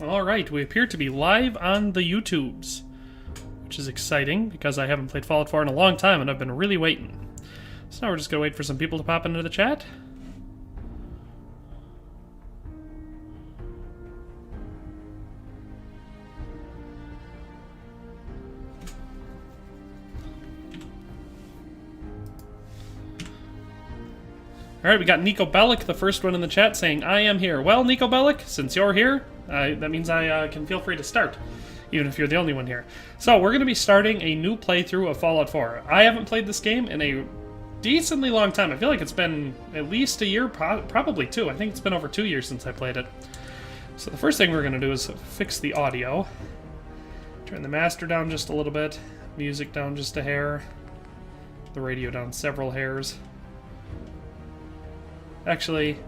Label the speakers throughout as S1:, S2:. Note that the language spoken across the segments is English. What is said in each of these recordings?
S1: Alright, we appear to be live on the YouTubes, which is exciting because I haven't played Fallout 4 in a long time and I've been really waiting. So now we're just going to wait for some people to pop into the chat. Alright, we got Nico Bellic, the first one in the chat, saying, I am here. Well, Nico Bellic, since you're here, that means I can feel free to start, even if you're the only one here. So, we're going to be starting a new playthrough of Fallout 4. I haven't played this game in a decently long time. I feel like it's been at least a year, probably two. I think it's been over 2 years since I played it. So the first thing we're going to do is fix the audio. Turn the master down just a little bit, music down just a hair, the radio down several hairs. Actually,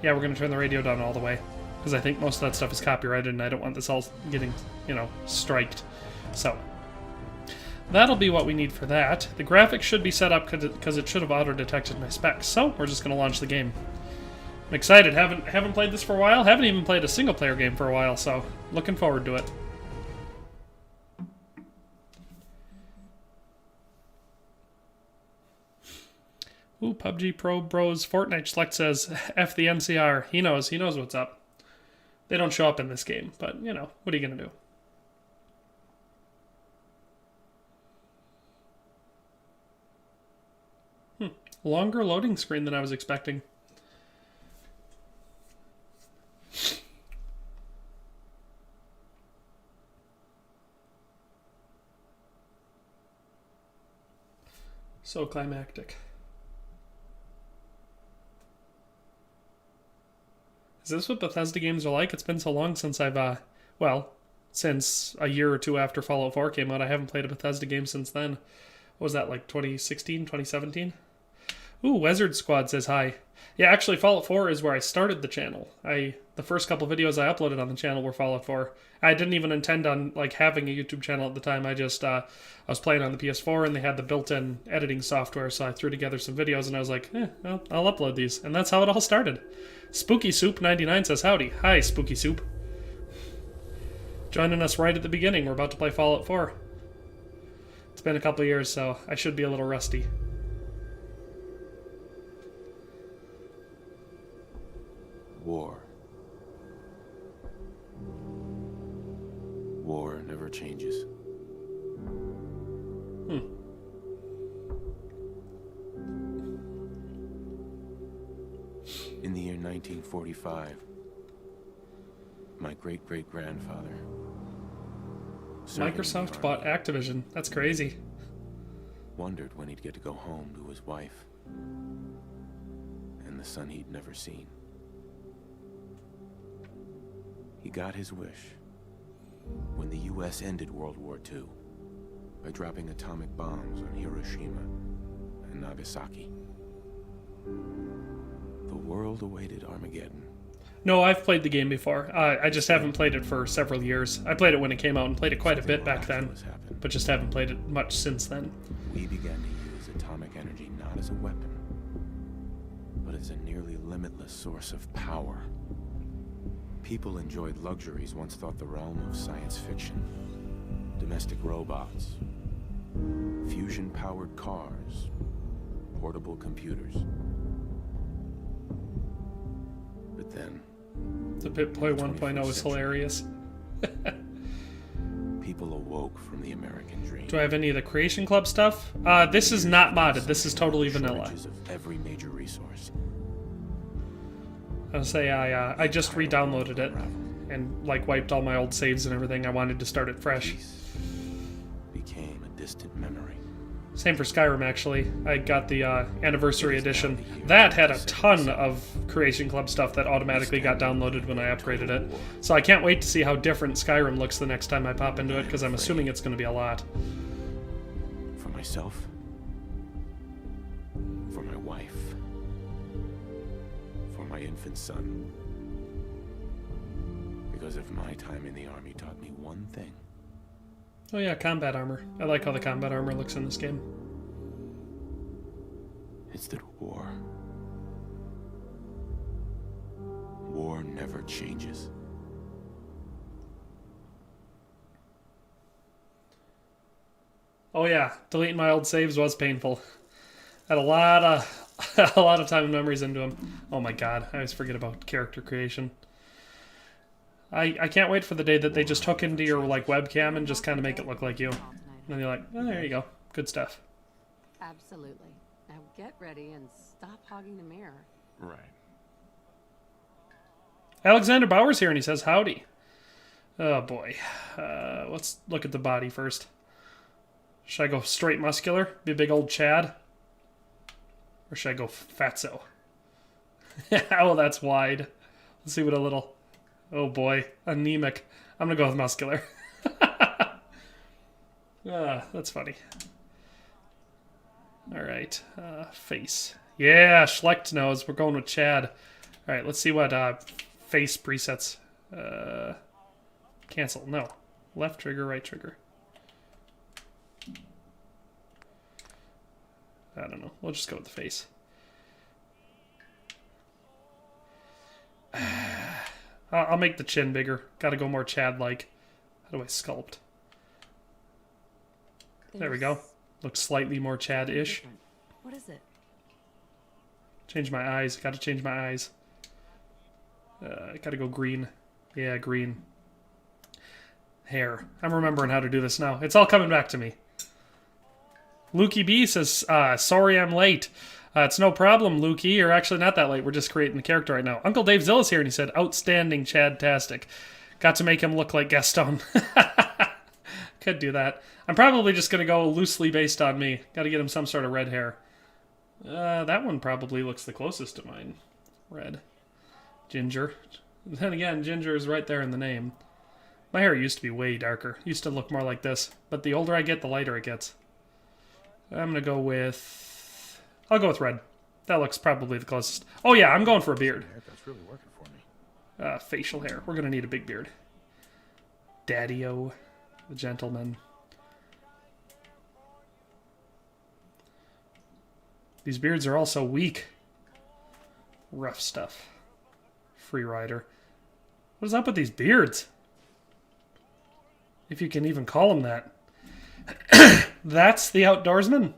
S1: yeah, we're going to turn the radio down all the way, because I think most of that stuff is copyrighted, and I don't want this all getting, striked. So, that'll be what we need for that. The graphics should be set up because it should have auto-detected my specs, so we're just going to launch the game. I'm excited. Haven't played this for a while. Haven't even played a single-player game for a while, so looking forward to it. Ooh, PUBG Pro Bros Fortnite Select says, F the NCR. He knows what's up. They don't show up in this game, but, what are you going to do? Longer loading screen than I was expecting. So climactic. Is this what Bethesda games are like? It's been so long since I've, since a year or two after Fallout 4 came out. I haven't played a Bethesda game since then. What was that, like 2016, 2017? Ooh, Wizard Squad says hi. Yeah, actually, Fallout 4 is where I started the channel. The first couple videos I uploaded on the channel were Fallout 4. I didn't even intend on, having a YouTube channel at the time. I just, I was playing on the PS4, and they had the built-in editing software, so I threw together some videos, and I was like, well, I'll upload these. And that's how it all started. Spooky Soup 99 says howdy. Hi, Spooky Soup. Joining us right at the beginning. We're about to play Fallout 4. It's been a couple years, so I should be a little rusty.
S2: War. War never changes. In the year 1945, my great-great-grandfather...
S1: Microsoft bought Activision. That's crazy.
S2: Wondered when he'd get to go home to his wife and the son he'd never seen. He got his wish when the U.S. ended World War II by dropping atomic bombs on Hiroshima and Nagasaki. The world awaited Armageddon.
S1: No, I've played the game before. I just haven't played it for several years. I played it when it came out and played it quite a bit back then, but just haven't played it much since then.
S2: We began to use atomic energy not as a weapon, but as a nearly limitless source of power. People enjoyed luxuries once thought the realm of science fiction. Domestic robots, fusion-powered cars, portable computers. But then...
S1: The Pip-Boy 1.0 is hilarious.
S2: People awoke from the American dream.
S1: Do I have any of the Creation Club stuff? This is not modded. This is totally vanilla.
S2: Of every major resource.
S1: I'll say I just re-downloaded it and wiped all my old saves and everything. I wanted to start it fresh.
S2: Became a distant memory.
S1: Same for Skyrim, actually. I got the Anniversary Edition. That had a ton of Creation Club stuff that automatically got downloaded when I upgraded it. So I can't wait to see how different Skyrim looks the next time I pop into it, because I'm assuming it's going to be a lot.
S2: For myself. For my wife. For my infant son. Because if my time in the army taught me one thing.
S1: Oh yeah, combat armor. I like how the combat armor looks in this game.
S2: It's that war never changes.
S1: Oh yeah, deleting my old saves was painful. Had a lot of a lot of time and memories into them. Oh my god, I always forget about character creation. I can't wait for the day that they just hook into your like webcam and just kind of make it look like you. And then you're like, oh, there you go, good stuff.
S3: Absolutely. Now get ready and stop hogging the mirror.
S2: Right.
S1: Alexander Bauer's here and he says howdy. Oh boy, let's look at the body first. Should I go straight muscular, be a big old Chad? Or should I go fatso? Oh, that's wide. Let's see what a little... Oh boy, anemic. I'm gonna go with muscular. That's funny. Alright, face. Yeah, Schlecht nose. We're going with Chad. Alright, let's see what face presets. Cancel. No. Left trigger, right trigger. I don't know. We'll just go with the face. I'll make the chin bigger. Gotta go more Chad-like. How do I sculpt? There we go. Looks slightly more Chad-ish.
S3: What is it?
S1: Change my eyes. Gotta change my eyes. Gotta go green. Yeah, green. Hair. I'm remembering how to do this now. It's all coming back to me. Lukey B says, sorry I'm late. It's no problem, Lukey. You're actually not that late. We're just creating the character right now. Uncle Dave Zilla's here, and he said, outstanding Chad-tastic. Got to make him look like Gaston. Could do that. I'm probably just going to go loosely based on me. Got to get him some sort of red hair. That one probably looks the closest to mine. Red. Ginger. Then again, ginger is right there in the name. My hair used to be way darker. Used to look more like this. But the older I get, the lighter it gets. I'm going to go with... I'll go with red. That looks probably the closest. Oh yeah, I'm going for a beard.
S2: That's really working for me.
S1: Facial hair. We're going to need a big beard. Daddy-o. The gentleman. These beards are all so weak. Rough stuff. Free rider. What is up with these beards? If you can even call them that. That's the outdoorsman?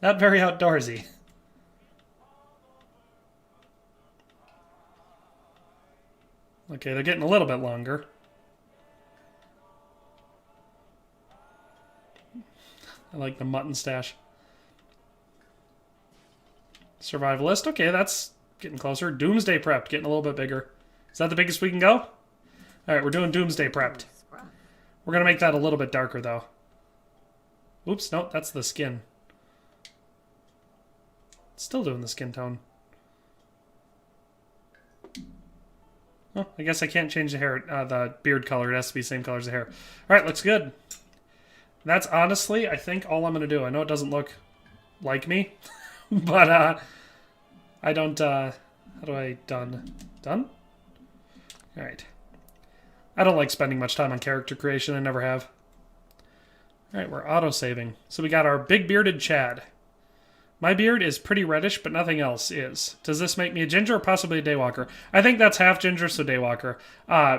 S1: Not very outdoorsy. Okay, they're getting a little bit longer. I like the mutton stash. Survivalist. Okay, that's getting closer. Doomsday prepped. Getting a little bit bigger. Is that the biggest we can go? Alright, we're doing Doomsday prepped. We're going to make that a little bit darker, though. Oops, no, that's the skin. Still doing the skin tone. Oh, I guess I can't change the hair, the beard color. It has to be the same color as the hair. Alright, looks good. That's honestly, I think, all I'm going to do. I know it doesn't look like me, but I don't, how do I, done? Done? Alright. I don't like spending much time on character creation. I never have. Alright, we're auto-saving. So we got our big bearded Chad. My beard is pretty reddish, but nothing else is. Does this make me a ginger or possibly a daywalker? I think that's half ginger, so daywalker.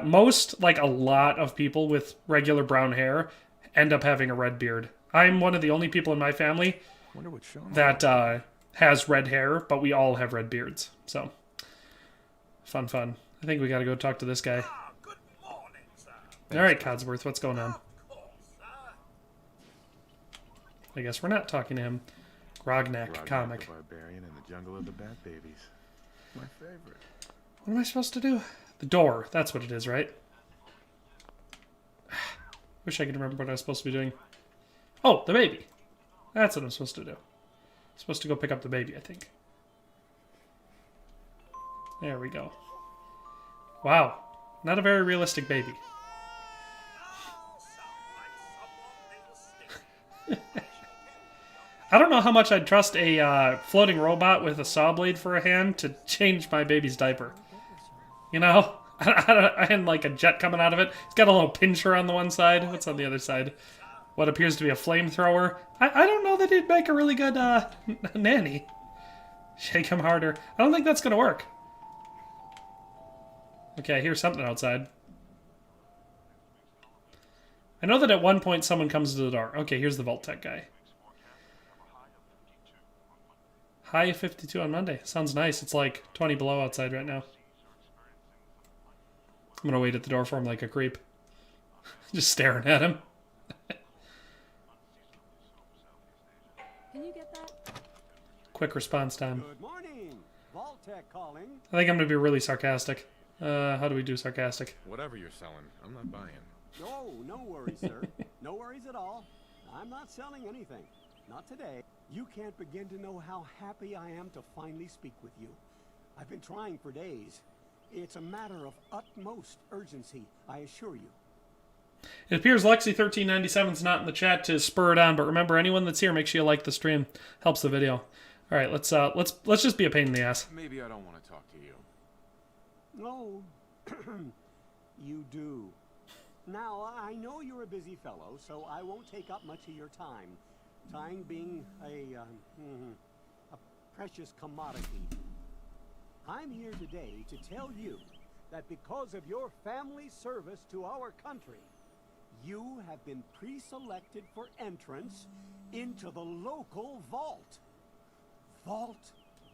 S1: Most, like a lot of people with regular brown hair, end up having a red beard. I'm one of the only people in my family that has red hair, but we all have red beards. So, fun, fun. I think we gotta go talk to this guy.
S4: Good morning, sir.
S1: Alright, Codsworth, what's going on?
S4: Of course, sir.
S1: I guess we're not talking to him. Grognak comic.
S2: The barbarian in the jungle of the bat babies. My favorite.
S1: What am I supposed to do? The door. That's what it is, right? Wish I could remember what I was supposed to be doing. Oh, the baby. That's what I'm supposed to do. I'm supposed to go pick up the baby, I think. There we go. Wow. Not a very realistic baby. I don't know how much I'd trust a floating robot with a saw blade for a hand to change my baby's diaper. You know? And like a jet coming out of it. It's got a little pincher on the one side. What's on the other side? What appears to be a flamethrower. I don't know that he'd make a really good nanny. Shake him harder. I don't think that's going to work. Okay, I hear something outside. I know that at one point someone comes to the door. Okay, here's the Vault Tech guy. High of 52 on Monday. Sounds nice. It's like 20 below outside right now. I'm gonna wait at the door for him like a creep. Just staring at him.
S3: Can you get that?
S1: Quick response time.
S5: Good morning. Vault-Tec calling.
S1: I think I'm gonna be really sarcastic. How do we do sarcastic?
S2: Whatever you're selling, I'm not buying.
S5: Oh, no worries, sir. No worries at all. I'm not selling anything. Not today. You can't begin to know how happy I am to finally speak with you. I've been trying for days. It's a matter of utmost urgency, I assure you.
S1: It appears Lexi1397's not in the chat to spur it on, but remember, anyone that's here, make sure you like the stream. Helps the video. All right, let's just be a pain in the ass.
S2: Maybe I don't want to talk to you.
S5: No, you do. Now, I know you're a busy fellow, so I won't take up much of your time. Time being a precious commodity. I'm here today to tell you that because of your family service to our country, you have been pre-selected for entrance into the local vault. Vault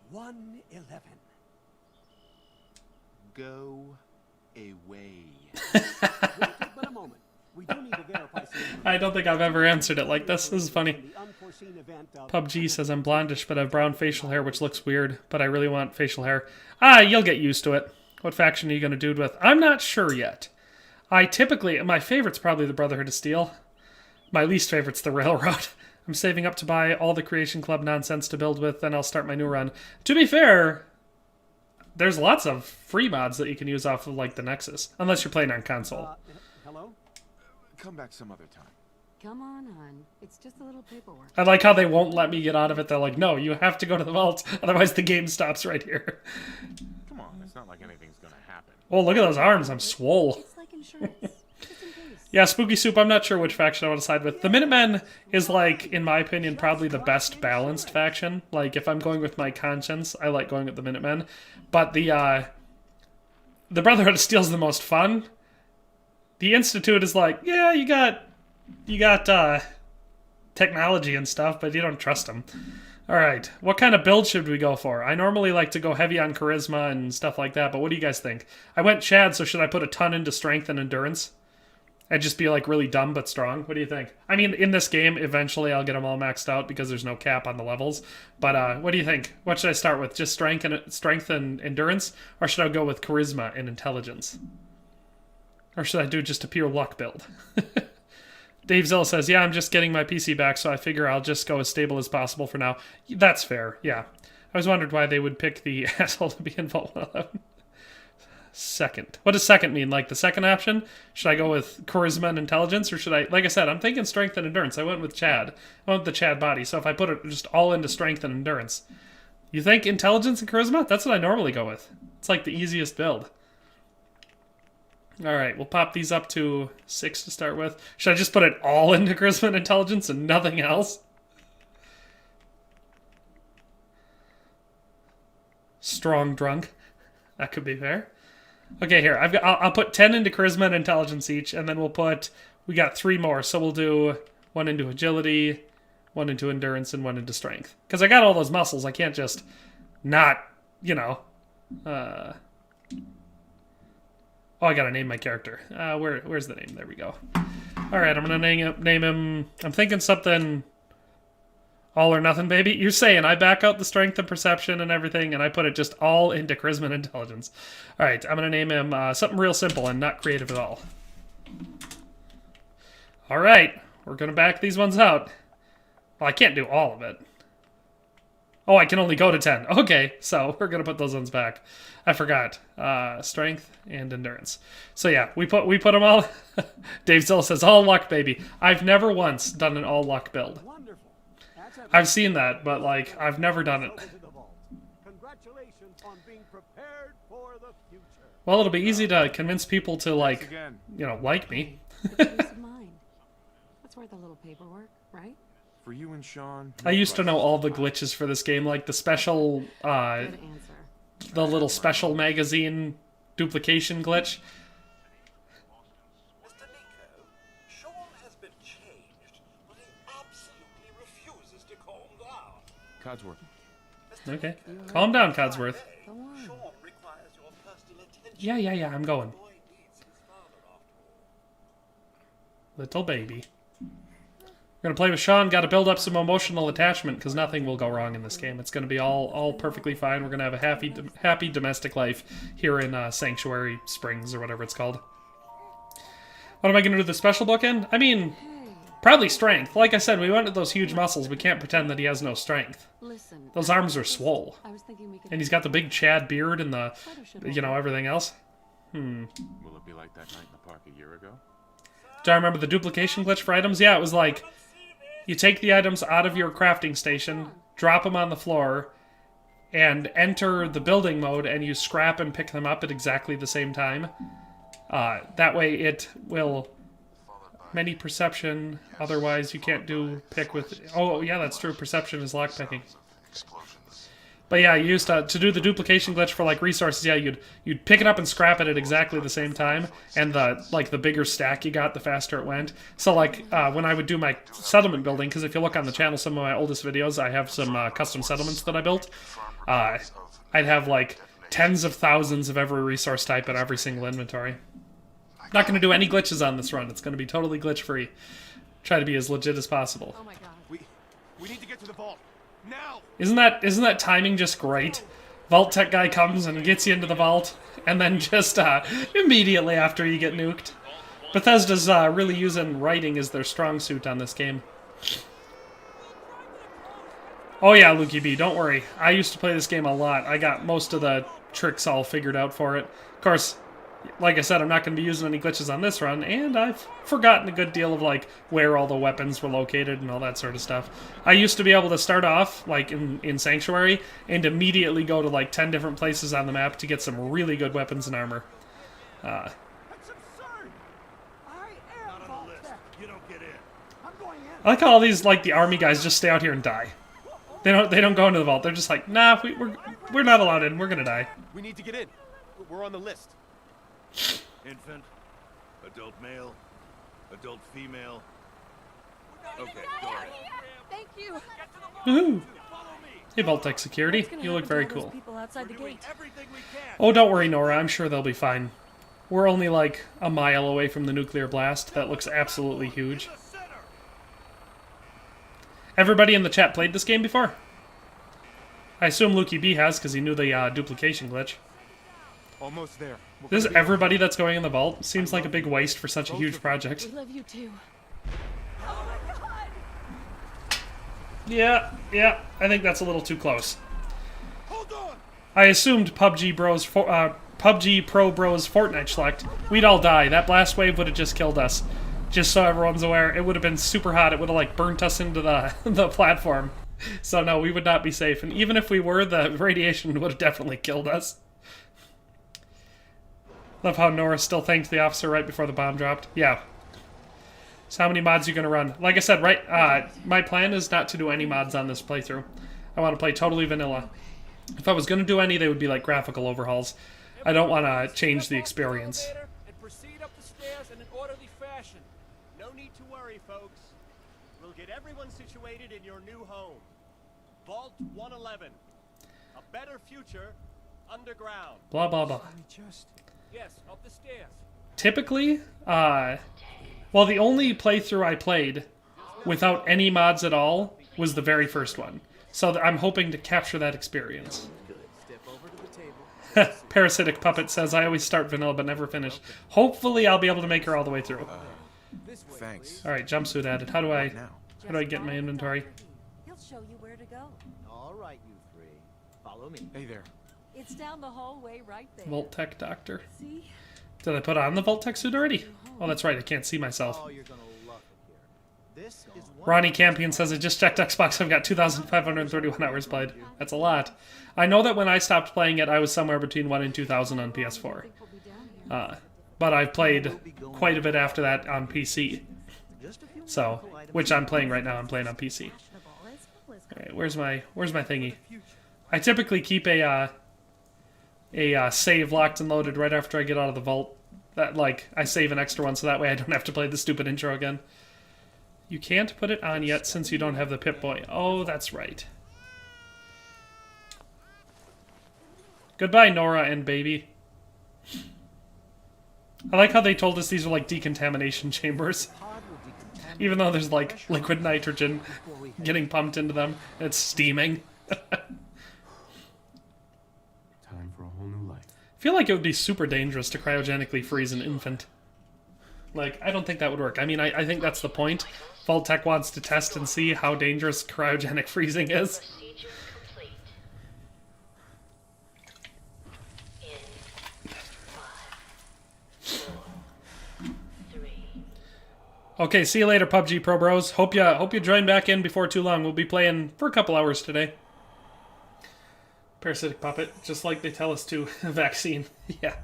S5: 111.
S2: Go away.
S5: But a moment. We do need to verify some
S1: I don't think I've ever answered it like this. This is funny.
S5: the unforeseen event of
S1: PUBG says I'm blondish, but I have brown facial hair, which looks weird, but I really want facial hair. Ah, you'll get used to it. What faction are you going to dude with? I'm not sure yet. My favorite's probably the Brotherhood of Steel. My least favorite's the Railroad. I'm saving up to buy all the Creation Club nonsense to build with, then I'll start my new run. To be fair, there's lots of free mods that you can use off of, like, the Nexus. Unless you're playing on console.
S5: hello?
S2: Come back some other time.
S3: Come on, hon. It's just a little paperwork.
S1: I like how they won't let me get out of it. They're like, no, you have to go to the vault, otherwise the game stops right here.
S2: Come on, it's not like anything's gonna happen.
S1: Oh, look at those arms. I'm swole.
S3: It's like insurance. Just in case.
S1: Yeah, Spooky Soup, I'm not sure which faction I want to side with. The Minutemen is, like, in my opinion, probably the best balanced faction. Like, if I'm going with my conscience, I like going with the Minutemen. But the Brotherhood of Steel's the most fun. The Institute is like, yeah, you got technology and stuff, but you don't trust them. All right, what kind of build should we go for? I normally like to go heavy on charisma and stuff like that, but what do you guys think? I went Chad, so should I put a ton into strength and endurance? And just be, like, really dumb but strong? What do you think? I mean, in this game, eventually I'll get them all maxed out because there's no cap on the levels. But what do you think? What should I start with? Just strength and endurance? Or should I go with charisma and intelligence? Or should I do just a pure luck build? Dave Zilla says, yeah, I'm just getting my PC back, so I figure I'll just go as stable as possible for now. That's fair, yeah. I was wondering why they would pick the asshole to be in Vault 111. Second. What does second mean? Like the second option? Should I go with charisma and intelligence, or should I... Like I said, I'm thinking strength and endurance. I went with Chad. I went with the Chad body, so if I put it just all into strength and endurance. You think intelligence and charisma? That's what I normally go with. It's like the easiest build. Alright, we'll pop these up to 6 to start with. Should I just put it all into charisma and intelligence and nothing else? Strong drunk. That could be fair. Okay, here. I'll put 10 into charisma and intelligence each, and then we got 3 more, so we'll do 1 into agility, 1 into endurance, and 1 into strength. Because I got all those muscles, I can't just not, Oh, I gotta name my character. Where's the name? There we go. Alright, I'm gonna name him... I'm thinking something... All or nothing, baby. You're saying I back out the strength and perception and everything, and I put it just all into charisma and intelligence. Alright, I'm gonna name him something real simple and not creative at all. Alright, we're gonna back these ones out. Well, I can't do all of it. Oh, I can only go to 10. Okay, so we're gonna put those ones back. I forgot. Strength and endurance. So yeah, we put them all. Dave Zill says, all luck, baby. I've never once done an all luck build.
S5: Wonderful.
S1: I've seen that, but like I've never done it.
S5: Congratulations on being prepared for the future.
S1: Well, it'll be easy to convince people to like like me.
S3: It's peace of mind. That's worth a little paperwork, right?
S2: For you and Sean.
S1: I used to know all the glitches for this game, like the special
S3: Good answer.
S1: the little special magazine duplication glitch.
S4: Mr. Nico, Sean
S2: Codsworth.
S1: Okay. Calm down, Codsworth.
S3: Go on.
S4: Sean requires your personal attention.
S1: Yeah, I'm going.
S4: The boy needs his father after all.
S1: Little baby. We're gonna play with Sean. Got to build up some emotional attachment because nothing will go wrong in this game. It's gonna be all perfectly fine. We're gonna have a happy domestic life here in Sanctuary Springs or whatever it's called. What am I gonna do? The special book in? I mean, probably strength. Like I said, we wanted those huge muscles. We can't pretend that he has no strength.
S3: Listen.
S1: Those arms are swole,
S3: I was thinking we could.
S1: and he's got the big Chad beard and the, everything else.
S2: Will it be like that night in the park a year ago?
S1: Do I remember the duplication glitch for items? Yeah, it was like, you take the items out of your crafting station, drop them on the floor, and enter the building mode, and you scrap and pick them up at exactly the same time. That way it will... Many perception, otherwise you can't do pick with... Oh, yeah, that's true. Perception is lockpicking. But yeah, you used to do the duplication glitch for like resources. Yeah, you'd pick it up and scrap it at exactly the same time, and the bigger stack you got, the faster it went. So like when I would do my settlement building, because if you look on the channel, some of my oldest videos, I have some custom settlements that I built. I'd have like tens of thousands of every resource type in every single inventory. Not going to do any glitches on this run. It's going to be totally glitch free. Try to be as legit as possible.
S3: Oh my god.
S2: We need to get to the vault now.
S1: Isn't that timing just great? Vault tech guy comes and gets you into the vault, and then just immediately after you get nuked. Bethesda's really using writing as their strong suit on this game. Oh yeah, Lukey B, don't worry. I used to play this game a lot. I got most of the tricks all figured out for it. Of course, like I said, I'm not going to be using any glitches on this run, and I've forgotten a good deal of like where all the weapons were located and all that sort of stuff. I used to be able to start off like in Sanctuary and immediately go to like 10 different places on the map to get some really good weapons and armor.
S5: That's absurd! I am Vault Tech.
S4: You don't get in.
S5: I'm going in.
S1: I like how all these like the army guys just stay out here and die. They don't go into the vault. They're just like, nah, we're not allowed in. We're gonna die.
S2: We need to get in. We're on the list.
S4: Infant, adult male, adult female. Okay, go ahead.
S3: Thank you.
S1: Woohoo! Hey, Vault Tech Security, you look very cool.
S3: People outside the gate.
S4: Everything we can.
S1: Oh, don't worry, Nora. I'm sure they'll be fine. We're only like a mile away from the nuclear blast. That looks absolutely huge. Everybody in the chat played this game before? I assume Lukey B has, because he knew the duplication glitch.
S2: Almost there.
S1: This is everybody that's going in the vault. Seems like a big waste for such a huge project.
S3: We love you too.
S1: Yeah, I think that's a little too close.
S4: Hold on.
S1: I assumed PUBG Pro Bros Fortnite select, we'd all die. That blast wave would have just killed us. Just so everyone's aware, it would have been super hot. It would have like burnt us into the platform. So no, we would not be safe. And even if we were, the radiation would have definitely killed us. Love how Nora still thanked the officer right before the bomb dropped. Yeah. So how many mods are you going to run? Like I said, my plan is not to do any mods on this playthrough. I want to play totally vanilla. If I was going to do any, they would be like graphical overhauls. I don't want to change the experience.
S6: And proceed up the stairs in an orderly fashion.
S5: No need to worry, folks. We'll get everyone situated in your new home. Vault 111. A better future underground.
S1: Blah, blah, blah.
S6: Yes, up the stairs.
S1: Typically, well, the only playthrough I played without any mods at all was the very first one. So I'm hoping to capture that experience.
S5: Step over to the table.
S1: Parasitic Puppet says, I always start vanilla but never finish. Hopefully I'll be able to make her all the way through.
S2: Thanks.
S1: Alright, jumpsuit added. How do I
S2: Now.
S1: get my inventory?
S3: He'll show you where to go.
S5: All right, you three. Follow me.
S2: Hey there.
S3: It's down the hallway right there.
S1: Vault Tech Doctor.
S3: See?
S1: Did I put on the Vault Tech suit already? Oh, that's right. I can't see myself.
S5: Oh, you're gonna love it here. This is one
S1: Ronnie Campion says, I just checked Xbox. I've got 2,531 hours played. That's a lot. I know that when I stopped playing it, I was somewhere between 1 and 2,000 on PS4. But I've played quite a bit after that on PC. So, which I'm playing right now. I'm playing on PC. Alright, where's my thingy? I typically keep a save locked and loaded right after I get out of the vault. That, like, I save an extra one so that way I don't have to play the stupid intro again. You can't put it on yet since you don't have the Pip-Boy. Oh, that's right. Goodbye, Nora and baby. I like how they told us these are like decontamination chambers. Even though there's like liquid nitrogen getting pumped into them. It's steaming.
S2: Time for a whole new life.
S1: I feel like it would be super dangerous to cryogenically freeze an infant. Like, I don't think that would work. I mean, I think that's the point. Vault-Tec wants to test and see how dangerous cryogenic freezing is.
S7: Procedure complete. In 5, 4, 3.
S1: Okay, see you later, PUBG Pro Bros. Hope you join back in before too long. We'll be playing for a couple hours today. Parasitic puppet, just like they tell us to. Vaccine. Yeah.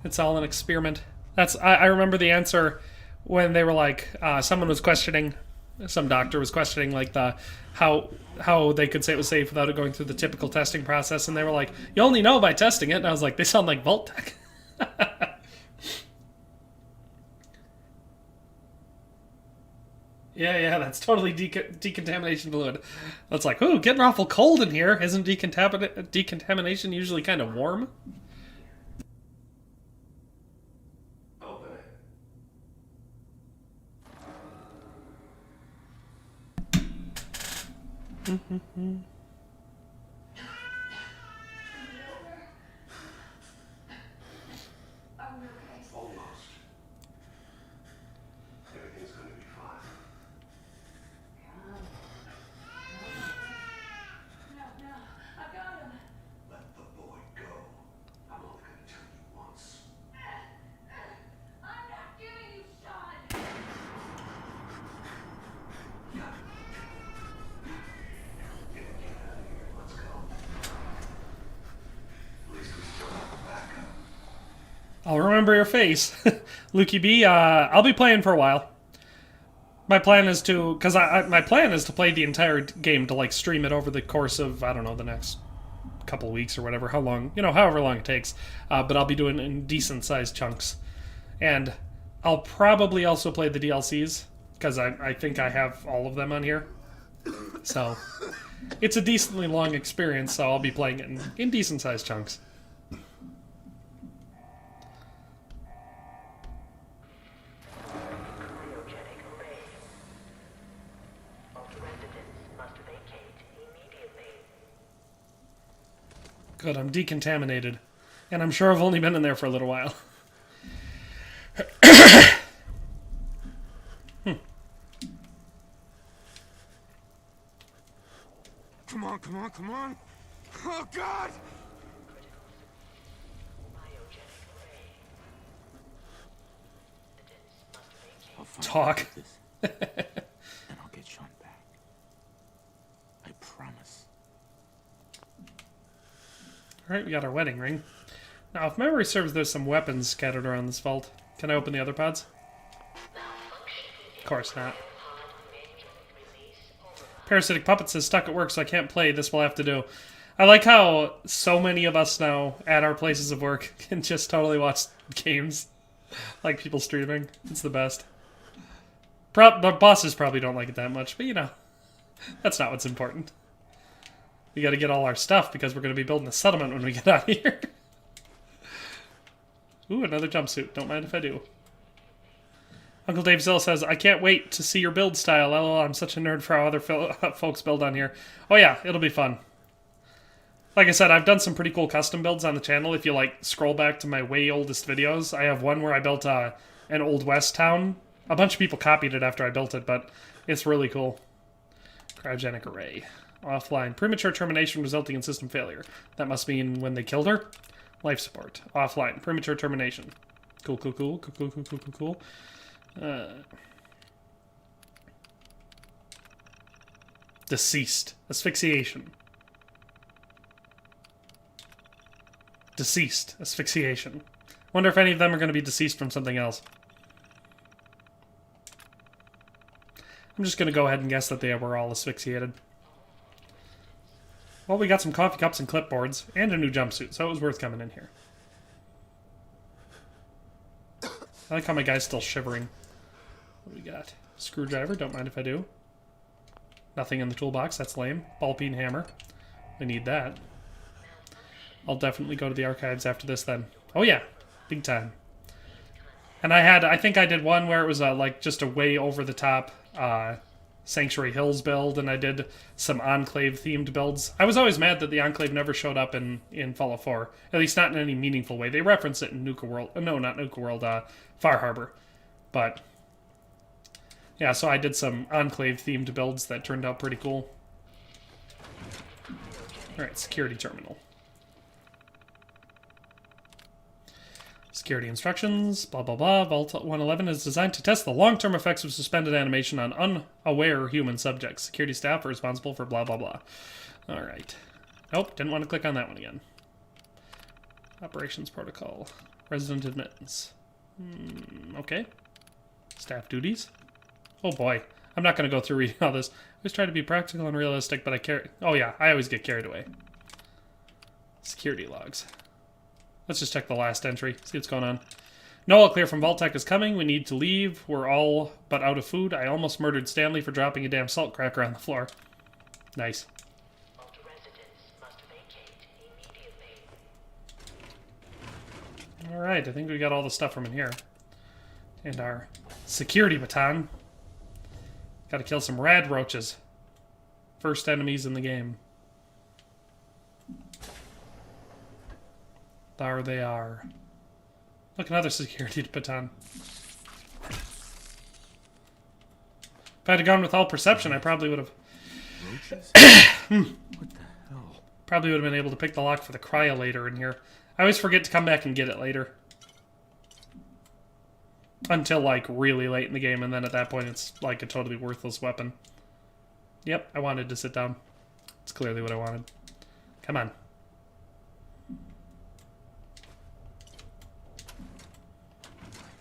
S1: It's all an experiment. I remember the answer when they were like, someone was questioning, some doctor was questioning like how they could say it was safe without it going through the typical testing process, and they were like, you only know by testing it, and I was like, they sound like Vault-Tec. Yeah, that's totally decontamination fluid. That's like, ooh, getting awful cold in here. Isn't decontamination usually kind of warm?
S4: Open it. Almost. Everything's gonna be fine.
S7: No, I got him.
S4: Let the boy go. I'm only gonna tell you once.
S7: I'm not giving you Sean.
S4: Get out of here. Let's go. At least we still have a backup.
S1: I'll remember your face. Lukey B, I'll be playing for a while. My plan is to, because my plan is to play the entire game, to like stream it over the course of, I don't know, the next couple of weeks or whatever, however long it takes. But I'll be doing it in decent sized chunks. And I'll probably also play the DLCs, because I think I have all of them on here. So, it's a decently long experience, so I'll be playing it in decent sized chunks.
S7: Cryogenic array. All residents must vacate immediately.
S1: Good, I'm decontaminated. And I'm sure I've only been in there for a little while.
S4: Come on. Oh, God!
S7: Cryogenic array. Residents must vacate.
S2: I'll find
S1: Talk.
S2: out this, and I'll get Sean back. I promise.
S1: Alright, we got our wedding ring. Now, if memory serves, there's some weapons scattered around this vault. Can I open the other pods? Of course not. Parasitic Puppet says, stuck at work, so I can't play. This will have to do. I like how so many of us now, at our places of work, can just totally watch games. Like people streaming. It's the best. The bosses probably don't like it that much, but you know, that's not what's important. We gotta get all our stuff, because we're gonna be building a settlement when we get out of here. Ooh, another jumpsuit. Don't mind if I do. Uncle Dave Zill says, I can't wait to see your build style. LOL, I'm such a nerd for how other folks build on here. Oh yeah, it'll be fun. Like I said, I've done some pretty cool custom builds on the channel. If you like scroll back to my way oldest videos, I have one where I built an Old West town. A bunch of people copied it after I built it, but it's really cool. Cryogenic array. Offline. Premature termination resulting in system failure. That must mean when they killed her. Life support. Offline. Premature termination. Cool. Deceased. Asphyxiation. Deceased. Asphyxiation. Wonder if any of them are going to be deceased from something else. I'm just going to go ahead and guess that they were all asphyxiated. Well, we got some coffee cups and clipboards, and a new jumpsuit, so it was worth coming in here. I like how my guy's still shivering. What do we got? Screwdriver, don't mind if I do. Nothing in the toolbox, that's lame. Ball peen hammer. We need that. I'll definitely go to the archives after this then. Oh yeah, big time. And I think I did one where it was like just a way over the top Sanctuary Hills build, and I did some Enclave themed builds. I was always mad that the Enclave never showed up in Fallout 4, at least not in any meaningful way. They reference it in Nuka World. No, not Nuka World, Far Harbor. But yeah, so I did some Enclave themed builds that turned out pretty cool. Alright, security terminal. Security instructions, blah blah blah. Vault 111 is designed to test the long-term effects of suspended animation on unaware human subjects. Security staff are responsible for blah blah blah. Alright. Nope, didn't want to click on that one again. Operations protocol. Resident admittance. Okay. Staff duties. Oh boy. I'm not going to go through reading all this. I always try to be practical and realistic, but oh yeah, I always get carried away. Security logs. Let's just check the last entry, see what's going on. No, all clear from Vault-Tec is coming. We need to leave. We're all but out of food. I almost murdered Stanley for dropping a damn salt cracker on the floor. Nice.
S7: Most residents must vacate immediately.
S1: Alright, I think we got all the stuff from in here. And our security baton. Gotta kill some rad roaches. First enemies in the game. There they are. Look, another security baton. If I had gone with all perception, I probably would have...
S2: Roaches? What the hell?
S1: Probably would have been able to pick the lock for the cryo-later in here. I always forget to come back and get it later. Until, like, really late in the game, and then at that point it's, like, a totally worthless weapon. Yep, I wanted to sit down. It's clearly what I wanted. Come on.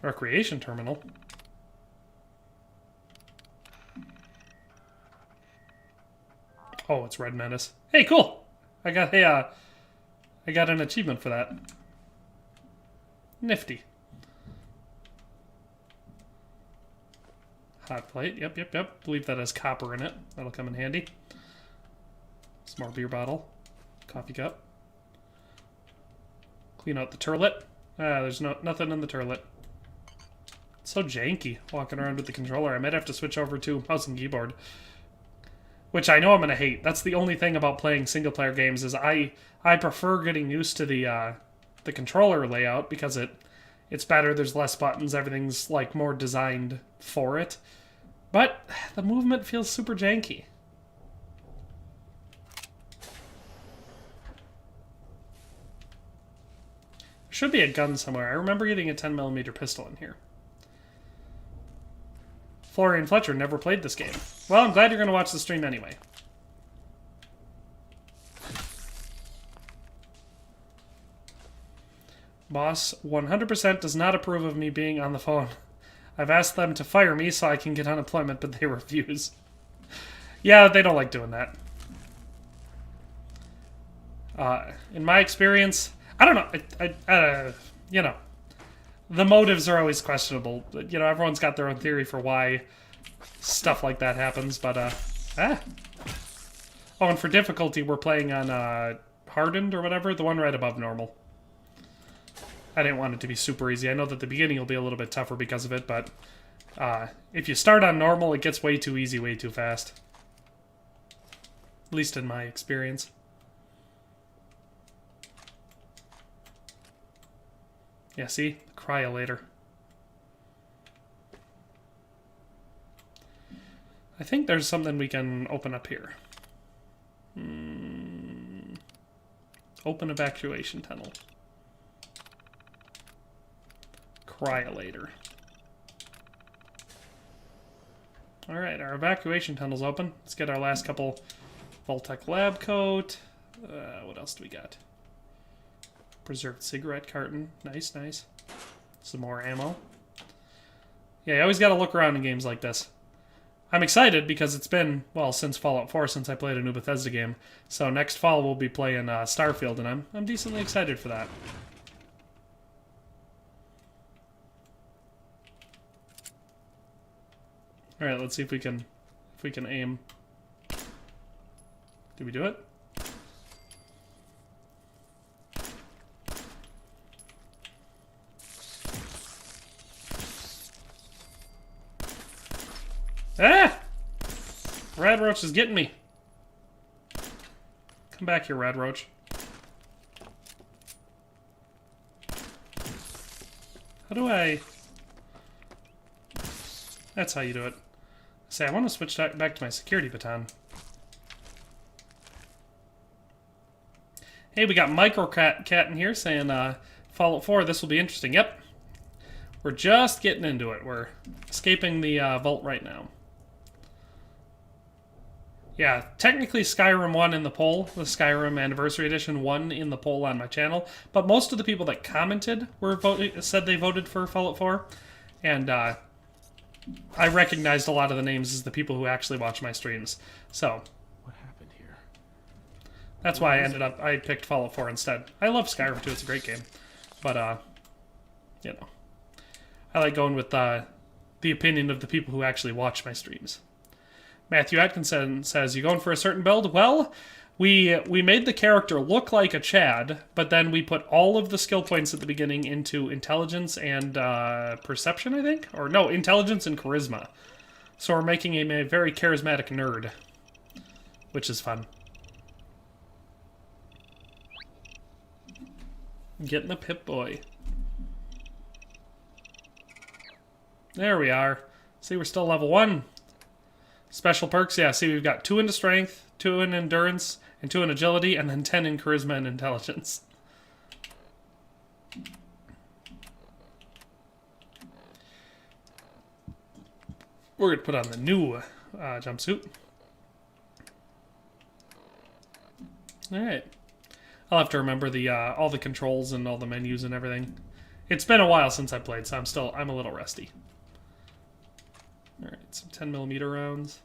S1: Recreation terminal. Oh, it's Red Menace. Hey, cool! I got an achievement for that. Nifty. Hot plate. Yep. Believe that has copper in it. That'll come in handy. Small beer bottle. Coffee cup. Clean out the turlet. There's nothing in the turlet. It's so janky walking around with the controller. I might have to switch over to mouse and keyboard. Which I know I'm going to hate. That's the only thing about playing single-player games is I prefer getting used to the controller layout because it's better. There's less buttons. Everything's like more designed for it. But the movement feels super janky. There should be a gun somewhere. I remember getting a 10mm pistol in here. Florian Fletcher never played this game. Well, I'm glad you're going to watch the stream anyway. Boss 100% does not approve of me being on the phone. I've asked them to fire me so I can get unemployment, but they refuse. Yeah, they don't like doing that. In my experience, I don't know. You know, the motives are always questionable. You know, everyone's got their own theory for why stuff like that happens, but, Oh, and for difficulty, we're playing on, Hardened or whatever, the one right above normal. I didn't want it to be super easy. I know that the beginning will be a little bit tougher because of it, but if you start on normal, it gets way too easy, way too fast. At least in my experience. Yeah, see? The cryo-later. I think there's something we can open up here. Open evacuation tunnel. Cryo-later. Alright, our evacuation tunnel's open. Let's get our last couple Vault-Tec lab coat. What else do we got? Preserved cigarette carton. Nice, nice. Some more ammo. Yeah, you always gotta look around in games like this. I'm excited because it's been, well, since Fallout 4 since I played a new Bethesda game. So next fall we'll be playing Starfield, and I'm decently excited for that. Alright, let's see if we can aim. Did we do it? Ah! Rad Roach is getting me. Come back here, Rad Roach. How do I... That's how you do it. Say, I want to switch back to my security baton. Hey, we got Microcat in here saying, Fallout 4, this will be interesting. Yep. We're just getting into it. We're escaping the vault right now. Yeah, technically Skyrim won in the poll. The Skyrim Anniversary Edition won in the poll on my channel. But most of the people that commented said they voted for Fallout 4. And I recognized a lot of the names as the people who actually watch my streams. So...
S2: What happened here?
S1: That's why I picked Fallout 4 instead. I love Skyrim too, it's a great game. But, you know. I like going with the opinion of the people who actually watch my streams. Matthew Atkinson says, you going for a certain build? Well, we made the character look like a Chad, but then we put all of the skill points at the beginning into intelligence and perception, I think? Or no, intelligence and charisma. So we're making him a very charismatic nerd, which is fun. Getting the Pip-Boy. There we are. See, we're still level 1. Special perks, yeah, see, we've got 2 into strength, 2 in endurance, and 2 in agility, and then 10 in charisma and intelligence. We're going to put on the new jumpsuit. Alright. I'll have to remember the all the controls and all the menus and everything. It's been a while since I played, so I'm a little rusty. Alright, some 10mm rounds.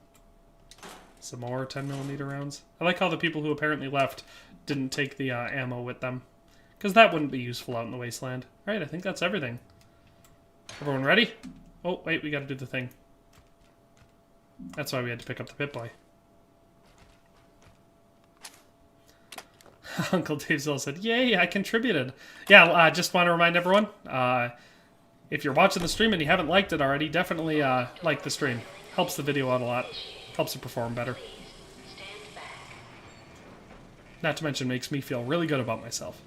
S1: Some more 10mm rounds. I like how the people who apparently left didn't take the ammo with them. Because that wouldn't be useful out in the Wasteland. Alright, I think that's everything. Everyone ready? Oh, wait, we gotta do the thing. That's why we had to pick up the Pip-Boy. Uncle Dave Zill said, yay, I contributed. Yeah, I just want to remind everyone, if you're watching the stream and you haven't liked it already, definitely like the stream. Helps the video out a lot. Helps it perform better. Not to mention makes me feel really good about myself.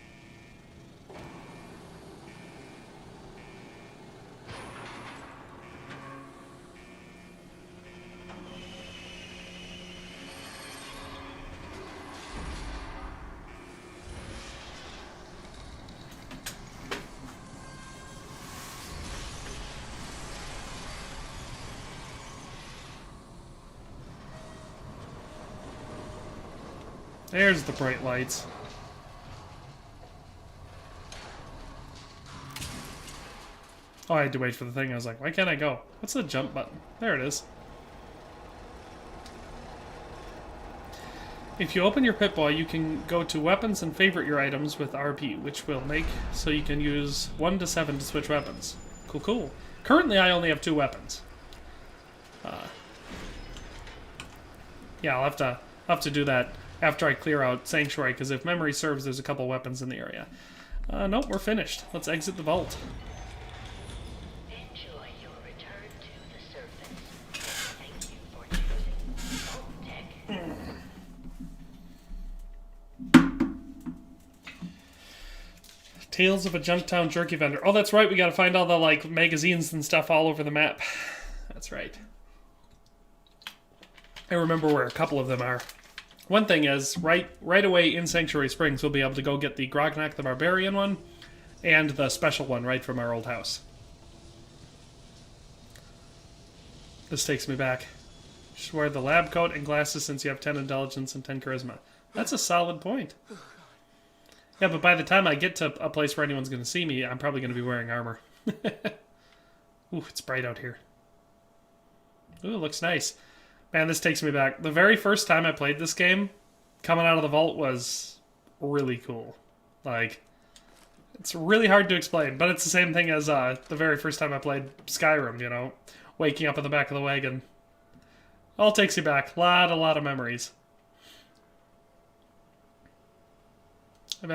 S1: There's the bright lights. Oh, I had to wait for the thing. I was like, why can't I go? What's the jump button? There it is. If you open your Pip-Boy, you can go to weapons and favorite your items with RP, which will make so you can use 1 to 7 to switch weapons. Cool, cool. Currently, I only have 2 weapons. Yeah, I'll have to do that after I clear out Sanctuary, because if memory serves, there's a couple weapons in the area. Nope, we're finished. Let's exit the vault.
S7: Enjoy your return to the surface. Thank you for choosing Tech.
S1: Tales of a Junktown jerky vendor. Oh, that's right. We gotta find all the, like, magazines and stuff all over the map. That's right. I remember where a couple of them are. One thing is, right away in Sanctuary Springs, we'll be able to go get the Grognak the Barbarian one, and the special one right from our old house. This takes me back. You should wear the lab coat and glasses since you have 10 intelligence and 10 charisma. That's a solid point. Yeah, but by the time I get to a place where anyone's going to see me, I'm probably going to be wearing armor. Ooh, it's bright out here. Ooh, it looks nice. Man, this takes me back. The very first time I played this game, coming out of the vault was really cool. Like, it's really hard to explain, but it's the same thing as the very first time I played Skyrim, you know? Waking up in the back of the wagon. All takes you back. A lot of memories. I've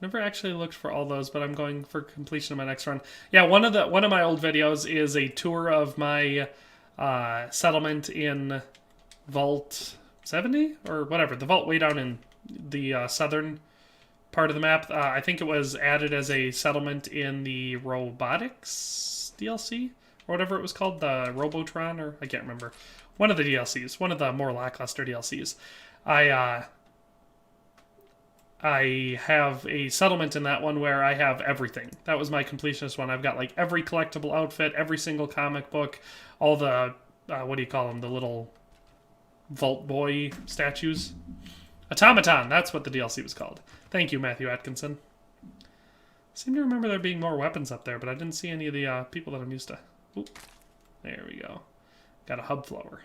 S1: never actually looked for all those, but I'm going for completion of my next run. Yeah, one of my old videos is a tour of my settlement in Vault 70 or whatever, the vault way down in the southern part of the map. I think it was added as a settlement in the robotics DLC or whatever it was called, the Robotron, or I can't remember. One of the DLCs, one of the more lackluster DLCs. I have a settlement in that one where I have everything. That was my completionist one. I've got like every collectible outfit, every single comic book, all the, what do you call them, the little Vault Boy statues. Automaton, that's what the DLC was called. Thank you, Matthew Atkinson. I seem to remember there being more weapons up there, but I didn't see any of the people that I'm used to. Oop. There we go. Got a hub flower.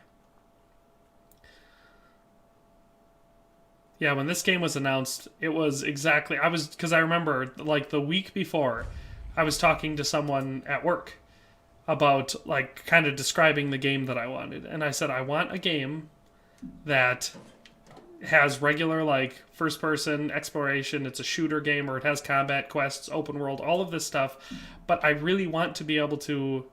S1: Yeah, when this game was announced, it was exactly... because I remember, like, the week before, I was talking to someone at work about, like, kind of describing the game that I wanted. And I said, I want a game that has regular, like, first-person exploration. It's a shooter game, or it has combat quests, open world, all of this stuff. But I really want to be able to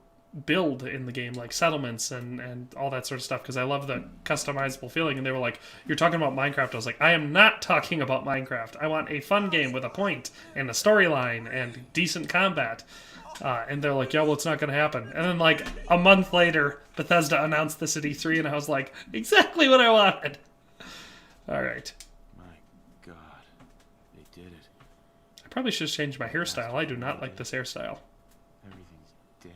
S1: build in the game, like settlements and all that sort of stuff, because I love the customizable feeling. And they were like, you're talking about Minecraft. I was like, I am not talking about Minecraft. I want a fun game with a point and a storyline and decent combat. And they're like, yeah, well, it's not going to happen. And then like a month later, Bethesda announced this at E3, and I was like, exactly what I wanted. All right.
S2: My God, they did it.
S1: I probably should change my hairstyle. I do not like this hairstyle.
S2: Everything's dead.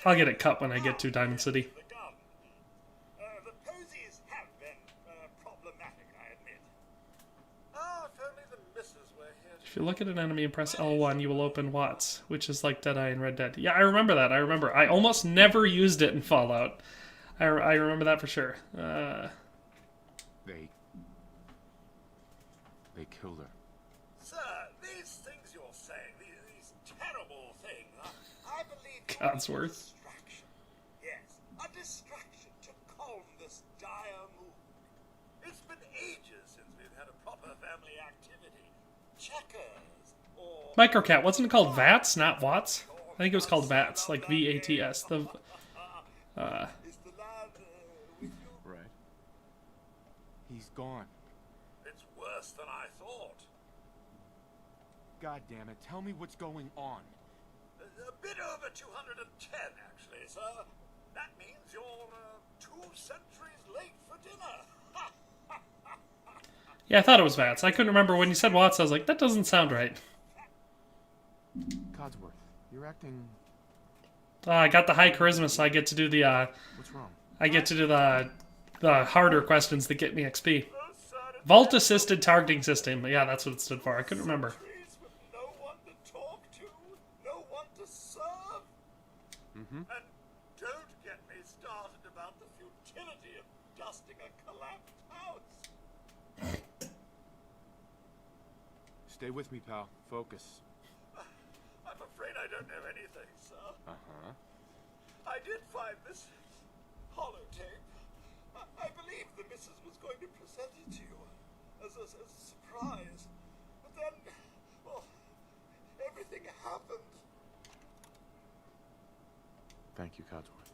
S1: I'll get it cut when I get to Diamond City.
S4: The posies have been problematic, I admit. Ah, if only the missus were here.
S1: If you look at an enemy and press L1, you will open Watts, which is like Deadeye in Red Dead. Yeah, I remember that. I almost never used it in Fallout. I remember that for sure.
S2: They killed her.
S4: Sir, these things you're saying, these terrible things, I believe...
S1: Codsworth.
S4: Yes, a distraction to calm this dire mood. It's been ages since we've had a proper family activity. Checkers, or...
S1: Microcat, wasn't it called VATS, not Watts? I think it was called VATS, like VATS.
S4: Is the lad with you?
S2: Right. He's gone.
S4: It's worse than I thought.
S2: God damn it, tell me what's going on.
S4: A bit over 210, actually, sir. That means you're 2 centuries late for dinner.
S1: Yeah, I thought it was VATS. I couldn't remember when you said Watts. I was like, that doesn't sound right.
S2: Codsworth, you're acting...
S1: I got the high charisma, so I get to do the
S2: What's wrong?
S1: I get to do the harder questions that get me XP. Vault Assisted Targeting System. Yeah, that's what it stood for. I couldn't remember.
S4: With no one to talk to, no one to serve.
S2: Mm-hmm.
S4: And don't get me started about the futility of dusting a collapsed house.
S2: Stay with me, pal. Focus.
S4: I'm afraid I don't know anything, sir.
S2: Uh-huh.
S4: I did find this holotape. I believe the missus was going to present it to you as a surprise. But then, well, everything happened.
S2: Thank you, Codsworth.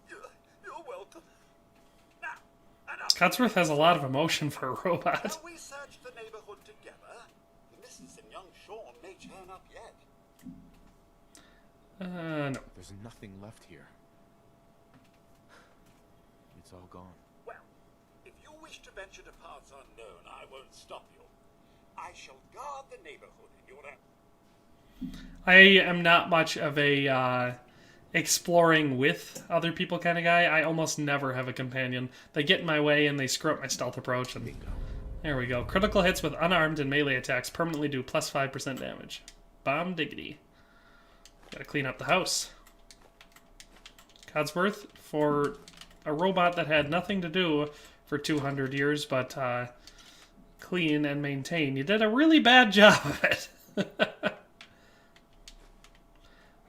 S4: You're welcome. Now, enough.
S1: Codsworth has a lot of emotion for a robot.
S4: Shall we search the neighborhood together? The missus and young Sean may turn up yet.
S1: No.
S2: There's nothing left here. It's all gone.
S4: Well, if you wish to venture to paths unknown, I won't stop you. I shall guard the neighborhood in your...
S1: I am not much of a exploring with other people kind of guy. I almost never have a companion. They get in my way and they screw up my stealth approach. And there we go. Critical hits with unarmed and melee attacks permanently do plus 5% damage. Bomb diggity. Gotta clean up the house. Codsworth, for a robot that had nothing to do for 200 years but clean and maintain, you did a really bad job of it.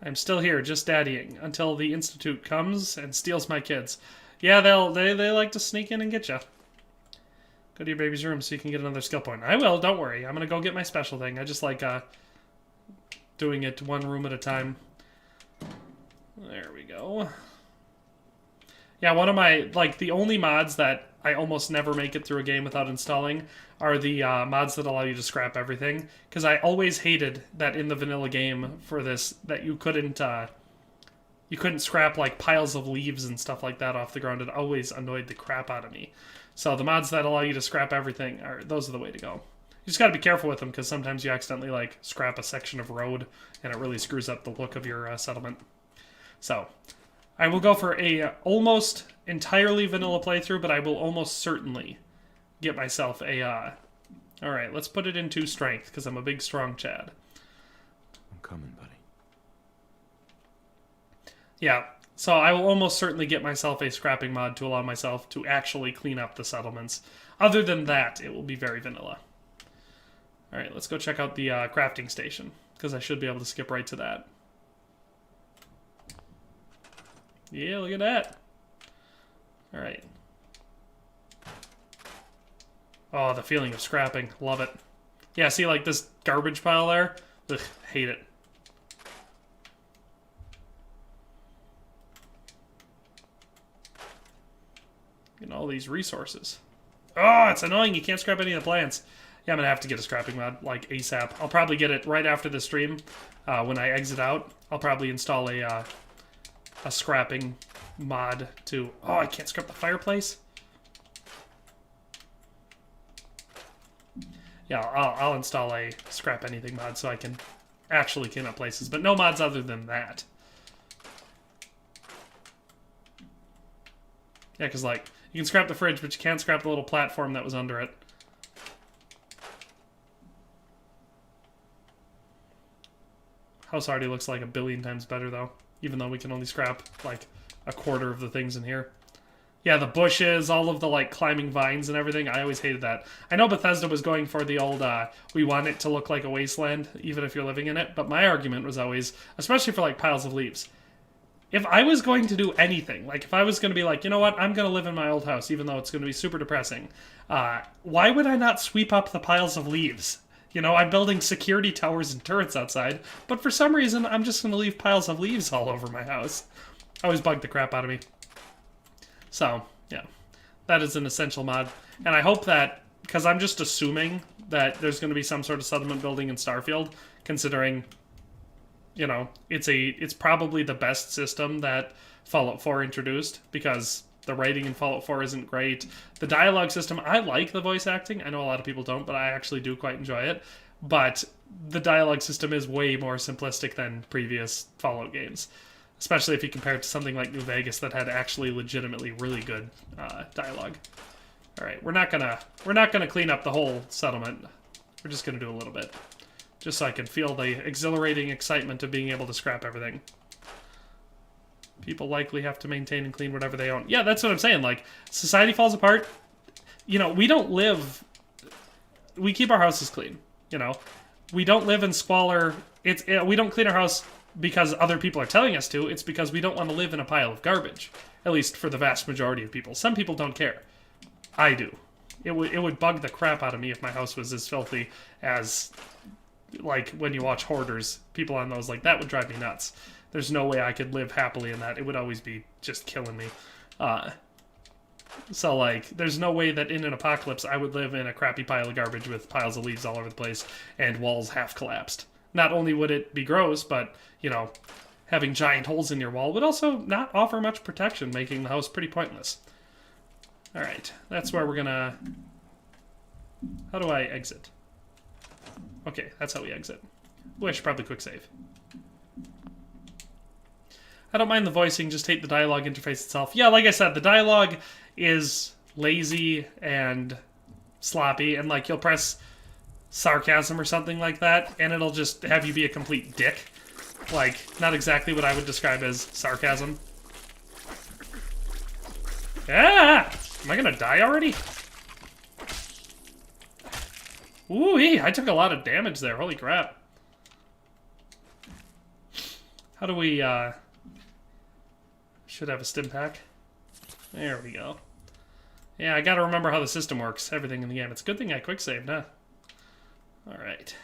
S1: I'm still here, just daddying, until the Institute comes and steals my kids. Yeah, they like to sneak in and get you. Go to your baby's room so you can get another skill point. I will, don't worry. I'm gonna go get my special thing. I just like doing it one room at a time. There we go. Yeah, one of my, like, the only mods that I almost never make it through a game without installing are the mods that allow you to scrap everything. Because I always hated that in the vanilla game for this, that you couldn't scrap, like, piles of leaves and stuff like that off the ground. It always annoyed the crap out of me. So the mods that allow you to scrap everything, those are the way to go. You just got to be careful with them, because sometimes you accidentally, like, scrap a section of road, and it really screws up the look of your settlement. So, I will go for a almost entirely vanilla playthrough, but I will almost certainly get myself a... Alright, let's put it into strength, because I'm a big, strong Chad.
S2: I'm coming, buddy.
S1: Yeah, so I will almost certainly get myself a scrapping mod to allow myself to actually clean up the settlements. Other than that, it will be very vanilla. Alright, let's go check out the crafting station, because I should be able to skip right to that. Yeah, look at that. Alright. Oh, the feeling of scrapping. Love it. Yeah, see, like, this garbage pile there? Ugh, hate it. Getting all these resources. Oh, it's annoying. You can't scrap any of the plants. Yeah, I'm going to have to get a scrapping mod, like, ASAP. I'll probably get it right after the stream. When I exit out, I'll probably install a scrapping mod to... Oh, I can't scrap the fireplace? Yeah, I'll install a scrap anything mod so I can actually clean up places. But no mods other than that. Yeah, because, like, you can scrap the fridge, but you can't scrap the little platform that was under it. House already looks like a billion times better, though. Even though we can only scrap, like, a quarter of the things in here. Yeah, the bushes, all of the, like, climbing vines and everything. I always hated that. I know Bethesda was going for the old, we want it to look like a wasteland, even if you're living in it. But my argument was always, especially for, like, piles of leaves. If I was going to do anything, like, if I was going to be like, you know what, I'm going to live in my old house, even though it's going to be super depressing, why would I not sweep up the piles of leaves? You know, I'm building security towers and turrets outside, but for some reason, I'm just going to leave piles of leaves all over my house. Always bugged the crap out of me. So, yeah, that is an essential mod. And I hope that, because I'm just assuming that there's going to be some sort of settlement building in Starfield, considering, you know, it's probably the best system that Fallout 4 introduced, because the writing in Fallout 4 isn't great. The dialogue system, I like the voice acting. I know a lot of people don't, but I actually do quite enjoy it. But the dialogue system is way more simplistic than previous Fallout games. Especially if you compare it to something like New Vegas that had actually legitimately really good dialogue. Alright, we're not gonna clean up the whole settlement. We're just gonna do a little bit. Just so I can feel the exhilarating excitement of being able to scrap everything. People likely have to maintain and clean whatever they own. Yeah, that's what I'm saying. Like, society falls apart. You know, we don't live... We keep our houses clean, you know. We don't live in squalor. We don't clean our house because other people are telling us to. It's because we don't want to live in a pile of garbage. At least for the vast majority of people. Some people don't care. I do. It would bug the crap out of me if my house was as filthy as... Like, when you watch Hoarders, people on those, like, that would drive me nuts. There's no way I could live happily in that. It would always be just killing me. So, like, there's no way that in an apocalypse I would live in a crappy pile of garbage with piles of leaves all over the place and walls half collapsed. Not only would it be gross, but, you know, having giant holes in your wall would also not offer much protection, making the house pretty pointless. Alright, that's where we're gonna... How do I exit? Okay, that's how we exit. Ooh, I should probably quick save. I don't mind the voicing, just hate the dialogue interface itself. Yeah, like I said, the dialogue is lazy and sloppy, and like you'll press sarcasm or something like that, and it'll just have you be a complete dick. Like, not exactly what I would describe as sarcasm. Ah! Am I gonna die already? Ooh-wee, I took a lot of damage there, holy crap. How do we, should have a stim pack. There we go. Yeah, I gotta remember how the system works, everything in the game. It's a good thing I quick saved, huh? Alright.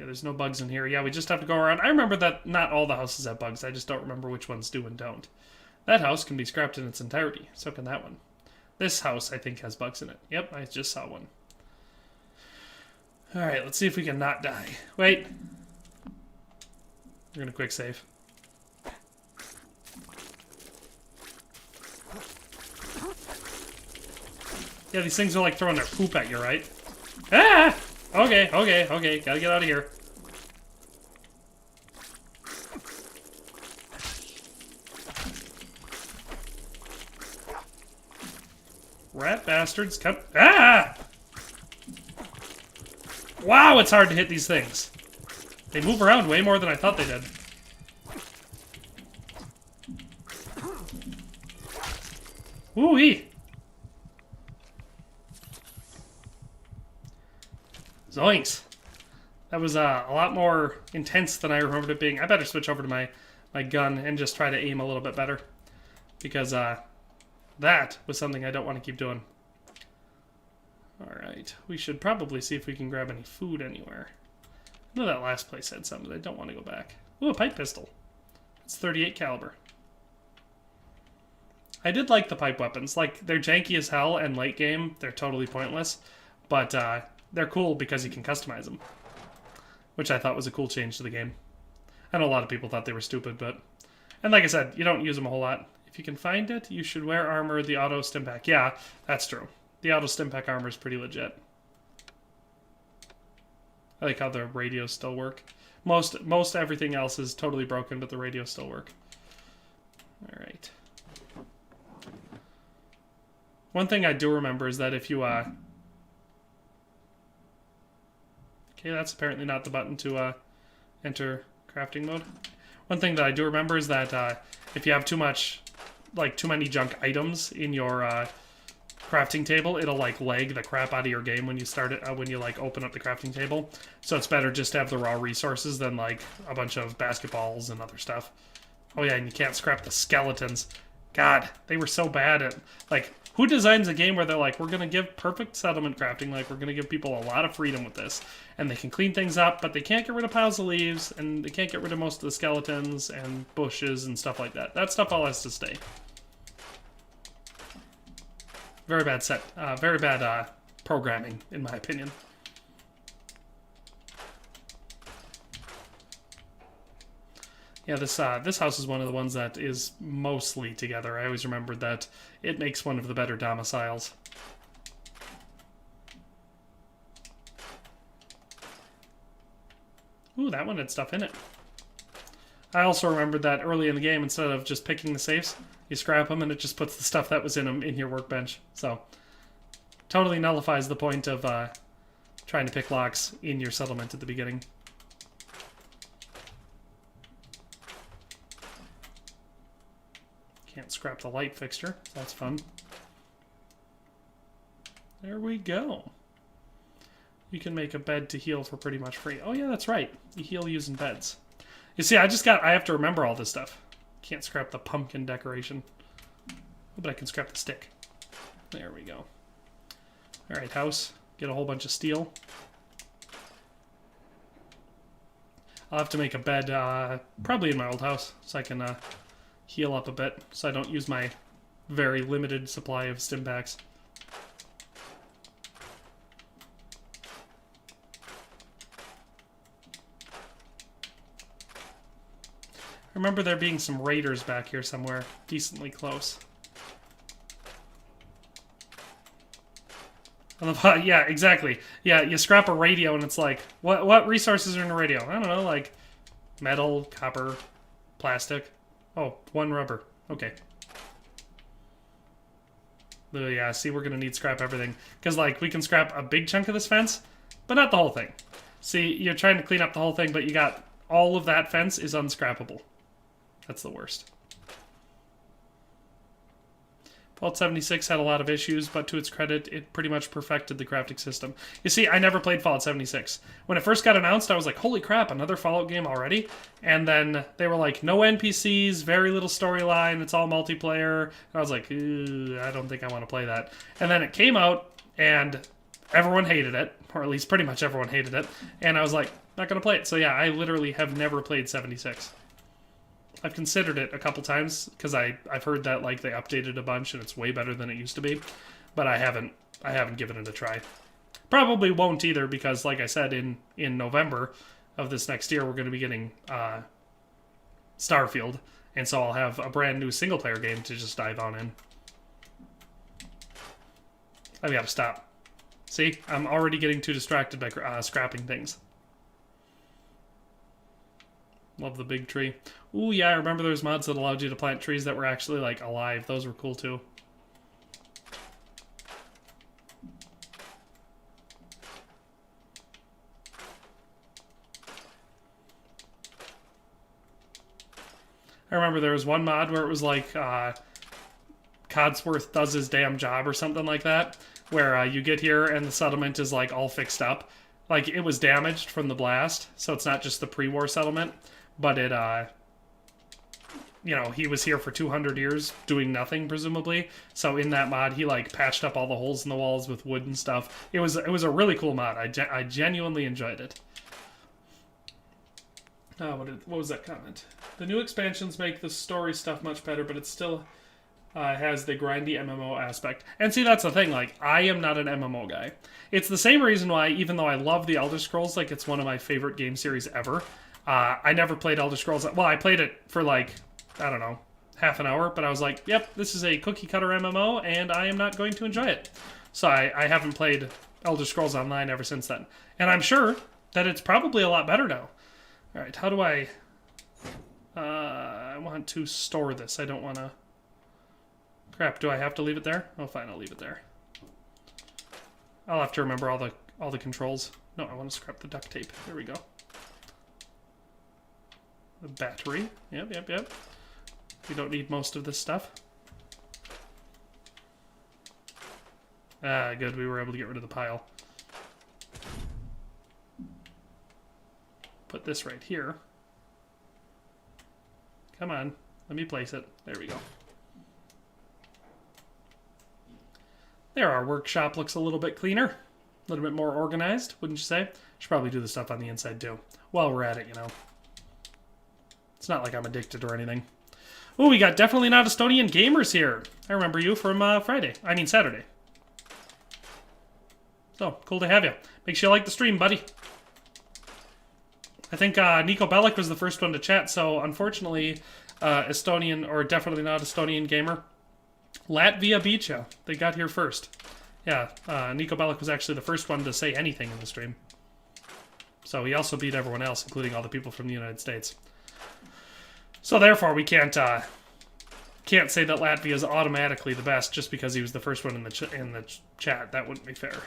S1: Yeah, there's no bugs in here. Yeah, we just have to go around. I remember that not all the houses have bugs. I just don't remember which ones do and don't. That house can be scrapped in its entirety. So can that one. This house, I think, has bugs in it. Yep, I just saw one. Alright, let's see if we can not die. Wait. We're gonna quick save. Yeah, these things are like throwing their poop at you, right? Ah! Okay. Gotta get out of here. Rat bastards, come. Ah! Wow, it's hard to hit these things. They move around way more than I thought they did. Woo-wee! Zoinks. That was a lot more intense than I remembered it being. I better switch over to my gun and just try to aim a little bit better. Because that was something I don't want to keep doing. Alright, we should probably see if we can grab any food anywhere. I know that last place had some, but I don't want to go back. Ooh, a pipe pistol. It's 38 caliber. I did like the pipe weapons. Like, they're janky as hell, and late game, they're totally pointless. But, they're cool because you can customize them. Which I thought was a cool change to the game. I know a lot of people thought they were stupid, but... And like I said, you don't use them a whole lot. If you can find it, you should wear armor, the auto stimpak. Yeah, that's true. The auto stimpak armor is pretty legit. I like how the radios still work. Most everything else is totally broken, but the radios still work. Alright. One thing I do remember is that if you, Okay, that's apparently not the button to, enter crafting mode. One thing that I do remember is that, if you have too many junk items in your, crafting table, it'll, like, lag the crap out of your game when you start it, when you, like, open up the crafting table. So it's better just to have the raw resources than, like, a bunch of basketballs and other stuff. Oh, yeah, and you can't scrap the skeletons. God, they were so bad at, like... Who designs a game where they're like, we're going to give perfect settlement crafting, like, we're going to give people a lot of freedom with this, and they can clean things up, but they can't get rid of piles of leaves, and they can't get rid of most of the skeletons and bushes and stuff like that. That stuff all has to stay. Very bad programming, in my opinion. Yeah, this house is one of the ones that is mostly together. I always remembered that it makes one of the better domiciles. Ooh, that one had stuff in it. I also remembered that early in the game, instead of just picking the safes, you scrap them and it just puts the stuff that was in them in your workbench. So, totally nullifies the point of trying to pick locks in your settlement at the beginning. Can't scrap the light fixture. That's fun. There we go. You can make a bed to heal for pretty much free. Oh yeah, that's right. You heal using beds. You see, I have to remember all this stuff. Can't scrap the pumpkin decoration. Oh, but I can scrap the stick. There we go. Alright, house. Get a whole bunch of steel. I'll have to make a bed, probably in my old house, so I can, heal up a bit, so I don't use my very limited supply of stimpaks. I remember there being some raiders back here somewhere, decently close. Yeah, exactly. Yeah, you scrap a radio and it's like, what resources are in a radio? I don't know, like metal, copper, plastic. Oh, one rubber. Okay. Yeah, see, we're going to need scrap everything. Because, like, we can scrap a big chunk of this fence, but not the whole thing. See, you're trying to clean up the whole thing, but you got all of that fence is unscrappable. That's the worst. Fallout 76 had a lot of issues, but to its credit, it pretty much perfected the crafting system. You see, I never played Fallout 76. When it first got announced, I was like, holy crap, another Fallout game already? And then they were like, no NPCs, very little storyline, it's all multiplayer. And I was like, I don't think I want to play that. And then it came out, and everyone hated it, or at least pretty much everyone hated it. And I was like, Not gonna play it. So yeah, I literally have never played 76. I've considered it a couple times because I've heard that like they updated a bunch and it's way better than it used to be, but I haven't given it a try. Probably won't either because, like I said, in November of this next year we're going to be getting Starfield, and so I'll have a brand new single player game to just dive on in. I've got to stop. See, I'm already getting too distracted by scrapping things. Love the big tree. Ooh, yeah, I remember there was mods that allowed you to plant trees that were actually, like, alive. Those were cool, too. I remember there was one mod where it was like, Codsworth does his damn job or something like that, where you get here and the settlement is, like, all fixed up. Like, it was damaged from the blast, so it's not just the pre-war settlement. But it, you know, he was here for 200 years doing nothing, presumably. So in that mod, he, like, patched up all the holes in the walls with wood and stuff. It was a really cool mod. I genuinely enjoyed it. Oh, what was that comment? The new expansions make the story stuff much better, but it still has the grindy MMO aspect. And see, that's the thing. Like, I am not an MMO guy. It's the same reason why, even though I love the Elder Scrolls, like, it's one of my favorite game series ever, I never played Elder Scrolls. Well, I played it for, like, I don't know, half an hour, but I was like, yep, this is a cookie-cutter MMO, and I am not going to enjoy it. So I haven't played Elder Scrolls Online ever since then. And I'm sure that it's probably a lot better now. All right, how do I want to store this. I don't want to... Crap, do I have to leave it there? Oh, fine, I'll leave it there. I'll have to remember all the controls. No, I want to scrap the duct tape. There we go. The battery. Yep. We don't need most of this stuff. Ah, good. We were able to get rid of the pile. Put this right here. Come on. Let me place it. There we go. There, our workshop looks a little bit cleaner. A little bit more organized, wouldn't you say? Should probably do the stuff on the inside, too. While we're at it, you know. It's not like I'm addicted or anything. Oh, we got definitely not Estonian gamers here. I remember you from Saturday. So, cool to have you. Make sure you like the stream, buddy. I think Nico Bellic was the first one to chat, so unfortunately, Estonian, or definitely not Estonian gamer. Latvia beat you. They got here first. Yeah, Nico Bellic was actually the first one to say anything in the stream. So he also beat everyone else, including all the people from the United States. So therefore, we can't say that Latvia is automatically the best just because he was the first one in the chat. That wouldn't be fair.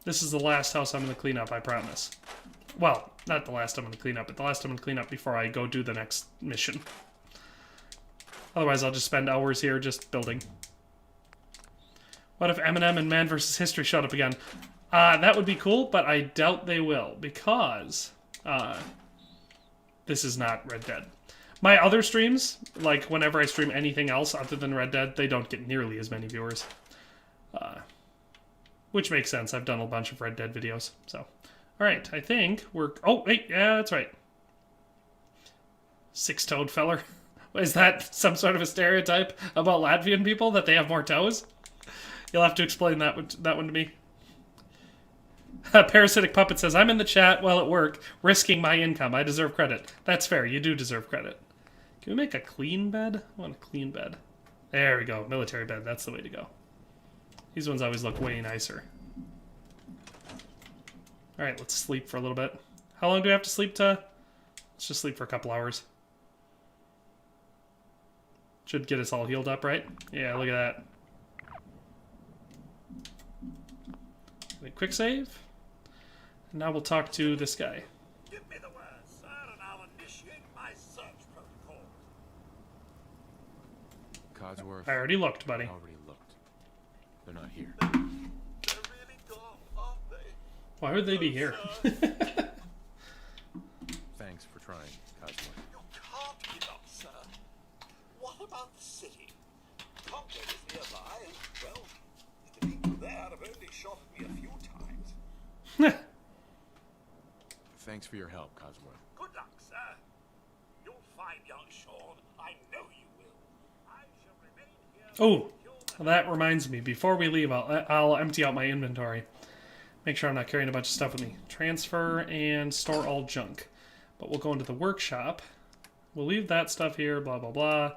S1: This is the last house I'm going to clean up, I promise. Well, not the last I'm going to clean up, but the last I'm going to clean up before I go do the next mission. Otherwise, I'll just spend hours here just building. What if Eminem and Man vs. History showed up again? That would be cool, but I doubt they will, because this is not Red Dead. My other streams, like whenever I stream anything else other than Red Dead, they don't get nearly as many viewers. Which makes sense. I've done a bunch of Red Dead videos, so. Alright, I think we're... Oh, wait, yeah, that's right. Six-toed feller. Is that some sort of a stereotype about Latvian people, that they have more toes? You'll have to explain that one to me. Parasitic Puppet says, I'm in the chat while at work, risking my income. I deserve credit. That's fair. You do deserve credit. Can we make a clean bed? I want a clean bed. There we go. Military bed. That's the way to go. These ones always look way nicer. Alright, let's sleep for a little bit. How long do we have to sleep to? Let's just sleep for a couple hours. Should get us all healed up, right? Yeah, look at that. Quick save. And now we'll talk to this guy.
S4: Give me the word, sir, and I'll initiate my search protocol.
S2: Codsworth.
S1: I already looked, buddy.
S2: I already looked. They're not here.
S4: They're really gone, aren't they?
S1: Why would they be here?
S2: Thanks for trying, Codsworth.
S4: You can't give up, sir. What about about the city. Concord is nearby, and, well, the people there have only shot at me a few times.
S2: Thanks for your help, Cosworth.
S4: Good luck, sir. You'll find young Sean. I know you will. I shall remain here.
S1: Oh, that reminds me. Before we leave, I'll empty out my inventory. Make sure I'm not carrying a bunch of stuff with me. Transfer and store all junk. But we'll go into the workshop. We'll leave that stuff here, blah, blah, blah.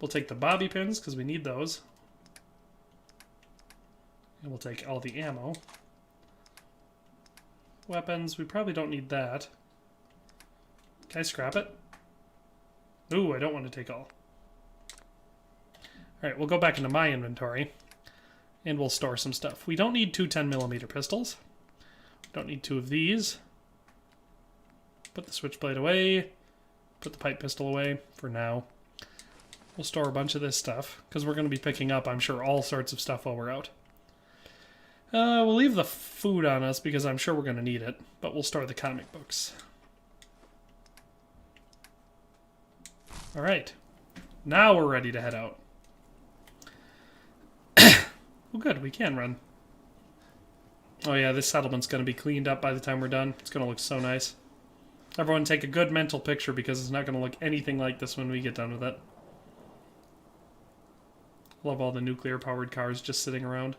S1: We'll take the bobby pins, because we need those. And we'll take all the ammo. Weapons, we probably don't need that. Can I scrap it? Ooh, I don't want to take all. Alright, we'll go back into my inventory. And we'll store some stuff. We don't need two 10mm pistols. Don't need two of these. Put the switchblade away. Put the pipe pistol away for now. We'll store a bunch of this stuff, because we're going to be picking up, I'm sure, all sorts of stuff while we're out. We'll leave the food on us, because I'm sure we're going to need it, but we'll store the comic books. Alright. Now we're ready to head out. Well, good, we can run. Oh yeah, this settlement's going to be cleaned up by the time we're done. It's going to look so nice. Everyone take a good mental picture, because it's not going to look anything like this when we get done with it. Love all the nuclear-powered cars just sitting around.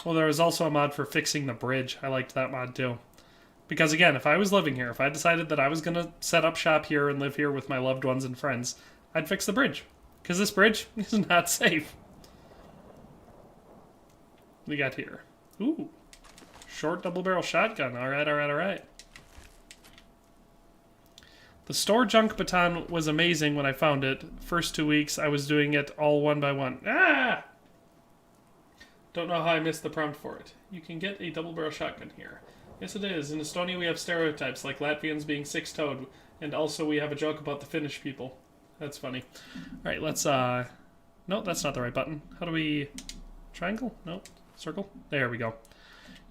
S1: Well, there was also a mod for fixing the bridge. I liked that mod too. Because again, if I was living here, if I decided that I was going to set up shop here and live here with my loved ones and friends, I'd fix the bridge. Because this bridge is not safe. We got here. Ooh. Short double-barrel shotgun. Alright, alright, alright. The store junk baton was amazing when I found it. First 2 weeks, I was doing it all one by one. Ah! Don't know how I missed the prompt for it. You can get a double-barrel shotgun here. Yes, it is. In Estonia, we have stereotypes, like Latvians being six-toed. And also, we have a joke about the Finnish people. That's funny. Alright, let's, No, that's not the right button. How do we... Triangle? No. Circle? There we go.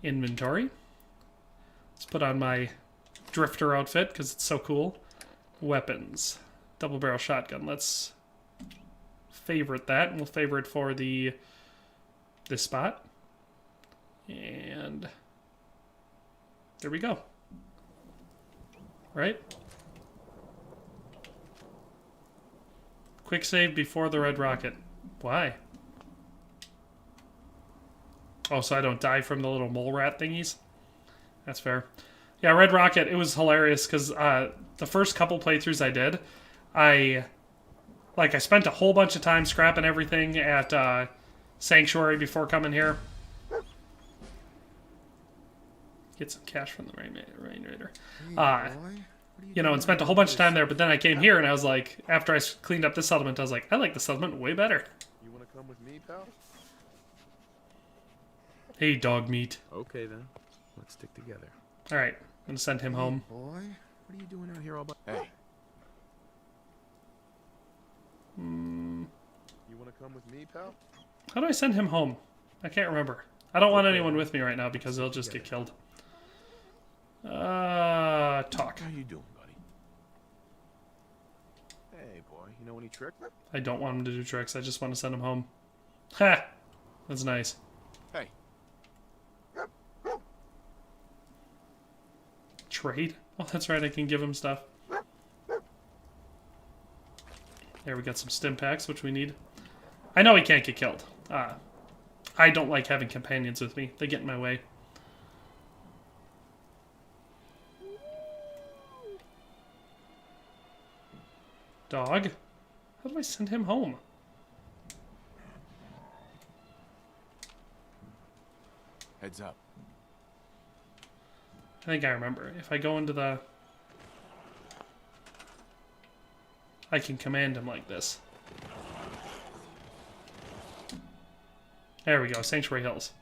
S1: Inventory. Let's put on my drifter outfit, because it's so cool. Weapons. Double-barrel shotgun. Let's favorite that, and we'll favorite for this spot. And there we go. Right? Quick save before the red rocket. Why? Oh, so I don't die from the little mole rat thingies? That's fair. Yeah, Red Rocket, it was hilarious, because the first couple playthroughs I did, I spent a whole bunch of time scrapping everything at Sanctuary before coming here. Get some cash from the Rain Raider. You know, and spent a whole bunch of time there, but then I came here and I was like, after I cleaned up this settlement, I was like, I like the settlement way better.
S2: You want to come with me, pal?
S1: Hey, dog meat.
S2: Okay, then. Let's stick together.
S1: Alright, I'm gonna send him home.
S2: Boy, what are you doing out here all by... Hey. You want to come with me, pal?
S1: How do I send him home? I can't remember. I don't want anyone with me right now because they'll just get killed. Talk.
S2: How you doing, buddy? Hey, boy. You know any tricks?
S1: I don't want him to do tricks. I just want to send him home. Ha! That's nice.
S2: Hey.
S1: Trade? Oh, that's right. I can give him stuff. There, we got some stim packs, which we need. I know he can't get killed. I don't like having companions with me. They get in my way. Dog? How do I send him home?
S2: Heads up.
S1: I think I remember. If I go into the... I can command him like this. There we go, Sanctuary Hills.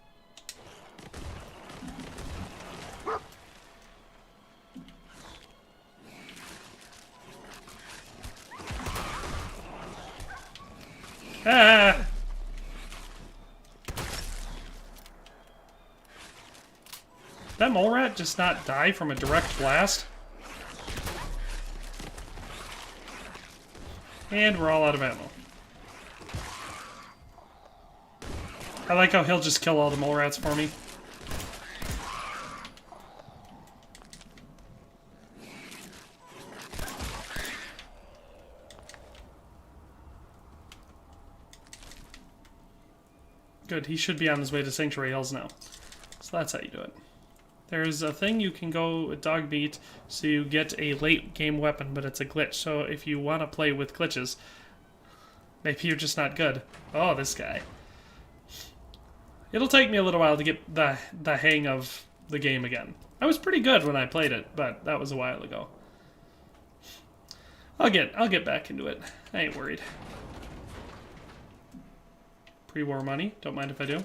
S1: Ah! That mole rat just not die from a direct blast? And we're all out of ammo. I like how he'll just kill all the mole rats for me. Good, he should be on his way to Sanctuary Hills now. So that's how you do it. There's a thing you can go with dog meat, so you get a late game weapon, but it's a glitch. So if you want to play with glitches, maybe you're just not good. Oh, this guy. It'll take me a little while to get the hang of the game again. I was pretty good when I played it, but that was a while ago. I'll get back into it. I ain't worried. Pre-war money. Don't mind if I do. There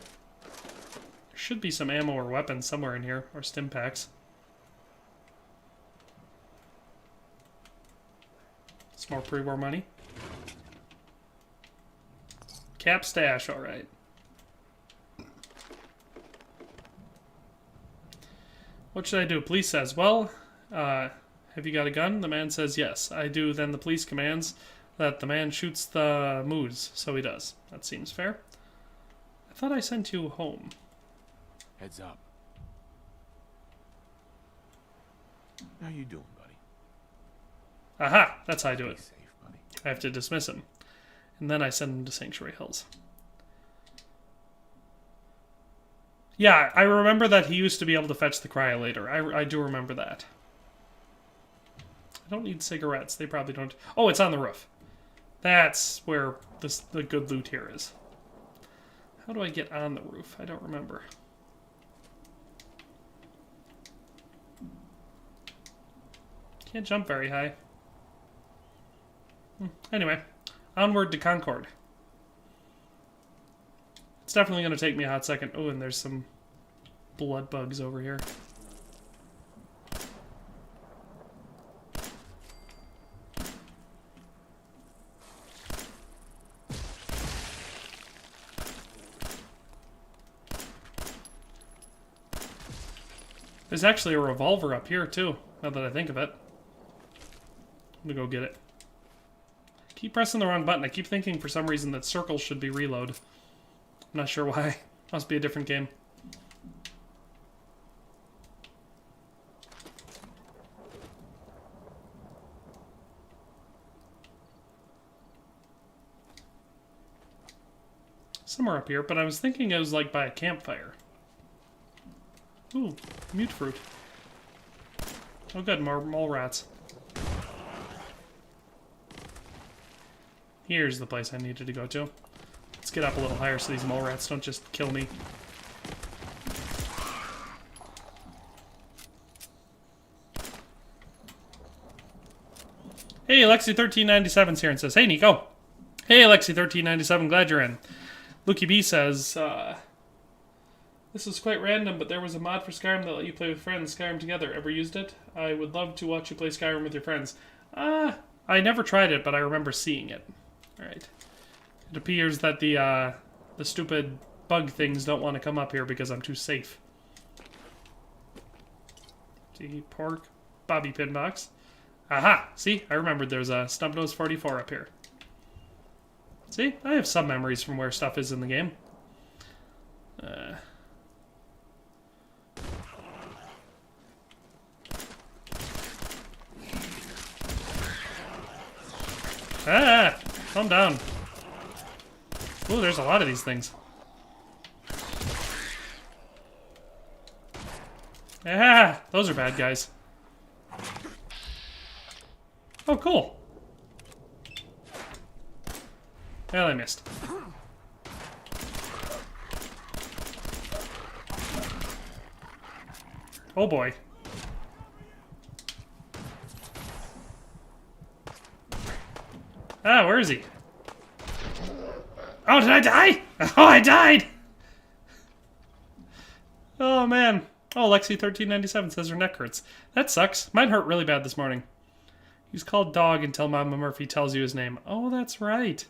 S1: should be some ammo or weapons somewhere in here, or stim packs. Some more pre-war money. Cap stash, alright. What should I do? Police says, well, have you got a gun? The man says, yes, I do. Then the police commands that the man shoots the moose, so he does. That seems fair. I thought I sent you home.
S2: Heads up. How you doing, buddy?
S1: Aha! That's how I do
S2: Be
S1: it.
S2: safe, buddy.
S1: I have to dismiss him. And then I send him to Sanctuary Hills. Yeah, I remember that he used to be able to fetch the cryo later. I do remember that. I don't need cigarettes. They probably don't. Oh, it's on the roof. That's where the good loot here is. How do I get on the roof? I don't remember. Can't jump very high. Anyway, onward to Concord. It's definitely going to take me a hot second. Oh, and there's some blood bugs over here. There's actually a revolver up here, too, now that I think of it. I'm gonna go get it. Keep pressing the wrong button. I keep thinking for some reason that circles should be reload. I'm not sure why. Must be a different game. Somewhere up here, but I was thinking it was like by a campfire. Ooh, mute fruit. Oh good, more mole rats. Here's the place I needed to go to. Let's get up a little higher so these mole rats don't just kill me. Hey, Lexi1397's here and says, hey, Nico. Hey, Lexi1397, glad you're in. Lukey B says, this is quite random, but there was a mod for Skyrim that let you play with friends, Skyrim Together. Ever used it? I would love to watch you play Skyrim with your friends. I never tried it, but I remember seeing it. Alright. It appears that the stupid bug things don't want to come up here because I'm too safe. See, pork, bobby pin box. Aha! See, I remembered there's a Stumpnose 44 up here. See, I have some memories from where stuff is in the game. Ah! Calm down. Ooh, there's a lot of these things. Ah! Those are bad guys. Oh, cool. Well, I missed. Oh boy. Ah, where is he? Oh, did I die? Oh, I died! Oh, man. Oh, Lexi1397 says her neck hurts. That sucks. Mine hurt really bad this morning. He's called Dog until Mama Murphy tells you his name. Oh, that's right.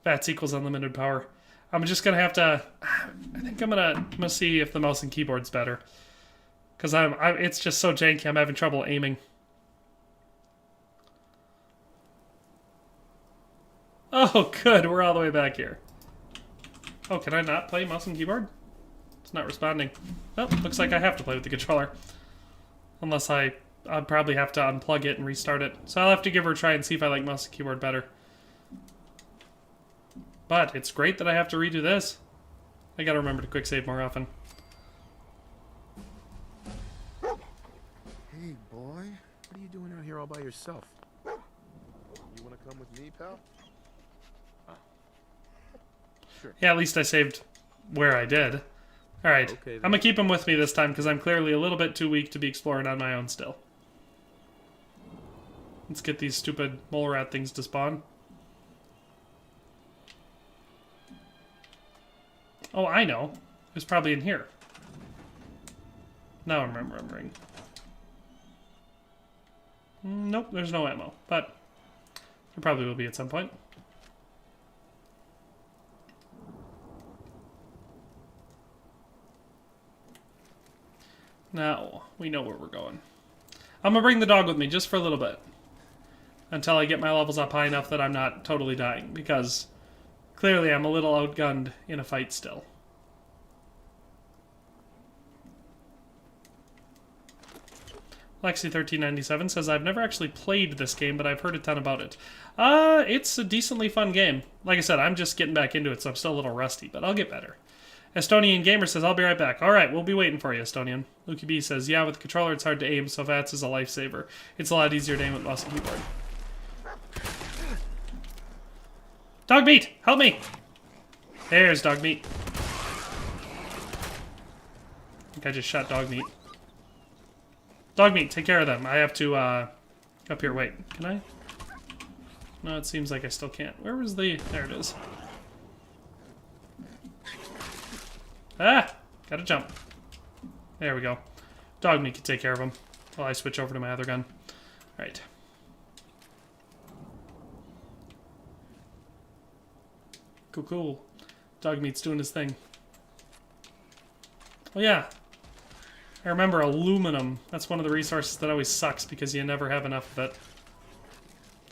S1: VATS equals unlimited power. I'm just gonna have to... I think I'm gonna see if the mouse and keyboard's better. Because it's just so janky, I'm having trouble aiming. Oh, good. We're all the way back here. Oh, can I not play mouse and keyboard? It's not responding. Oh, looks like I have to play with the controller. Unless I'd probably have to unplug it and restart it. So I'll have to give her a try and see if I like mouse and keyboard better. But it's great that I have to redo this. I gotta remember to quick save more often.
S2: Hey, boy. What are you doing out here all by yourself? You want to come with me, pal?
S1: Yeah, at least I saved where I did. Alright,
S2: Okay, then.
S1: I'm gonna keep him with me this time because I'm clearly a little bit too weak to be exploring on my own still. Let's get these stupid mole rat things to spawn. Oh, I know. It's probably in here. Now I'm remembering. Nope, there's no ammo, but there probably will be at some point. Now, we know where we're going. I'm gonna bring the dog with me just for a little bit. Until I get my levels up high enough that I'm not totally dying, because clearly I'm a little outgunned in a fight still. Lexi1397 says, I've never actually played this game, but I've heard a ton about it. It's a decently fun game. Like I said, I'm just getting back into it, so I'm still a little rusty, but I'll get better. Estonian Gamer says, I'll be right back. Alright, we'll be waiting for you, Estonian. Lukey B says, yeah, with the controller it's hard to aim, so VATS is a lifesaver. It's a lot easier to aim with mouse and keyboard. Dog meat! Help me! There's dog meat. I think I just shot dog meat. Dog meat, take care of them. I have to, up here, wait. Can I? No, it seems like I still can't. Where was the... There it is. Ah! Gotta jump. There we go. Dog meat can take care of them while I switch over to my other gun. Alright. Cool, cool. Dog meat's doing his thing. Oh yeah. I remember aluminum. That's one of the resources that always sucks because you never have enough of it.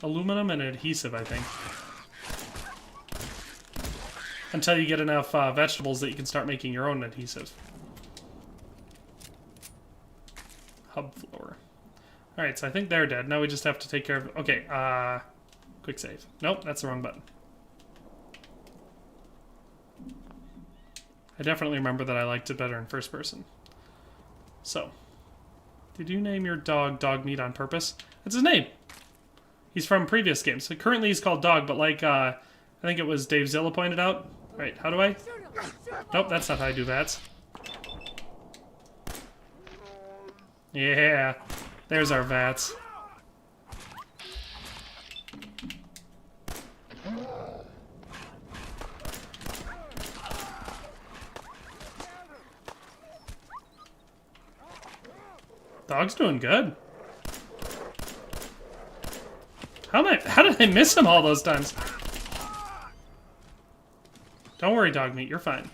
S1: Aluminum and adhesive, I think. Until you get enough vegetables that you can start making your own adhesive. Hub floor. Alright, so I think they're dead. Now we just have to take care of... Okay, quick save. Nope, that's the wrong button. I definitely remember that I liked it better in first person. So, did you name your dog Dog Meat on purpose? That's his name. He's from previous games. So currently he's called Dog, but like, I think it was Dave Zilla pointed out. Right, how do I? Nope, that's not how I do VATS. Yeah, there's our VATS. Dog's doing good. How did I miss him all those times? Don't worry, Dog Meat, you're fine.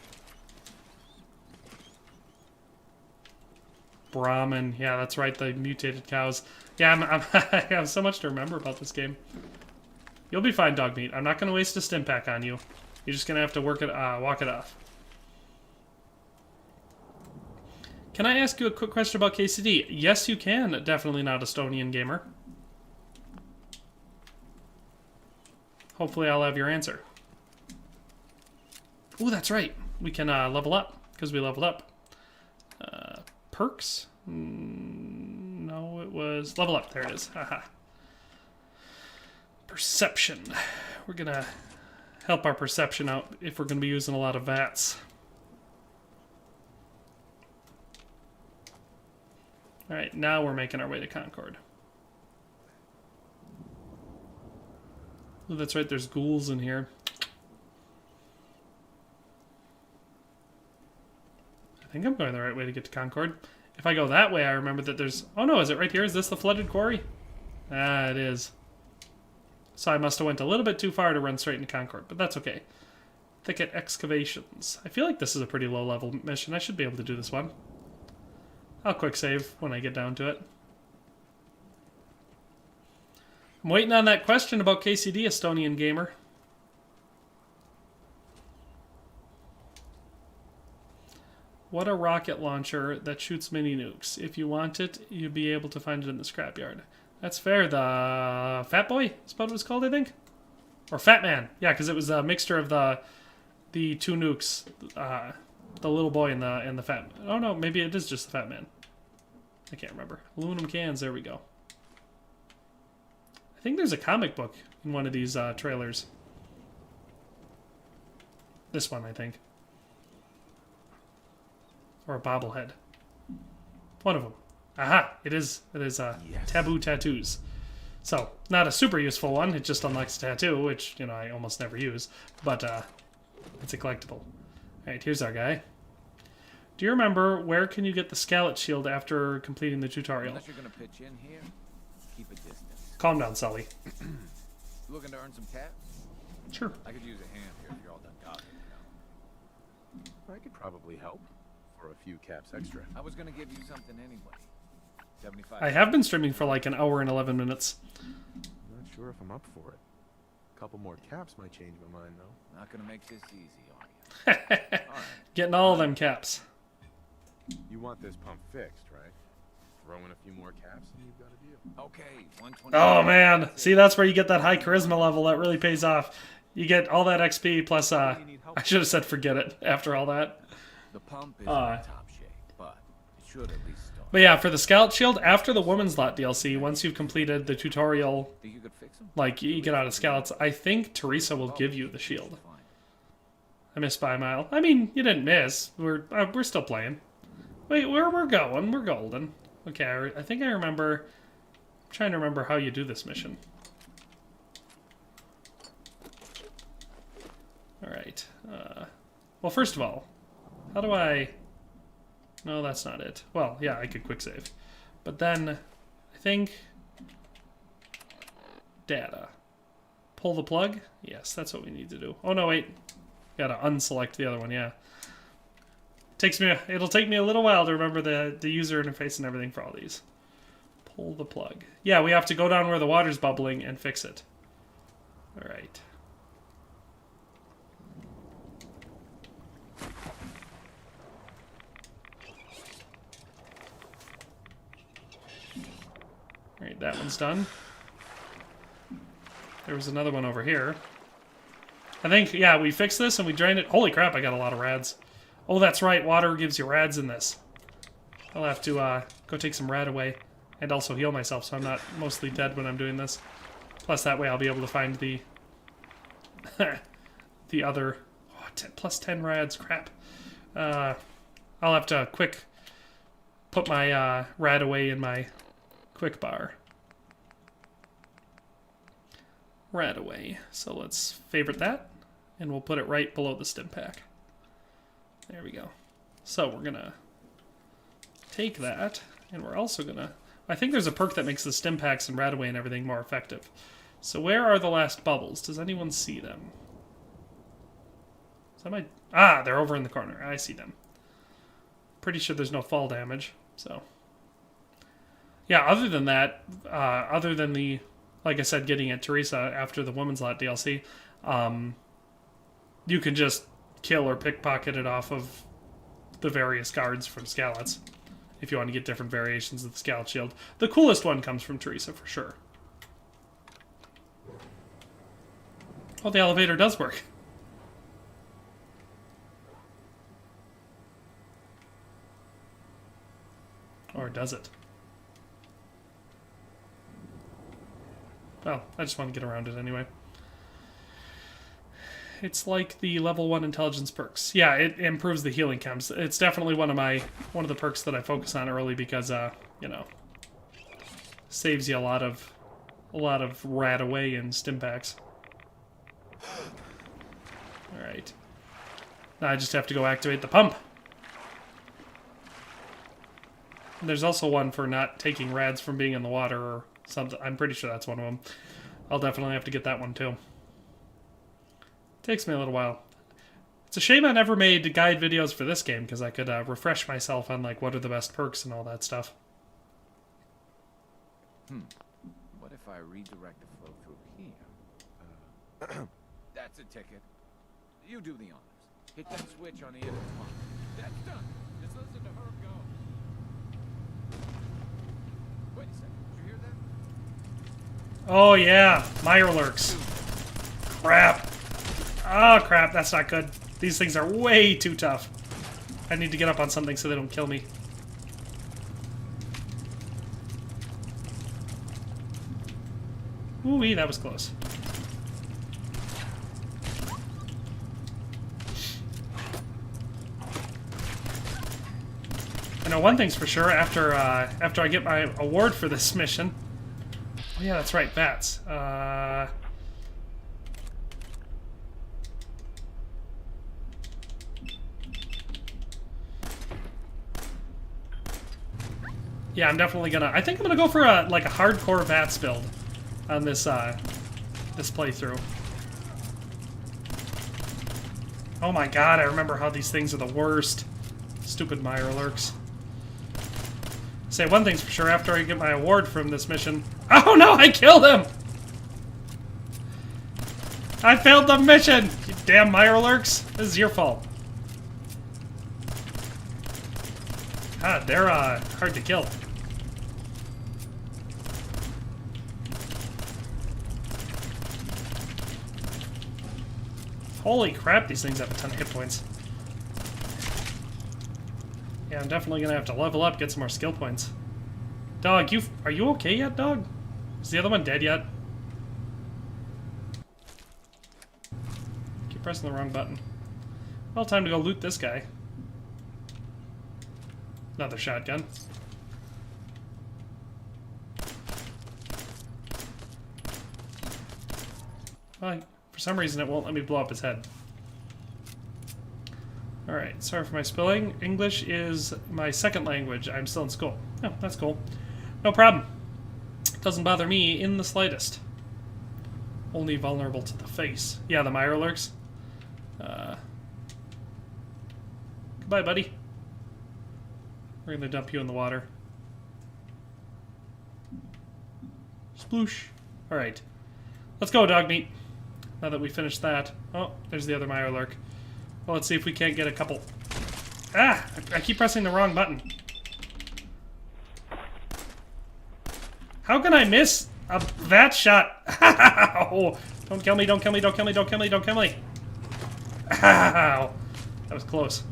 S1: Brahmin, yeah, that's right, the mutated cows. Yeah, I have so much to remember about this game. You'll be fine, Dog Meat. I'm not going to waste a stim pack on you. You're just going to have to walk it off. Can I ask you a quick question about KCD? Yes, you can. Definitely not Estonian Gamer. Hopefully I'll have your answer. Ooh, that's right. We can level up, because we leveled up. Perks? No, it was... Level up. There it is. Haha. Perception. We're going to help our perception out if we're going to be using a lot of VATS. Alright, now we're making our way to Concord. Oh, that's right, there's ghouls in here. I think I'm going the right way to get to Concord. If I go that way, I remember that there's... Oh no, is it right here? Is this the flooded quarry? Ah, it is. So I must have went a little bit too far to run straight into Concord, but that's okay. Thicket Excavations. I feel like this is a pretty low-level mission. I should be able to do this one. I'll quick save when I get down to it. I'm waiting on that question about KCD, Estonian Gamer. What a rocket launcher that shoots mini nukes. If you want it, you'll be able to find it in the scrapyard. That's fair. The Fat Boy is what it was called, I think? Or Fat Man. Yeah, because it was a mixture of the two nukes. The little boy and the Fat Man. Oh, no, maybe it is just the Fat Man. I can't remember. Aluminum cans, there we go. I think there's a comic book in one of these trailers. This one, I think. Or a bobblehead. One of them. Aha! It is
S2: Yes.
S1: Taboo Tattoos. So, not a super useful one. It just unlocks a tattoo, which, you know, I almost never use. But, it's a collectible. Alright, here's our guy. Do you remember where can you get the Scallop Shield after completing the tutorial?
S8: Unless you're gonna pitch in here, keep a distance.
S1: Calm down, Sully.
S8: Looking to earn some cash?
S1: Sure.
S8: I could use a hand here if you're all done talking, you know.
S2: I could probably help for a few caps extra.
S8: I was gonna give you something anyway. 75.
S1: I have been streaming for like an hour and 11 minutes.
S2: I'm not sure if I'm up for it. A couple more caps might change my mind, though.
S8: Not gonna make this easy, are you? Alright.
S1: Getting all of them caps.
S2: You want this pump fixed, right? Throw in a few more caps and you've got a deal.
S8: Okay, 120.
S1: Oh man, see, that's where you get that high charisma level that really pays off. You get all that XP plus I should have said forget it after all that.
S8: The pump is in top shape, but it should at least start.
S1: But yeah, for the Scout Shield, after the Woman's Lot DLC, once you've completed the tutorial,
S8: Think you could fix them?
S1: like you get out of Scouts, I think Teresa will give you the shield.
S8: Fine.
S1: I missed by a mile. I mean, you didn't miss. We're still playing. Wait, where we're going? We're golden. Okay, I think I remember. I'm trying to remember how you do this mission. All right. Well, first of all, how do I? No, that's not it. Well, yeah, I could quick save, but then I think data. Pull the plug. Yes, that's what we need to do. Oh no, wait. Gotta unselect the other one. Yeah. It'll take me a little while to remember the user interface and everything for all these. Pull the plug. Yeah, we have to go down where the water's bubbling and fix it. All right. All right, that one's done. There was another one over here. I think, yeah, we fixed this and we drained it. Holy crap, I got a lot of rads. Oh, that's right, water gives you rads in this. I'll have to go take some rad away and also heal myself so I'm not mostly dead when I'm doing this. Plus that way I'll be able to find the the other... Oh, plus 10 rads, crap. I'll have to quick put my rad away in my quick bar. Rad away. So let's favorite that and we'll put it right below the stim pack. There we go. So we're gonna take that, and we're also gonna... I think there's a perk that makes the stim packs and Radaway and everything more effective. So where are the last bubbles? Does anyone see them? Is that my... Ah, they're over in the corner. I see them. Pretty sure there's no fall damage, so... Yeah, other than that, other than the... Like I said, getting at Teresa after the Woman's Lot DLC, you can just kill or pickpocket it off of the various guards from Scallots if you want to get different variations of the Scallop Shield. The coolest one comes from Teresa for sure. Oh, the elevator does work. Or does it? Well, I just want to get around it anyway. It's like the level 1 intelligence perks. Yeah, it improves the healing chems. It's definitely one of the perks that I focus on early because you know, saves you a lot of rad away in stim packs. All right. Now I just have to go activate the pump. And there's also one for not taking rads from being in the water or something. I'm pretty sure that's one of them. I'll definitely have to get that one too. Takes me a little while. It's a shame I never made guide videos for this game because I could refresh myself on like what are the best perks and all that stuff.
S8: What if I redirect the flow through here? That's a ticket. You do the honors. Hit that switch on the end of the pump. That's done.
S1: Oh yeah, Mirelurks. Crap. Oh crap, that's not good. These things are way too tough. I need to get up on something so they don't kill me. Ooh-wee, that was close. I know one thing's for sure, after I get my award for this mission... Oh yeah, that's right, bats. Yeah, I'm definitely gonna... I think I'm gonna go for a hardcore bats build on this this playthrough. Oh my god, I remember how these things are the worst. Stupid Mirelurks. Say one thing's for sure, after I get my award from this mission... Oh no, I killed him! I failed the mission! You damn Mirelurks! This is your fault. God, they're hard to kill. Holy crap, these things have a ton of hit points. Yeah, I'm definitely gonna have to level up, get some more skill points. Dog, are you okay yet, dog? Is the other one dead yet? Keep pressing the wrong button. Well, time to go loot this guy. Another shotgun. Well, for some reason it won't let me blow up his head. Alright, sorry for my spelling. English is my second language. I'm still in school. Oh, that's cool. No problem. Doesn't bother me in the slightest. Only vulnerable to the face. Yeah, the Mirelurks. Goodbye, buddy. We're gonna dump you in the water. Sploosh. Alright. Let's go, dog meat. Now that we finished that. Oh, there's the other Mirelurk. Well, let's see if we can't get a couple... Ah! I keep pressing the wrong button. How can I miss that shot? Oh, don't kill me, don't kill me, don't kill me, don't kill me, don't kill me. Ow. That was close.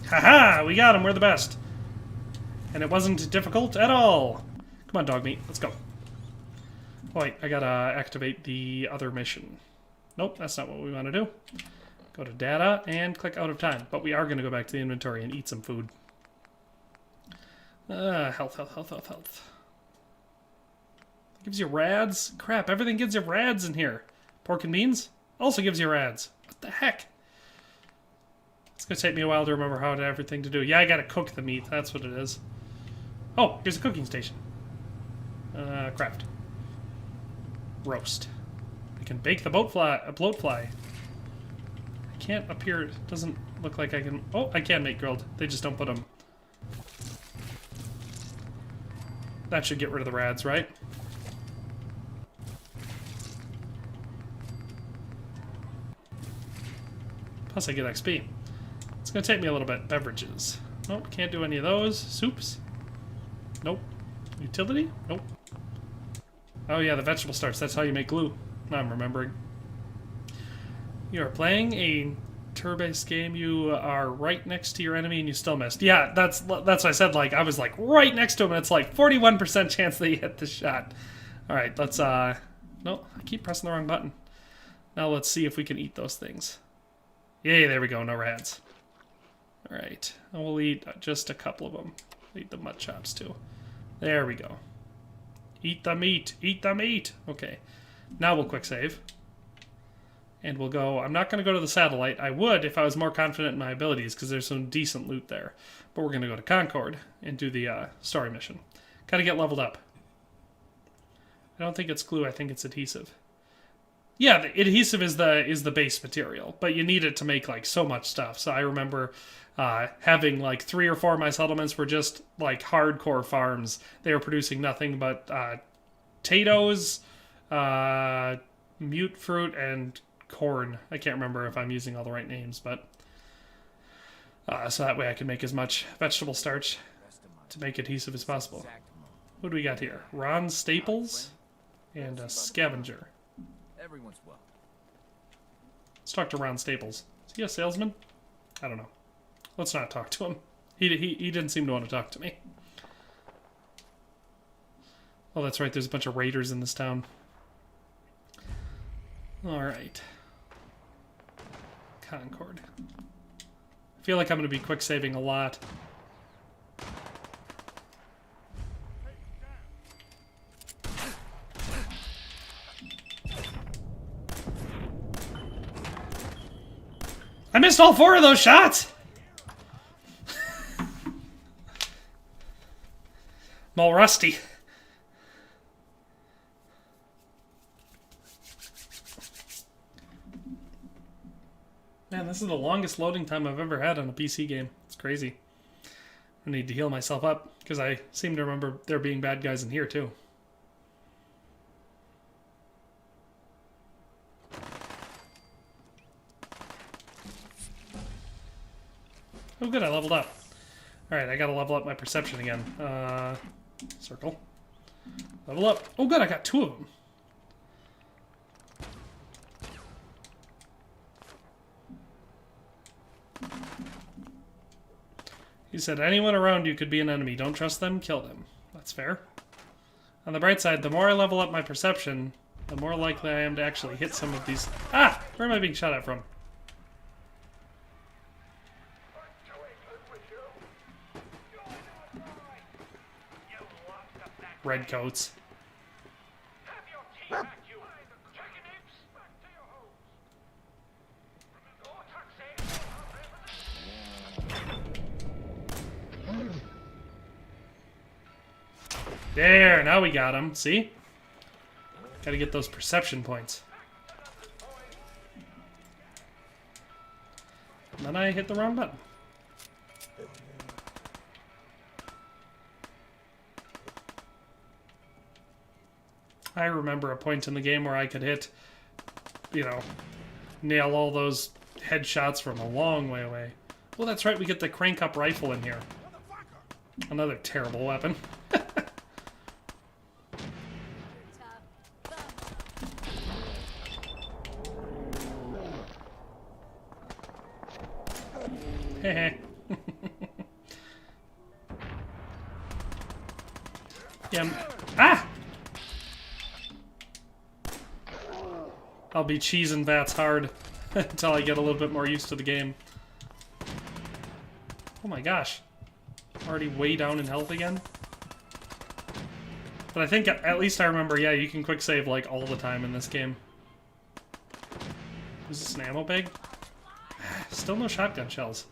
S1: Haha! We got him, we're the best. And it wasn't difficult at all. Come on, dog meat, let's go. Oh, wait, I gotta activate the other mission. Nope, that's not what we want to do. Go to data and click out of time. But we are going to go back to the inventory and eat some food. Health. Gives you rads? Crap, everything gives you rads in here. Pork and beans also gives you rads. What the heck? It's going to take me a while to remember how to everything to do. Yeah, I got to cook the meat. That's what it is. Oh, here's a cooking station. Craft. Roast. I can bake the bloat fly. I can't appear. It doesn't look like I can. Oh, I can make grilled. They just don't put them. That should get rid of the rads, right? Plus I get XP. It's going to take me a little bit. Beverages. Nope, can't do any of those. Soups. Nope. Utility? Nope. Oh yeah, the vegetable starch. That's how you make glue. Now I'm remembering. You are playing a turn-based game. You are right next to your enemy and you still missed. Yeah, that's what I said. Like, I was like right next to him and it's like 41% chance that he hit the shot. Alright, let's no, I keep pressing the wrong button. Now let's see if we can eat those things. Yay, there we go, no rads. Alright, and we'll eat just a couple of them. Eat the mud chops too. There we go. Eat the meat! Eat the meat! Okay. Now we'll quick save. And we'll go... I'm not going to go to the satellite. I would if I was more confident in my abilities, because there's some decent loot there. But we're going to go to Concord and do the story mission. Gotta get leveled up. I don't think it's glue, I think it's adhesive. Yeah, the adhesive is the base material, but you need it to make like so much stuff. So I remember having like 3 or 4 of my settlements were just like hardcore farms. They were producing nothing but potatoes, mute fruit, and corn. I can't remember if I'm using all the right names, but so that way I can make as much vegetable starch to make adhesive as possible. What do we got here? Ron Staples and a scavenger.
S8: Everyone's well.
S1: Let's talk to Ron Staples. Is he a salesman? I don't know. Let's not talk to him. He didn't seem to want to talk to me. Oh, that's right. There's a bunch of raiders in this town. All right. Concord. I feel like I'm going to be quick saving a lot. I missed all 4 of those shots! I'm all rusty. Man, this is the longest loading time I've ever had on a PC game. It's crazy. I need to heal myself up, because I seem to remember there being bad guys in here, too. Oh good, I leveled up. Alright, I gotta level up my perception again. Circle. Level up. Oh good, I got 2 of them. He said, anyone around you could be an enemy. Don't trust them, kill them. That's fair. On the bright side, the more I level up my perception, the more likely I am to actually hit some of these... Ah! Where am I being shot at from? Redcoats. There, now we got him. See? Gotta get those perception points. And then I hit the wrong button. I remember a point in the game where I could hit, you know, nail all those headshots from a long way away. Well, that's right, we get the crank-up rifle in here. Another terrible weapon. Heh. Yeah. Ah! I'll be cheesing VATS hard until I get a little bit more used to the game. Oh my gosh. Already way down in health again? But I think, at least I remember, yeah, you can quick save like all the time in this game. Is this an ammo bag? Still no shotgun shells.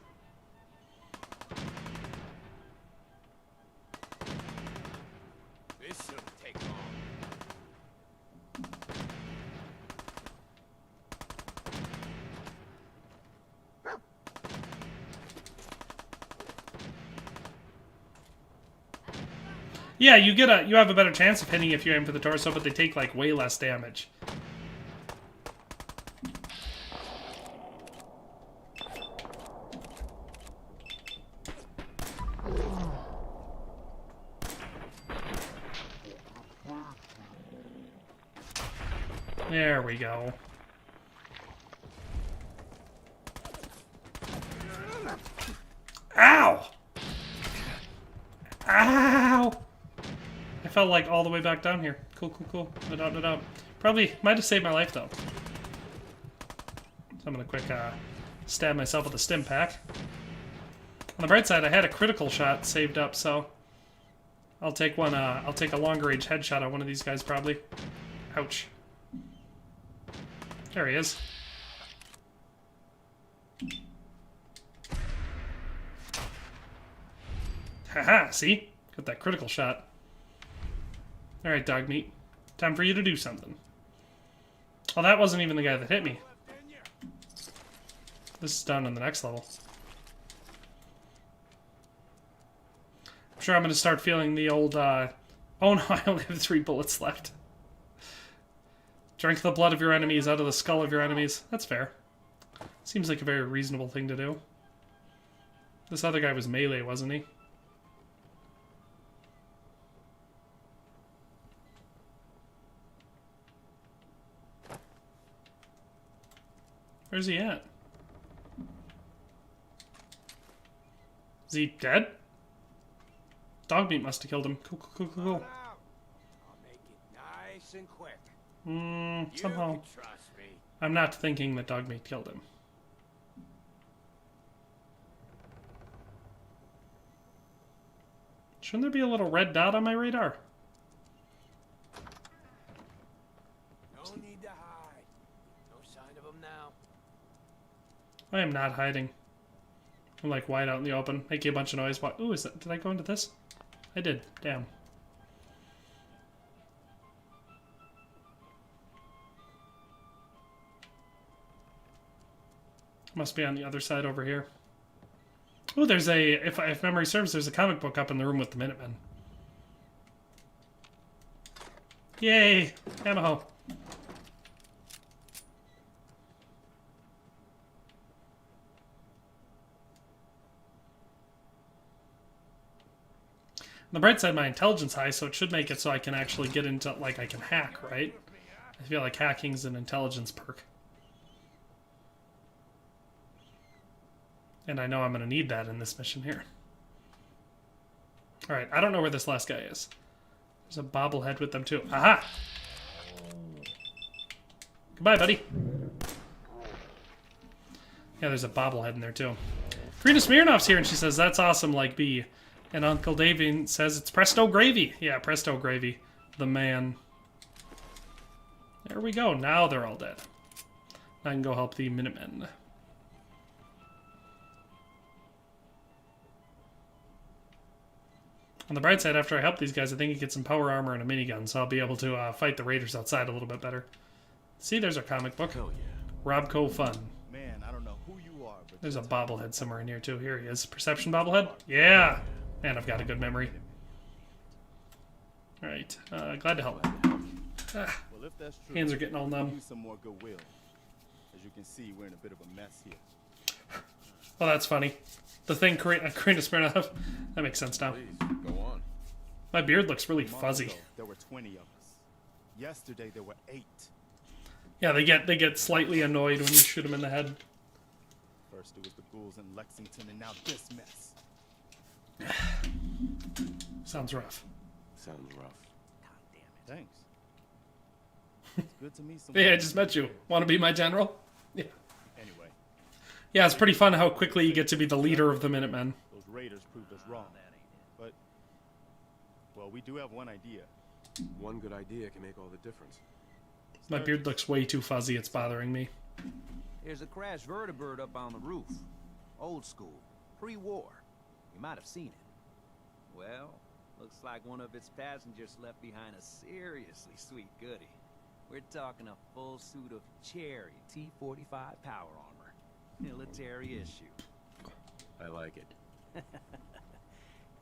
S8: This shouldn't take long.
S1: Yeah, you have a better chance of hitting if you aim for the torso, but they take like way less damage. There we go. Ow! Ow! I fell like all the way back down here. Cool, cool, cool. No doubt, no doubt. Probably might have saved my life though. So I'm gonna quick stab myself with a stim pack. On the bright side, I had a critical shot saved up, so I'll take one. I'll take a longer range headshot on one of these guys probably. Ouch. There he is. Haha, see? Got that critical shot. Alright, dog meat. Time for you to do something. Oh, that wasn't even the guy that hit me. This is down on the next level. I'm sure I'm going to start feeling the old, oh no, I only have 3 bullets left. Drink the blood of your enemies out of the skull of your enemies. That's fair. Seems like a very reasonable thing to do. This other guy was melee, wasn't he? Where's he at? Is he dead? Dog meat must have killed him. Cool.
S8: I'll make it nice and quick.
S1: Somehow.
S8: You can trust me.
S1: I'm not thinking that dog meat killed him. Shouldn't there be a little red dot on my radar?
S8: No need to hide. No sign of him now.
S1: I am not hiding. I'm like wide out in the open, making a bunch of noise. What? Ooh, did I go into this? I did. Damn. Must be on the other side over here. Ooh, there's a, if memory serves, there's a comic book up in the room with the Minutemen. Yay! Ammo. On the bright side, my intelligence high, so it should make it so I can actually get into, like, I can hack, right? I feel like hacking's an intelligence perk. And I know I'm going to need that in this mission here. Alright, I don't know where this last guy is. There's a bobblehead with them too. Aha! Goodbye, buddy. Yeah, there's a bobblehead in there too. Karina Smirnoff's here and she says, that's awesome, like B. And Uncle Davey says, it's Presto Gravy. Yeah, Presto Gravy. The man. There we go. Now they're all dead. I can go help the Minutemen. On the bright side, after I help these guys, I think I get some power armor and a minigun, so I'll be able to fight the raiders outside a little bit better. See, there's our comic book.
S2: Hell yeah.
S1: Robco Fun.
S9: Man, I don't know who you are, but
S1: There's a bobblehead somewhere in here, too. Here he is. Perception bobblehead? Yeah! Man, I've got a good memory. Alright, glad to help.
S9: well, if that's true,
S1: Hands are getting all numb.
S9: use some more goodwill. As you can see, we're in a bit of a mess here.
S1: Well, that's funny. The thing, Karina Smirnoff. That makes sense now.
S2: Please, go on.
S1: My beard looks really
S9: A month
S1: fuzzy.
S9: ago, there were 20 of us. Yesterday, there were 8.
S1: Yeah, they get slightly annoyed when you shoot them in the head.
S9: First, it was the ghouls in Lexington, and now this mess.
S1: Sounds rough.
S2: Sounds rough.
S9: Thanks. It's good to meet someone.
S1: Hey, I just met you. Want to be my general? Yeah.
S9: Anyway,
S1: Yeah, it's pretty fun how quickly you get to be the leader of the Minutemen.
S9: those raiders proved us wrong. But, well, we do have one idea.
S2: One good idea can make all the difference.
S1: My beard looks way too fuzzy. It's bothering me.
S6: There's a crashed vertibird up on the roof. Old school. Pre-war. You might have seen it. Well, looks like one of its passengers left behind a seriously sweet goodie. We're talking a full suit of cherry T-45 power armor. Military issue.
S2: I like it.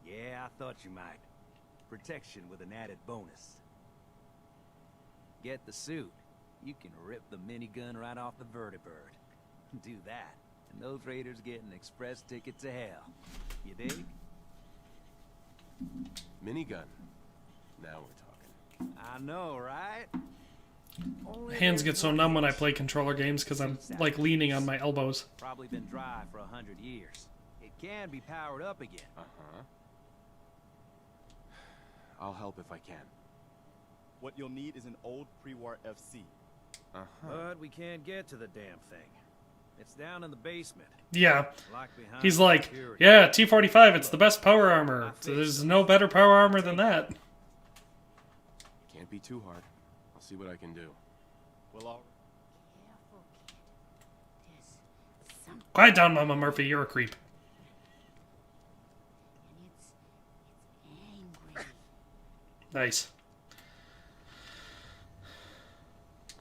S6: Yeah, I thought you might. Protection with an added bonus. Get the suit. You can rip the minigun right off the vertibird. Do that, and those raiders get an express ticket to hell. You dig?
S2: Minigun. Now we're talking.
S6: I know, right? Only
S1: Hands
S6: there's
S1: get so
S6: one
S1: numb when I
S6: hitch.
S1: play controller games because I'm like leaning on my elbows.
S6: Probably been dry for 100 years. It can be powered up again.
S2: Uh-huh. I'll help if I can.
S9: What you'll need is an old pre-war FC.
S2: Uh-huh.
S6: But we can't get to the damn thing. It's down in the basement.
S1: Yeah.
S6: Locked behind
S1: He's like,
S6: security.
S1: yeah, T-45, it's the best power armor. So there's no better power armor than that.
S2: Can't be too hard. I'll see what I can do.
S9: Well, all
S3: Careful, kid. There's something,
S1: Quiet down, Mama Murphy, you're a creep.
S3: and it's angry.
S1: Nice.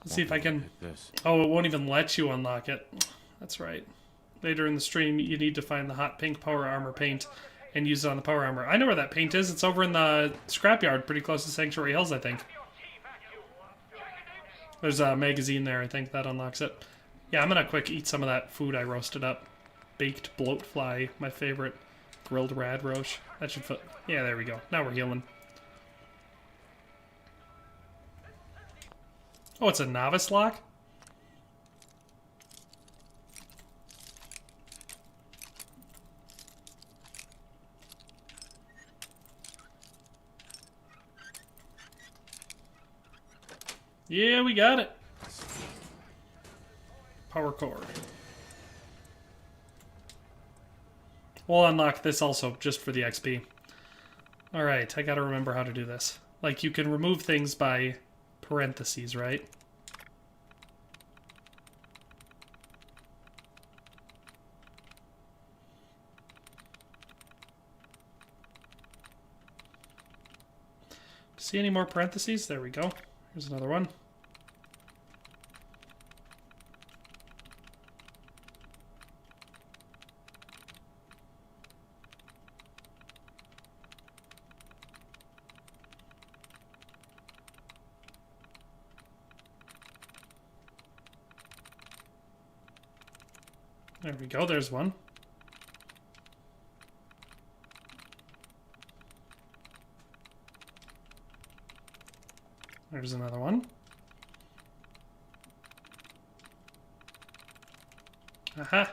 S1: Let's see if I can...
S2: Hit this.
S1: Oh, it won't even let you unlock it. That's right. Later in the stream, you need to find the hot pink power armor paint and use it on the power armor. I know where that paint is. It's over in the scrapyard, pretty close to Sanctuary Hills, I think. There's a magazine there, I think, that unlocks it. Yeah, I'm gonna quick eat some of that food I roasted up. Baked bloatfly, my favorite. Grilled rad roche. That should fit. Yeah, there we go. Now we're healing. Oh, it's a novice lock? Yeah, we got it. Power cord. We'll unlock this also, just for the XP. Alright, I gotta remember how to do this. Like, you can remove things by parentheses, right? See any more parentheses? There we go. Here's another one. There we go, there's one. There's another one. Aha!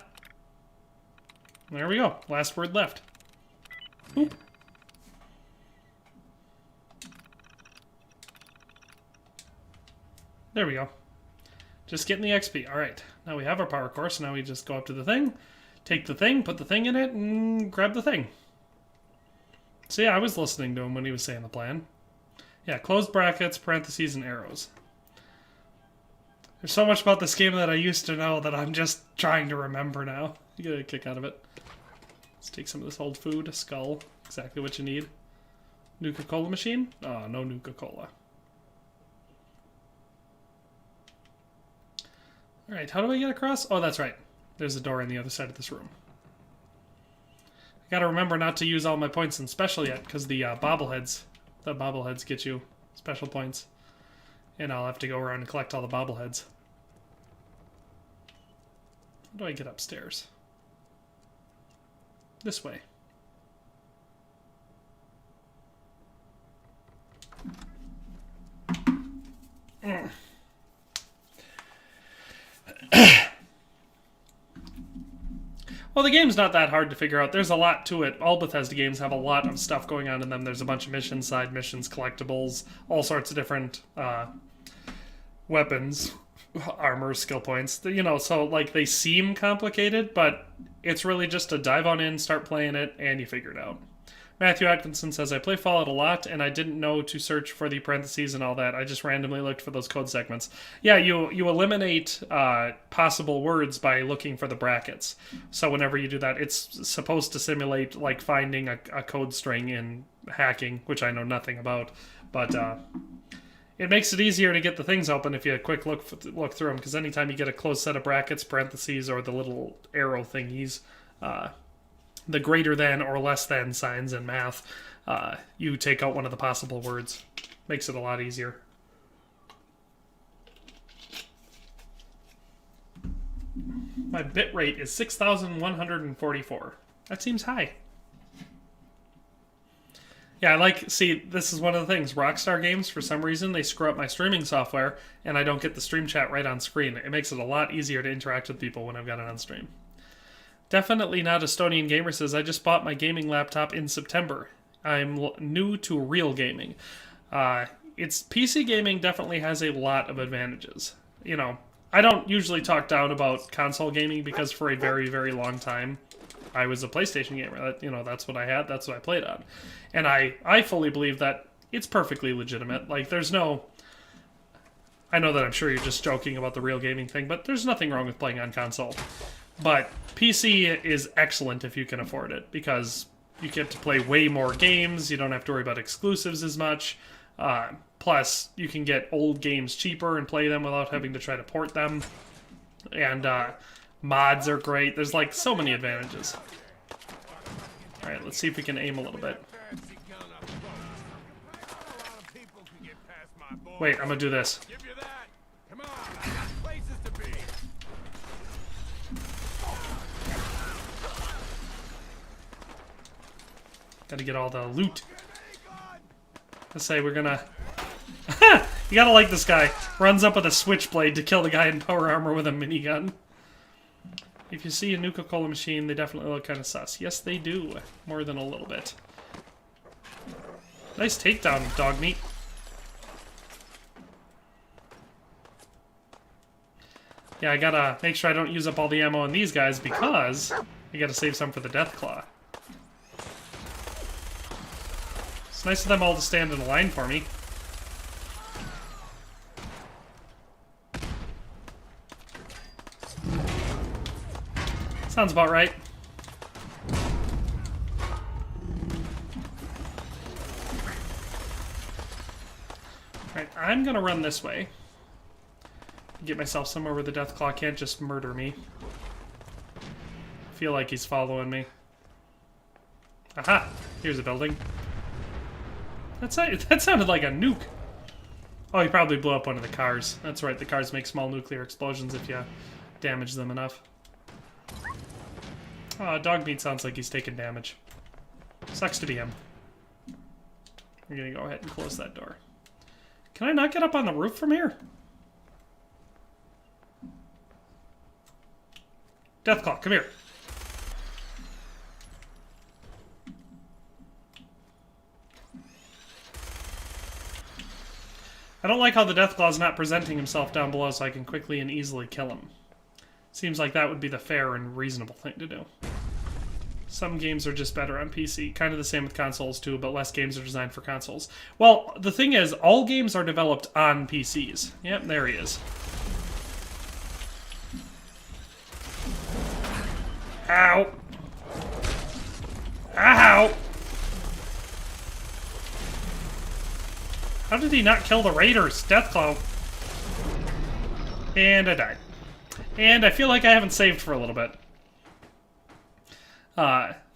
S1: There we go, last word left. Oop. There we go. Just getting the XP. Alright, now we have our power core, so now we just go up to the thing, take the thing, put the thing in it, and grab the thing. So yeah, I was listening to him when he was saying the plan. Yeah, closed brackets, parentheses, and arrows. There's so much about this game that I used to know that I'm just trying to remember now. You get a kick out of it. Let's take some of this old food. Skull. Exactly what you need. Nuka-Cola machine? Oh, no Nuka-Cola. Alright, how do I get across? Oh, that's right. There's a door on the other side of this room. I gotta remember not to use all my points in special yet, because the bobbleheads get you special points. And I'll have to go around and collect all the bobbleheads. How do I get upstairs? This way. Well, the game's not that hard to figure out. There's a lot to it. All Bethesda games have a lot of stuff going on in them. There's a bunch of missions, side missions, collectibles, all sorts of different weapons, armor, skill points. You know, so like they seem complicated, but it's really just to dive on in, start playing it, and you figure it out. Matthew Atkinson says, I play Fallout a lot, and I didn't know to search for the parentheses and all that. I just randomly looked for those code segments. Yeah, you eliminate possible words by looking for the brackets. So whenever you do that, it's supposed to simulate like finding a code string in hacking, which I know nothing about. But it makes it easier to get the things open if you quick look through them, because anytime you get a closed set of brackets, parentheses, or the little arrow thingies, the greater than or less than signs in math, you take out one of the possible words. Makes it a lot easier. My bit rate is 6,144. That seems high. Yeah, see, this is one of the things. Rockstar games, for some reason, they screw up my streaming software, and I don't get the stream chat right on screen. It makes it a lot easier to interact with people when I've got it on stream. Definitely not Estonian Gamer says, I just bought my gaming laptop in September. I'm new to real gaming. It's PC gaming definitely has a lot of advantages. You know, I don't usually talk down about console gaming because for a very, very long time, I was a PlayStation gamer. That's what I had. That's what I played on. And I fully believe that it's perfectly legitimate. Like, there's no... I know that I'm sure you're just joking about the real gaming thing, but there's nothing wrong with playing on console. But PC is excellent if you can afford it, because you get to play way more games, you don't have to worry about exclusives as much, plus you can get old games cheaper and play them without having to try to port them, and mods are great. There's like so many advantages. Alright, let's see if we can aim a little bit. Wait, I'm gonna do this. Gotta get all the loot. Let's say we're gonna... You gotta like this guy. Runs up with a switchblade to kill the guy in power armor with a minigun. If you see a Nuka-Cola machine, they definitely look kind of sus. Yes, they do. More than a little bit. Nice takedown, dog meat. Yeah, I gotta make sure I don't use up all the ammo on these guys because I gotta save some for the Deathclaw. It's nice of them all to stand in a line for me. Sounds about right. Alright, I'm gonna run this way. Get myself somewhere where the Deathclaw can't just murder me. Feel like he's following me. Aha! Here's a building. That sounded like a nuke. Oh, he probably blew up one of the cars. That's right, the cars make small nuclear explosions if you damage them enough. Oh, dog meat sounds like he's taking damage. Sucks to be him. I'm gonna go ahead and close that door. Can I not get up on the roof from here? Deathclaw, come here. I don't like how the Deathclaw's not presenting himself down below so I can quickly and easily kill him. Seems like that would be the fair and reasonable thing to do. Some games are just better on PC. Kind of the same with consoles too, but less games are designed for consoles. Well, the thing is, all games are developed on PCs. Yep, there he is. Ow! Ow! How did he not kill the raiders? Deathclaw. And I died. And I feel like I haven't saved for a little bit.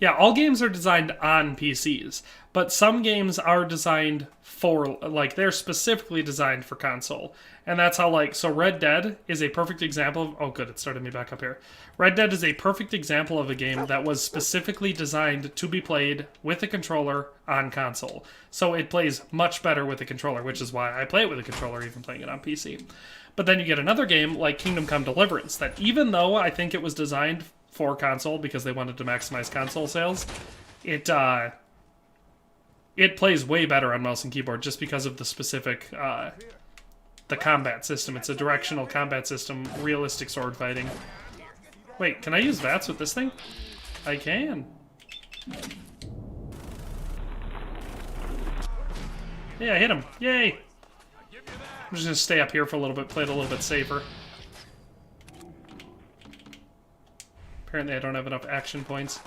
S1: Yeah, all games are designed on PCs, but some games are designed for, like, they're specifically designed for console. And that's how, like, so Red Dead is a perfect example of, oh good, it started me back up here. Red Dead is a perfect example of a game that was specifically designed to be played with a controller on console. So it plays much better with a controller, which is why I play it with a controller, even playing it on PC. But then you get another game like Kingdom Come Deliverance that, even though I think it was designed for console because they wanted to maximize console sales, it plays way better on mouse and keyboard just because of the specific the combat system. It's a directional combat system, realistic sword fighting. Wait, can I use VATS with this thing? I can. Yeah, I hit him. Yay! I'm just gonna stay up here for a little bit, play it a little bit safer. Apparently I don't have enough action points.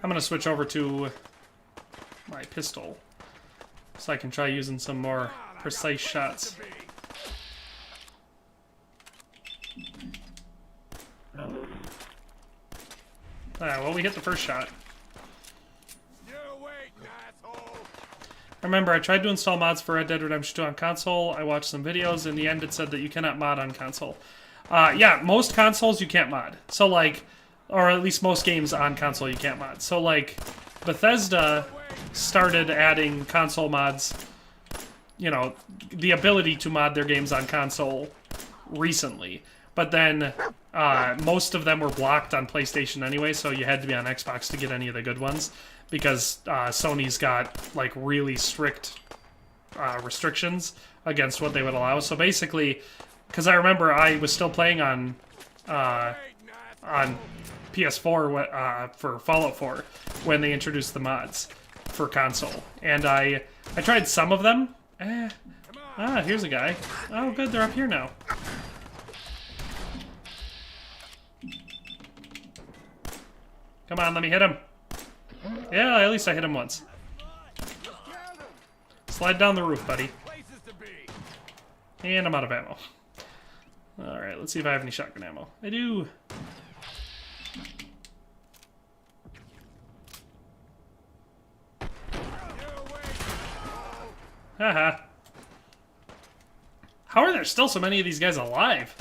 S1: I'm gonna switch over to my pistol so I can try using some more precise shots. Well, we hit the first shot. Remember, I tried to install mods for Red Dead Redemption 2 on console. I watched some videos. In the end, it said that you cannot mod on console. Yeah, most consoles you can't mod. So, like, or at least most games on console you can't mod. So, like, Bethesda started adding console mods, you know, the ability to mod their games on console recently. But then most of them were blocked on PlayStation anyway, so you had to be on Xbox to get any of the good ones. Because Sony's got, like, really strict restrictions against what they would allow. So basically, because I remember I was still playing on PS4 for Fallout 4 when they introduced the mods for console. And I tried some of them. Here's a guy. Oh, good, they're up here now. Come on, let me hit him. Yeah, at least I hit him once. Slide down the roof, buddy. And I'm out of ammo. Alright, let's see if I have any shotgun ammo. I do. Haha. How are there still so many of these guys alive?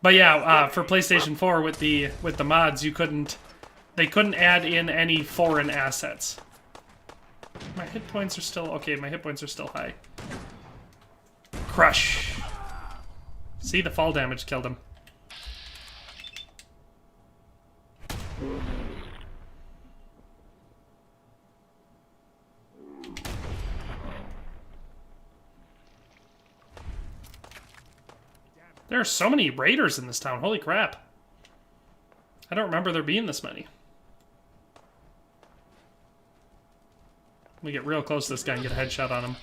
S1: But yeah, for PlayStation 4 with the mods, they couldn't add in any foreign assets. My hit points are still okay. My hit points are still high. Crush. See, the fall damage killed him. There are so many raiders in this town. Holy crap. I don't remember there being this many. Let me get real close to this guy and get a headshot on him.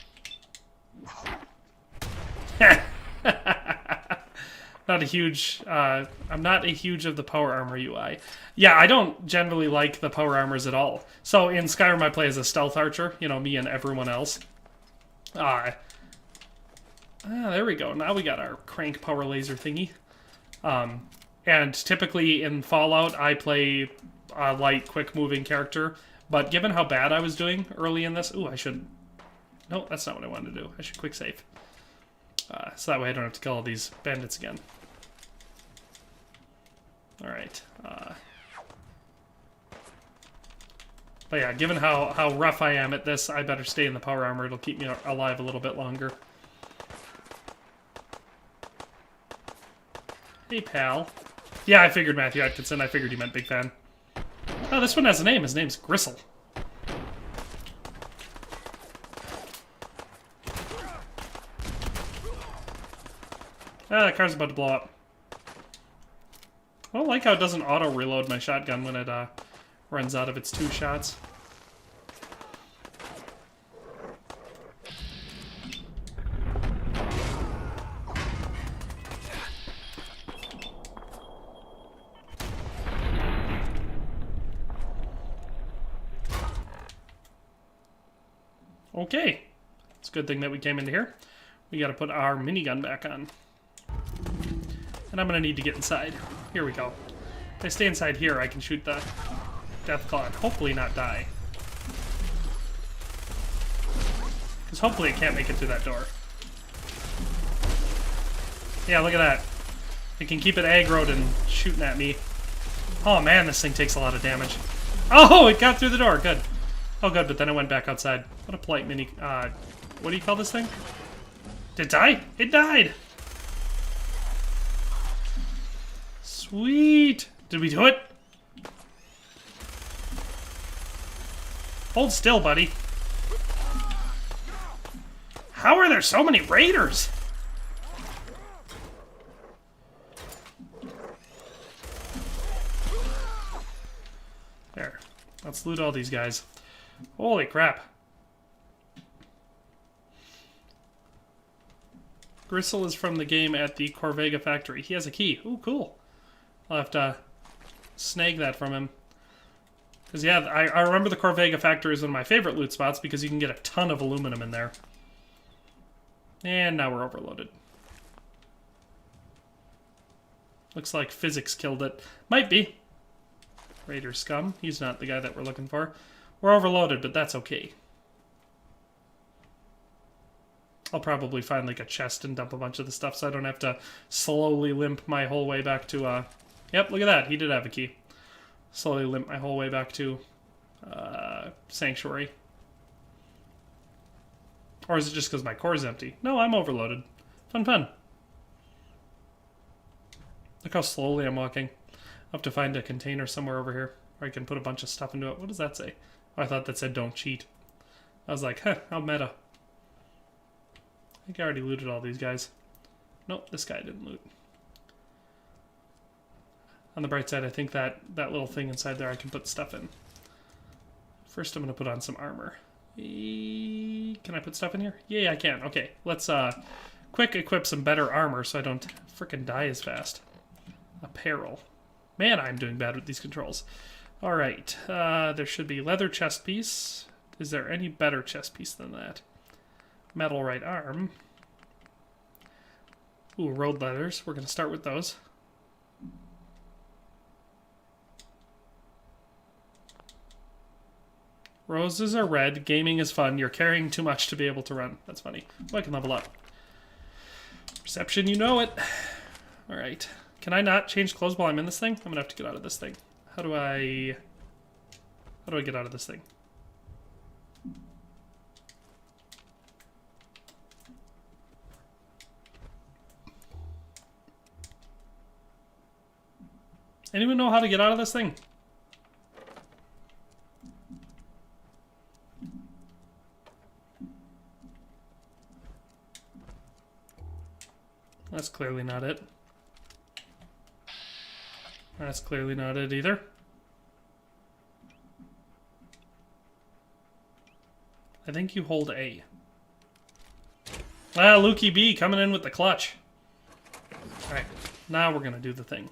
S1: Not a huge, I'm not a huge of the power armor UI. Yeah, I don't generally like the power armors at all. So in Skyrim I play as a stealth archer, you know, me and everyone else. There we go. Now we got our crank power laser thingy. And typically in Fallout, I play a light, quick-moving character. But given how bad I was doing early in this... Ooh, I should... No, that's not what I wanted to do. I should quick save. So that way I don't have to kill all these bandits again. Alright. But yeah, given how rough I am at this, I better stay in the power armor. It'll keep me alive a little bit longer. Hey, pal. Yeah, I figured Matthew Atkinson. I figured you meant big fan. Oh, this one has a name. His name's Gristle. Ah, that car's about to blow up. I don't like how it doesn't auto-reload my shotgun when it runs out of its 2 shots. Okay. It's a good thing that we came into here. We gotta put our minigun back on. And I'm gonna need to get inside. Here we go. If I stay inside here, I can shoot the Deathclaw and hopefully not die. Because hopefully it can't make it through that door. Yeah, look at that. It can keep it aggroed and shooting at me. Oh man, this thing takes a lot of damage. Oh, it got through the door. Good. Oh, good, but then it went back outside. What a polite mini... what do you call this thing? Did it die? It died! Sweet! Did we do it? Hold still, buddy. How are there so many raiders? There. Let's loot all these guys. Holy crap. Gristle is from the game at the Corvega factory. He has a key. Ooh, cool. I'll have to snag that from him. Because, yeah, I remember the Corvega factory is one of my favorite loot spots because you can get a ton of aluminum in there. And now we're overloaded. Looks like physics killed it. Might be. Raider scum. He's not the guy that we're looking for. We're overloaded, but that's okay. I'll probably find like a chest and dump a bunch of the stuff so I don't have to slowly limp my whole way back to, Yep, look at that. He did have a key. Slowly limp my whole way back to, Sanctuary. Or is it just because my core's empty? No, I'm overloaded. Fun, fun. Look how slowly I'm walking. I'll have to find a container somewhere over here where I can put a bunch of stuff into it. What does that say? Oh, I thought that said don't cheat. I was like, huh, how meta. I think I already looted all these guys. Nope, this guy didn't loot. On the bright side, I think that little thing inside there I can put stuff in. First, I'm going to put on some armor. Can I put stuff in here? Yeah, I can. Okay, let's quick equip some better armor so I don't frickin' die as fast. Apparel. Man, I'm doing bad with these controls. Alright, there should be leather chest piece. Is there any better chest piece than that? Metal right arm. Ooh, road leathers. We're going to start with those. Roses are red. Gaming is fun. You're carrying too much to be able to run. That's funny. Oh, I can level up. Perception, you know it. Alright. Can I not change clothes while I'm in this thing? I'm gonna have to get out of this thing. How do I get out of this thing? Anyone know how to get out of this thing? That's clearly not it. That's clearly not it either. I think you hold A. Ah, Lukey B coming in with the clutch. Alright, now we're gonna do the thing.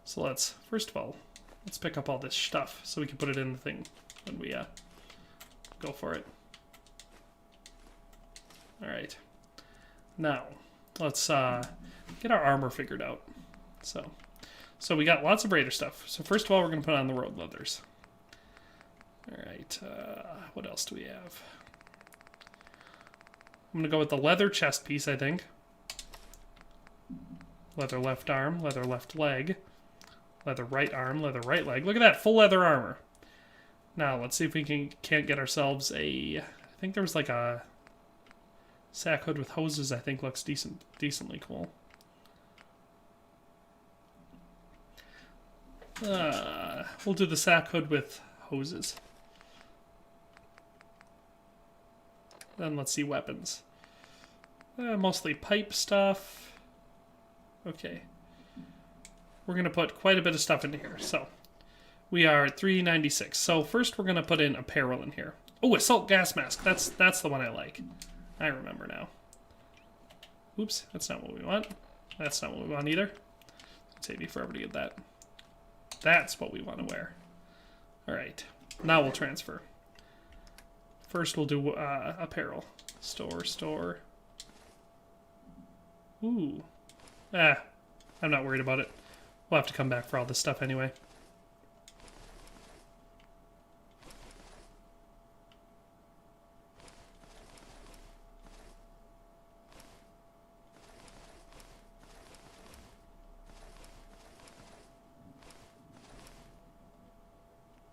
S1: So let's, first of all, let's pick up all this stuff so we can put it in the thing when we go for it. Alright. Now, let's get our armor figured out. So we got lots of raider stuff. So first of all, we're going to put on the road leathers. Alright, what else do we have? I'm going to go with the leather chest piece, I think. Leather left arm, leather left leg. Leather right arm, leather right leg. Look at that, full leather armor. Now, let's see if we can't get ourselves a... I think there was like a sack hood with hoses, I think looks decently cool. We'll do the sack hood with hoses. Then let's see weapons. Mostly pipe stuff. Okay. We're going to put quite a bit of stuff into here. So, we are at 396. So first we're going to put in apparel in here. Oh, assault gas mask. That's the one I like. I remember now. Oops, that's not what we want. That's not what we want either. It'll take me forever to get that. That's what we want to wear. Alright, now we'll transfer. First we'll do apparel. Store. Ooh. I'm not worried about it. We'll have to come back for all this stuff anyway.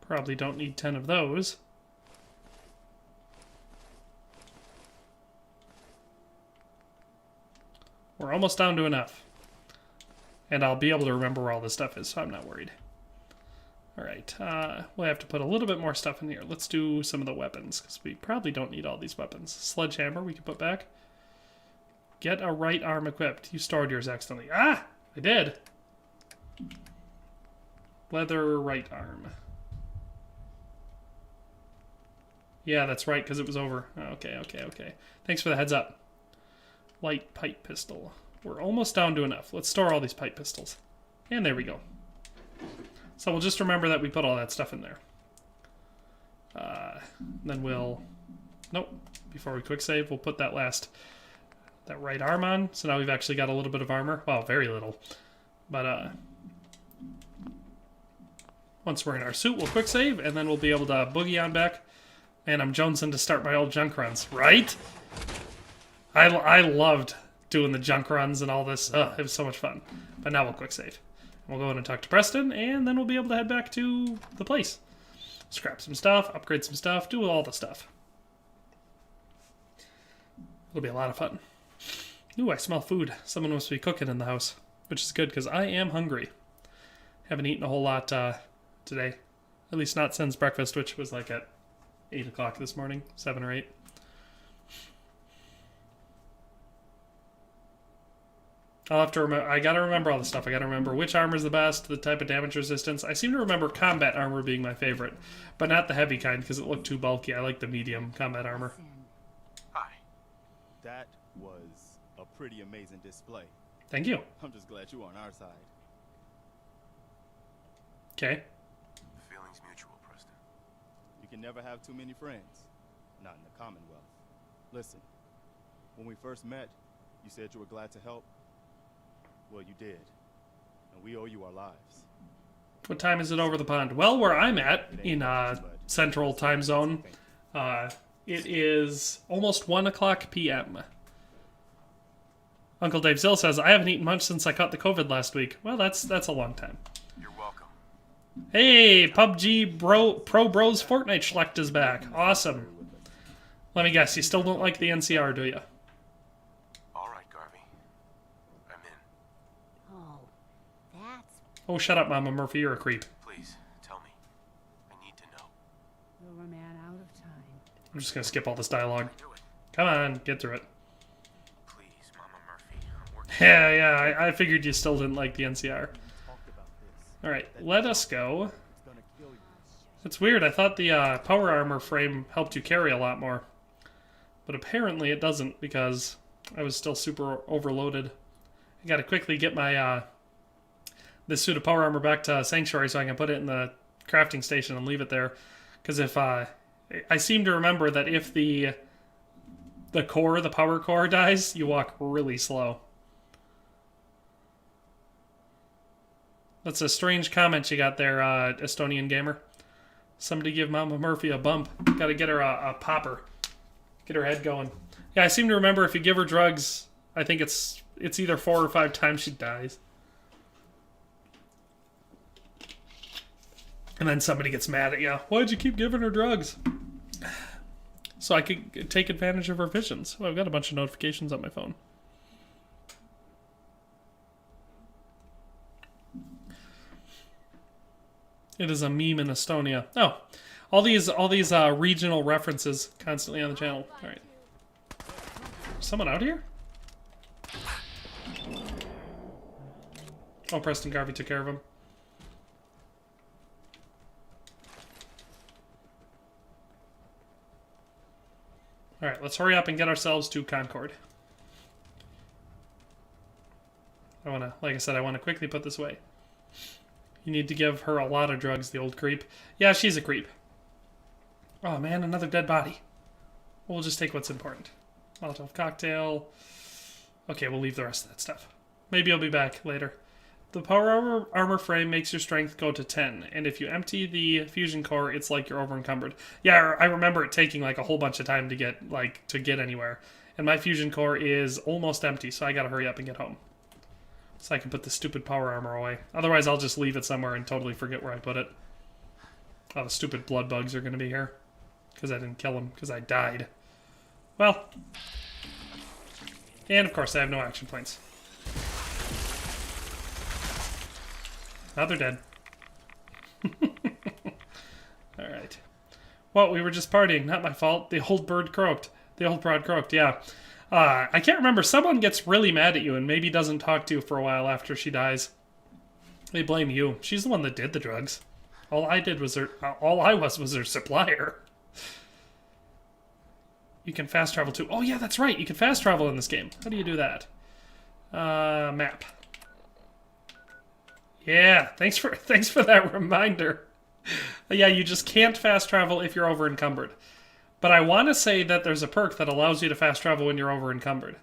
S1: Probably don't need 10 of those. We're almost down to enough. And I'll be able to remember where all this stuff is, so I'm not worried. Alright, we'll have to put a little bit more stuff in here. Let's do some of the weapons, because we probably don't need all these weapons. Sledgehammer we can put back. Get a right arm equipped. You stored yours accidentally. Ah! I did! Leather right arm. Yeah, that's right, because it was over. Okay. Thanks for the heads up. Light pipe pistol. We're almost down to enough. Let's store all these pipe pistols. And there we go. So we'll just remember that we put all that stuff in there. Then we'll... Nope. Before we quick save, we'll put that right arm on. So now we've actually got a little bit of armor. Well, very little. But, once we're in our suit, we'll quick save, and then we'll be able to boogie on back. And I'm jonesing to start my old junk runs, right? I loved doing the junk runs and all this. It was so much fun. But now we'll quick save. We'll go in and talk to Preston, and then we'll be able to head back to the place. Scrap some stuff, upgrade some stuff, do all the stuff. It'll be a lot of fun. Ooh, I smell food. Someone must be cooking in the house, which is good because I am hungry. Haven't eaten a whole lot today. At least not since breakfast, which was like at 8 o'clock this morning, 7 or 8. I'll have to remember. I gotta remember all the stuff. I gotta remember which armor is the best, the type of damage resistance. I seem to remember combat armor being my favorite, but not the heavy kind because it looked too bulky. I like the medium combat armor.
S9: Hi. That was a pretty amazing display.
S1: Thank you.
S9: I'm just glad you're on our side.
S1: Okay.
S2: The feeling's mutual, Preston.
S9: You can never have too many friends. Not in the Commonwealth. Listen, when we first met, you said you were glad to help. Well, you did. And we owe you our lives.
S1: What time is it over the pond? Well, where I'm at, in Central Time Zone. It is almost 1 o'clock p.m. Uncle Dave Zill says, I haven't eaten much since I caught the COVID last week. Well, that's a long time.
S2: You're welcome.
S1: Hey, PUBG Pro Bros Fortnite Schlecht is back. Awesome. Let me guess, you still don't like the NCR, do you?
S2: All right, Garvey. I'm in.
S3: Oh, that's...
S1: Oh, shut up, Mama Murphy, you're a creep.
S2: Please, tell me. I need to know.
S3: We ran out of time.
S1: I'm just gonna skip all this dialogue.
S2: Do it.
S1: Come on, get through it.
S2: Please, Mama Murphy. I'm working.
S1: Yeah, I figured you still didn't like the NCR.
S5: Talked about this.
S1: Alright, let us go.
S5: It's gonna kill you.
S1: It's weird, I thought the power armor frame helped you carry a lot more. But apparently it doesn't, because I was still super overloaded. I gotta quickly get my this suit of power armor back to Sanctuary so I can put it in the crafting station and leave it there. Because if I seem to remember that if the power core dies, you walk really slow. That's a strange comment you got there, Estonian gamer. Somebody give Mama Murphy a bump. Gotta get her a popper. Get her head going. Yeah, I seem to remember if you give her drugs, I think it's either 4 or 5 times she dies. And then somebody gets mad at you. Why'd you keep giving her drugs? So I could take advantage of her visions. Oh, I've got a bunch of notifications on my phone. It is a meme in Estonia. Oh, all these regional references constantly on the channel. All right. Someone out here? Oh, Preston Garvey took care of him. All right, let's hurry up and get ourselves to Concord. Like I said, I want to quickly put this away. You need to give her a lot of drugs, the old creep. Yeah, she's a creep. Oh man, another dead body. We'll just take what's important. Molotov cocktail. Okay, we'll leave the rest of that stuff. Maybe I'll be back later. The power armor frame makes your strength go to 10, and if you empty the fusion core, it's like you're over encumbered. Yeah, I remember it taking like a whole bunch of time to get anywhere. And my fusion core is almost empty, so I gotta hurry up and get home. So I can put the stupid power armor away. Otherwise, I'll just leave it somewhere and totally forget where I put it. Oh, the stupid blood bugs are gonna be here. Because I didn't kill them, because I died. Well. And of course, I have no action points. Now they're dead. Alright. Well, we were just partying. Not my fault. The old bird croaked. The old broad croaked, yeah. I can't remember. Someone gets really mad at you and maybe doesn't talk to you for a while after she dies. They blame you. She's the one that did the drugs. All I was her supplier. You can fast travel too. Oh yeah, that's right. You can fast travel in this game. How do you do that? Map. Yeah, thanks for that reminder. Yeah, you just can't fast travel if you're over encumbered. But I want to say that there's a perk that allows you to fast travel when you're over encumbered.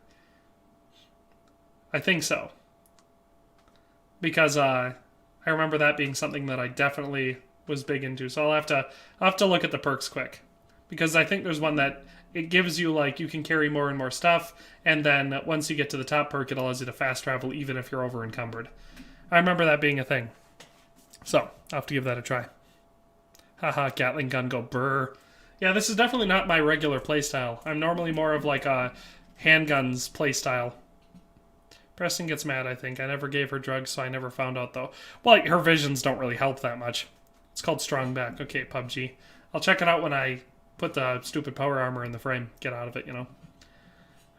S1: I think so. Because I remember that being something that I definitely was big into. So I'll have to look at the perks quick. Because I think there's one that it gives you, like, you can carry more and more stuff, and then once you get to the top perk, it allows you to fast travel even if you're over encumbered. I remember that being a thing. So, I'll have to give that a try. Haha, Gatling gun go brr. Yeah, this is definitely not my regular playstyle. I'm normally more of like a handguns playstyle. Preston gets mad, I think. I never gave her drugs, so I never found out, though. Well, her visions don't really help that much. It's called Strong Back. Okay, PUBG. I'll check it out when I put the stupid power armor in the frame. Get out of it, you know.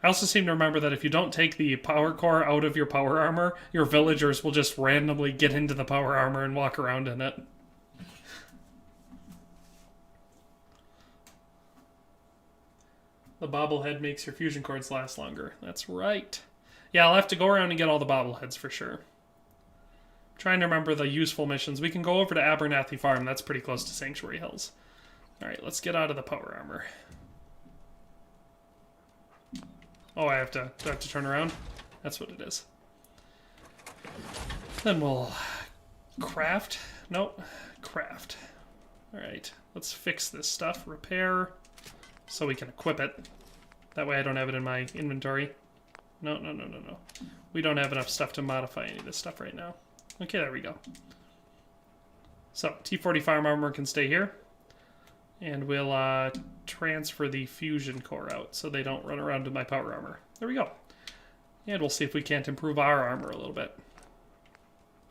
S1: I also seem to remember that if you don't take the power core out of your power armor, your villagers will just randomly get into the power armor and walk around in it. The bobblehead makes your fusion cords last longer. That's right. Yeah, I'll have to go around and get all the bobbleheads for sure. I'm trying to remember the useful missions. We can go over to Abernathy Farm. That's pretty close to Sanctuary Hills. Alright, let's get out of the power armor. Oh, do I have to turn around? That's what it is. Then we'll craft. Nope. Craft. Alright, let's fix this stuff. Repair, so we can equip it. That way I don't have it in my inventory. No. We don't have enough stuff to modify any of this stuff right now. Okay, there we go. So, T40 farm armor can stay here. And we'll transfer the fusion core out so they don't run around to my power armor. There we go. And we'll see if we can't improve our armor a little bit.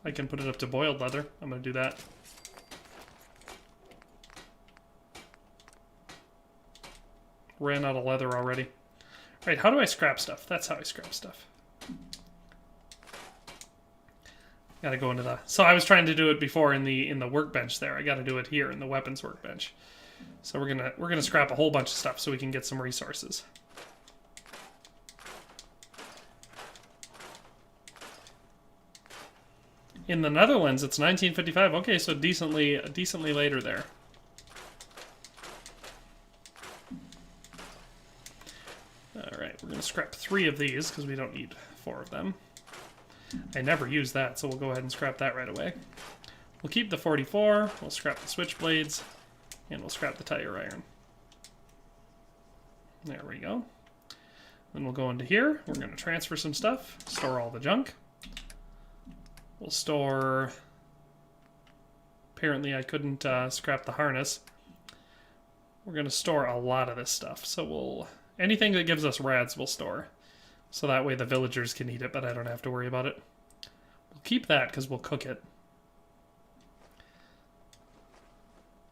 S1: I can put it up to boiled leather. I'm going to do that. Ran out of leather already. Right, how do I scrap stuff? That's how I scrap stuff. Gotta go into the... So I was trying to do it before in the workbench there. I gotta do it here in the weapons workbench. So we're gonna scrap a whole bunch of stuff so we can get some resources. In the Netherlands, it's 1955. Okay, so decently later there. Alright, we're going to scrap 3 of these because we don't need 4 of them. I never use that, so we'll go ahead and scrap that right away. We'll keep the 44, we'll scrap the switchblades, and we'll scrap the tire iron. There we go. Then we'll go into here. We're going to transfer some stuff, store all the junk. We'll store... Apparently I couldn't scrap the harness. We're going to store a lot of this stuff, so we'll... Anything that gives us rads we'll store. So that way the villagers can eat it, but I don't have to worry about it. We'll keep that because we'll cook it.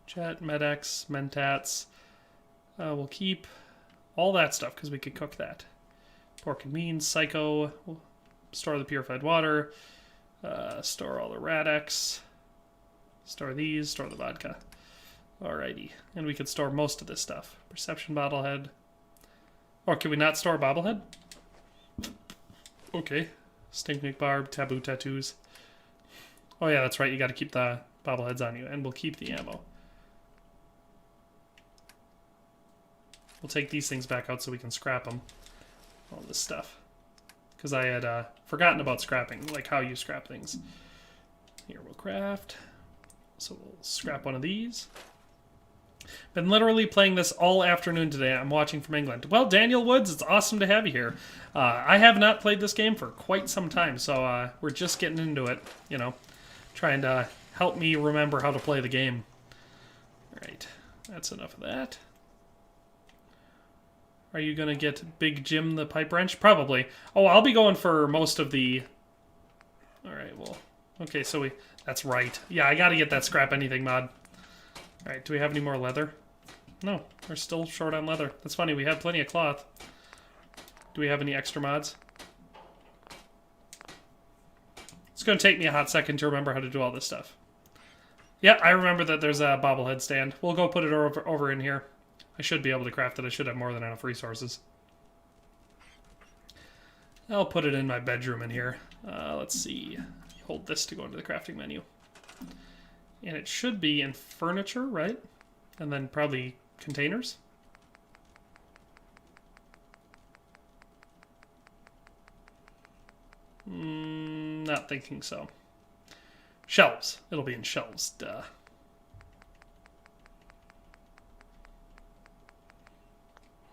S1: Jet, Medex, Mentats. We'll keep all that stuff because we could cook that. Pork and beans, Psycho. We'll store the purified water. Store all the Radex. Store these, store the vodka. Alrighty. And we could store most of this stuff. Perception bottlehead. Or can we not store a bobblehead? Okay. Stink McBarb, taboo tattoos. Oh yeah, that's right. You got to keep the bobbleheads on you. And we'll keep the ammo. We'll take these things back out so we can scrap them. All this stuff. Because I had forgotten about scrapping, like how you scrap things. Here, we'll craft. So we'll scrap one of these. Been literally playing this all afternoon today. I'm watching from England. Well, Daniel Woods, it's awesome to have you here. I have not played this game for quite some time, so we're just getting into it, you know, trying to help me remember how to play the game. All right, that's enough of that. Are you going to get Big Jim the pipe wrench? Probably. Oh, I'll be going for most of the... All right, well, okay, so we... That's right. Yeah, I got to get that scrap anything mod. All right, do we have any more leather? No, we're still short on leather. That's funny, we have plenty of cloth. Do we have any extra mods? It's going to take me a hot second to remember how to do all this stuff. Yeah, I remember that there's a bobblehead stand. We'll go put it over in here. I should be able to craft it. I should have more than enough resources. I'll put it in my bedroom in here. Let's see. Hold this to go into the crafting menu. And it should be in furniture, right? And then probably containers. Not thinking so. Shelves. It'll be in shelves, duh.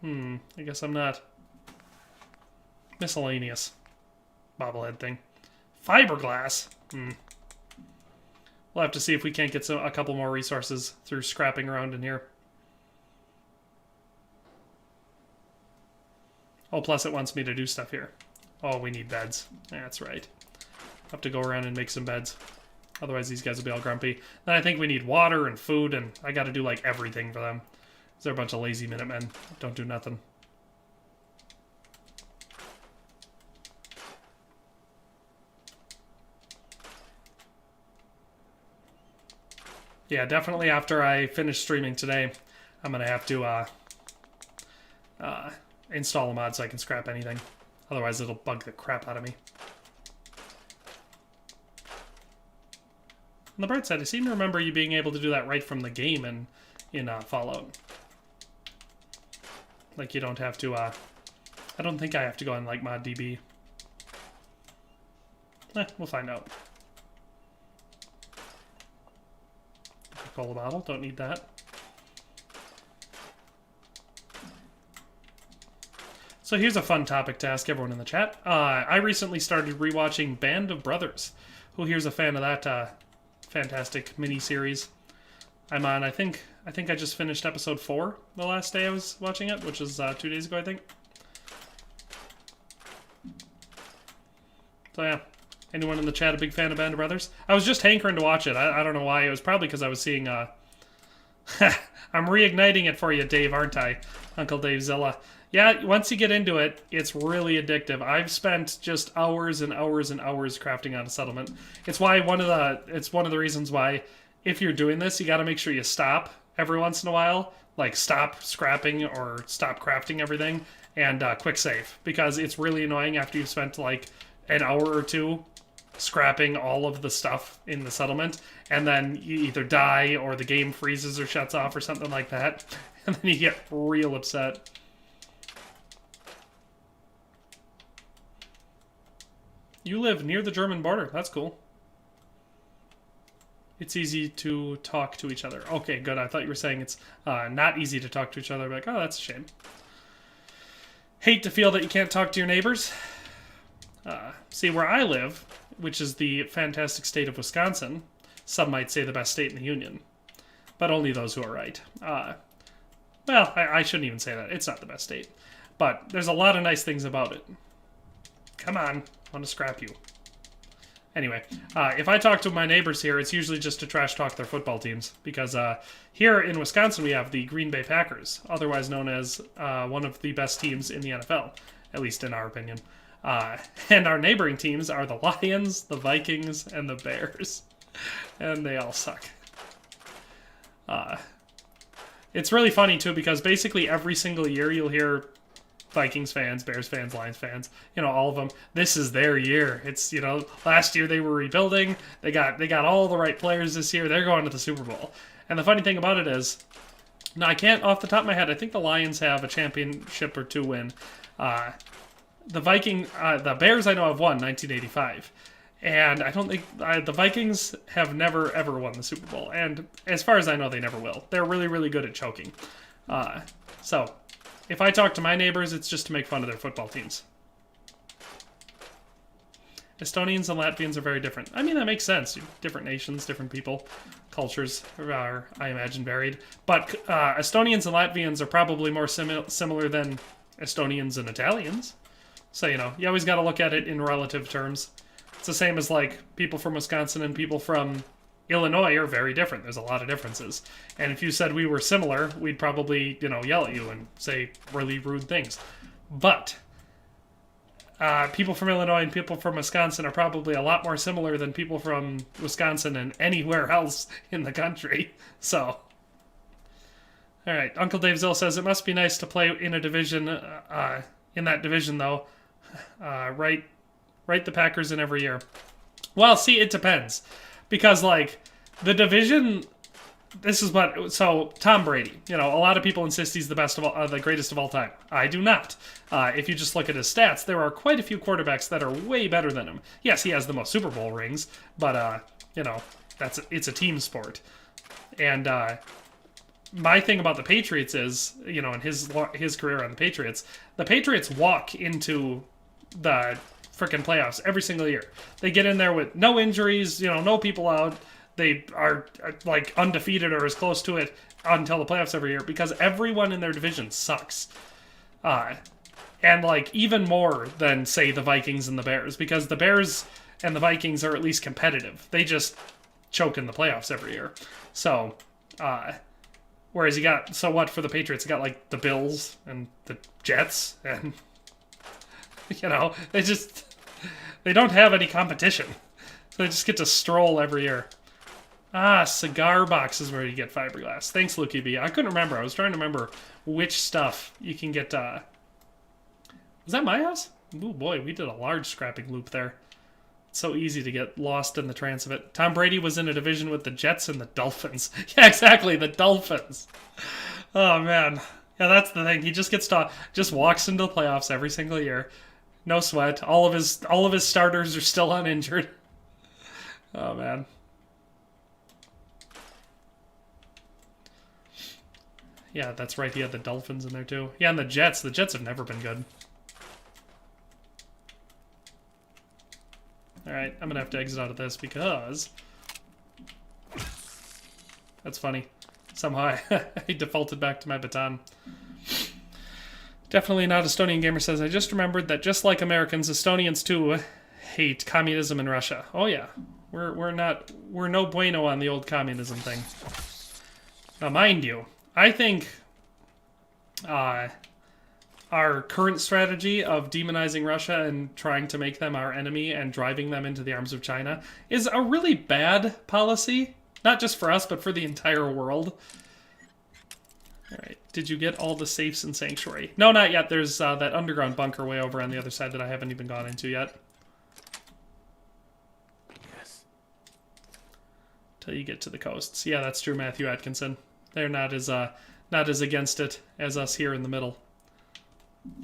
S1: I guess I'm not. Miscellaneous. Bobblehead thing. Fiberglass. We'll have to see if we can't get a couple more resources through scrapping around in here. Oh, plus it wants me to do stuff here. Oh, we need beds. That's right. Have to go around and make some beds. Otherwise these guys will be all grumpy. Then I think we need water and food, and I gotta do like everything for them. They're a bunch of lazy Minutemen. Don't do nothing. Yeah, definitely after I finish streaming today, I'm going to have to install a mod so I can scrap anything. Otherwise, it'll bug the crap out of me. On the bright side, I seem to remember you being able to do that right from the game in Fallout. Like, you don't have to, I don't think I have to go on, like, ModDB. We'll find out. Coca-Cola bottle. Don't need that. So here's a fun topic to ask everyone in the chat. I recently started rewatching Band of Brothers. Who here's a fan of that fantastic mini-series? I'm on, I think I just finished episode 4 the last day I was watching it, which is 2 days ago, I think. So yeah, anyone in the chat a big fan of Band of Brothers? I was just hankering to watch it. I don't know why. It was probably because I was seeing... I'm reigniting it for you, Dave, aren't I? Uncle Dave Zilla. Yeah, once you get into it, it's really addictive. I've spent just hours and hours and hours crafting on a settlement. It's why one of the reasons why, if you're doing this, you got to make sure you stop every once in a while. Like, stop scrapping or stop crafting everything, and quick save. Because it's really annoying after you've spent, like, an hour or two scrapping all of the stuff in the settlement, and then you either die or the game freezes or shuts off or something like that, and then you get real upset. You live near the German border. That's cool. It's easy to talk to each other. Okay, good. I thought you were saying it's not easy to talk to each other. Like, oh, that's a shame. Hate to feel that you can't talk to your neighbors. See, where I live, which is the fantastic state of Wisconsin, some might say the best state in the Union, but only those who are right. Well, I shouldn't even say that. It's not the best state, but there's a lot of nice things about it. Come on, I want to scrap you. Anyway, if I talk to my neighbors here, it's usually just to trash talk their football teams, because here in Wisconsin we have the Green Bay Packers, otherwise known as one of the best teams in the NFL, at least in our opinion. And our neighboring teams are the Lions, the Vikings, and the Bears. And they all suck. It's really funny, too, because basically every single year you'll hear Vikings fans, Bears fans, Lions fans, all of them, this is their year. It's, last year they were rebuilding. They got all the right players this year. They're going to the Super Bowl. And the funny thing about it is, now I can't, off the top of my head, I think the Lions have a championship or two win. The Bears I know have won 1985, and I don't think the Vikings have never ever won the Super Bowl, and as far as I know, they never will. They're really, really good at choking. So, if I talk to my neighbors, it's just to make fun of their football teams. Estonians and Latvians are very different. I mean, that makes sense. Different nations, different people, cultures are, I imagine, varied. But Estonians and Latvians are probably more similar than Estonians and Italians. So, you always got to look at it in relative terms. It's the same as, like, people from Wisconsin and people from Illinois are very different. There's a lot of differences. And if you said we were similar, we'd probably, yell at you and say really rude things. But people from Illinois and people from Wisconsin are probably a lot more similar than people from Wisconsin and anywhere else in the country. So, all right. Uncle Dave Zill says, it must be nice to play in a division, in that division, though. Write the Packers in every year. Well, see, it depends. Because, like, the division, so Tom Brady, a lot of people insist he's the best of all, the greatest of all time. I do not. If you just look at his stats, there are quite a few quarterbacks that are way better than him. Yes, he has the most Super Bowl rings, but, it's a team sport. And, my thing about the Patriots is, in his career on the Patriots walk into the freaking playoffs every single year. They get in there with no injuries, no people out. They are like undefeated or as close to it until the playoffs every year because everyone in their division sucks. And like even more than say the Vikings and the Bears, because the Bears and the Vikings are at least competitive. They just choke in the playoffs every year. So, whereas so what for the Patriots? You got like the Bills and the Jets and they don't have any competition. So they just get to stroll every year. Cigar box is where you get fiberglass. Thanks, Lukey B. I couldn't remember. I was trying to remember which stuff you can get. Was that my house? Oh boy, we did a large scrapping loop there. It's so easy to get lost in the trance of it. Tom Brady was in a division with the Jets and the Dolphins. Yeah, exactly, the Dolphins. Oh man. Yeah, that's the thing. He just just walks into the playoffs every single year. No sweat. All of his starters are still uninjured. Oh man. Yeah, that's right. He had the dolphins in there too. Yeah, and the jets. The jets have never been good. Alright, I'm gonna have to exit out of this because... That's funny. Somehow I defaulted back to my baton. Definitely not Estonian Gamer says, I just remembered that just like Americans, Estonians too hate communism in Russia. Oh yeah. We're no bueno on the old communism thing. Now mind you, I think our current strategy of demonizing Russia and trying to make them our enemy and driving them into the arms of China is a really bad policy. Not just for us, but for the entire world. Alright, did you get all the safes in Sanctuary? No, not yet. There's that underground bunker way over on the other side that I haven't even gone into yet.
S2: Yes.
S1: Till you get to the coasts. Yeah, that's true, Matthew Atkinson. They're not as against it as us here in the middle.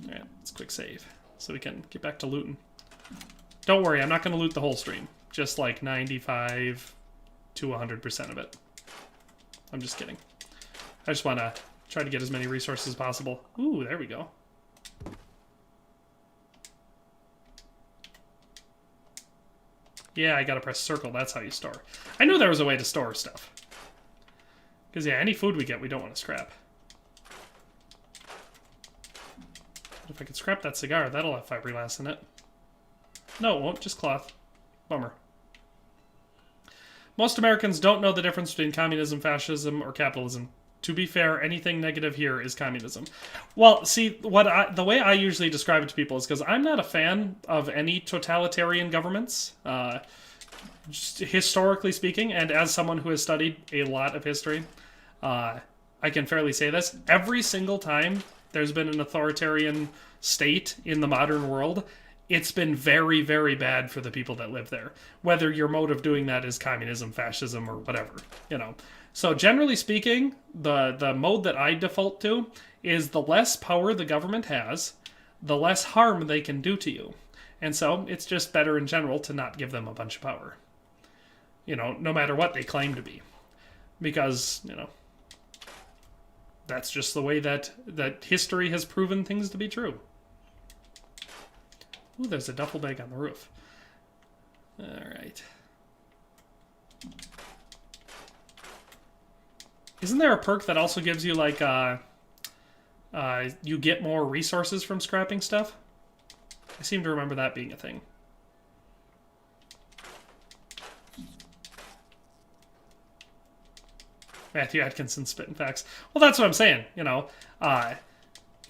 S1: Alright, let's quick save. So we can get back to looting. Don't worry, I'm not going to loot the whole stream. Just like 95 to 100% of it. I'm just kidding. I just want to try to get as many resources as possible. Ooh, there we go. Yeah, I gotta press circle. That's how you store. I knew there was a way to store stuff. Because, yeah, any food we get, we don't want to scrap. But if I could scrap that cigar, that'll have fiberglass in it. No, it won't. Just cloth. Bummer. Most Americans don't know the difference between communism, fascism, or capitalism. To be fair, anything negative here is communism. Well, see, the way I usually describe it to people is because I'm not a fan of any totalitarian governments, just historically speaking, and as someone who has studied a lot of history, I can fairly say this. Every single time there's been an authoritarian state in the modern world, it's been very, very bad for the people that live there. Whether your mode of doing that is communism, fascism, or whatever, you know. So generally speaking, the mode that I default to is the less power the government has, the less harm they can do to you. And so it's just better in general to not give them a bunch of power. You know, no matter what they claim to be. Because, you know, that's just the way that history has proven things to be true. Ooh, there's a duffel bag on the roof. Alright. Isn't there a perk that also gives you, like, you get more resources from scrapping stuff? I seem to remember that being a thing. Matthew Atkinson spitting facts. Well, that's what I'm saying, you know.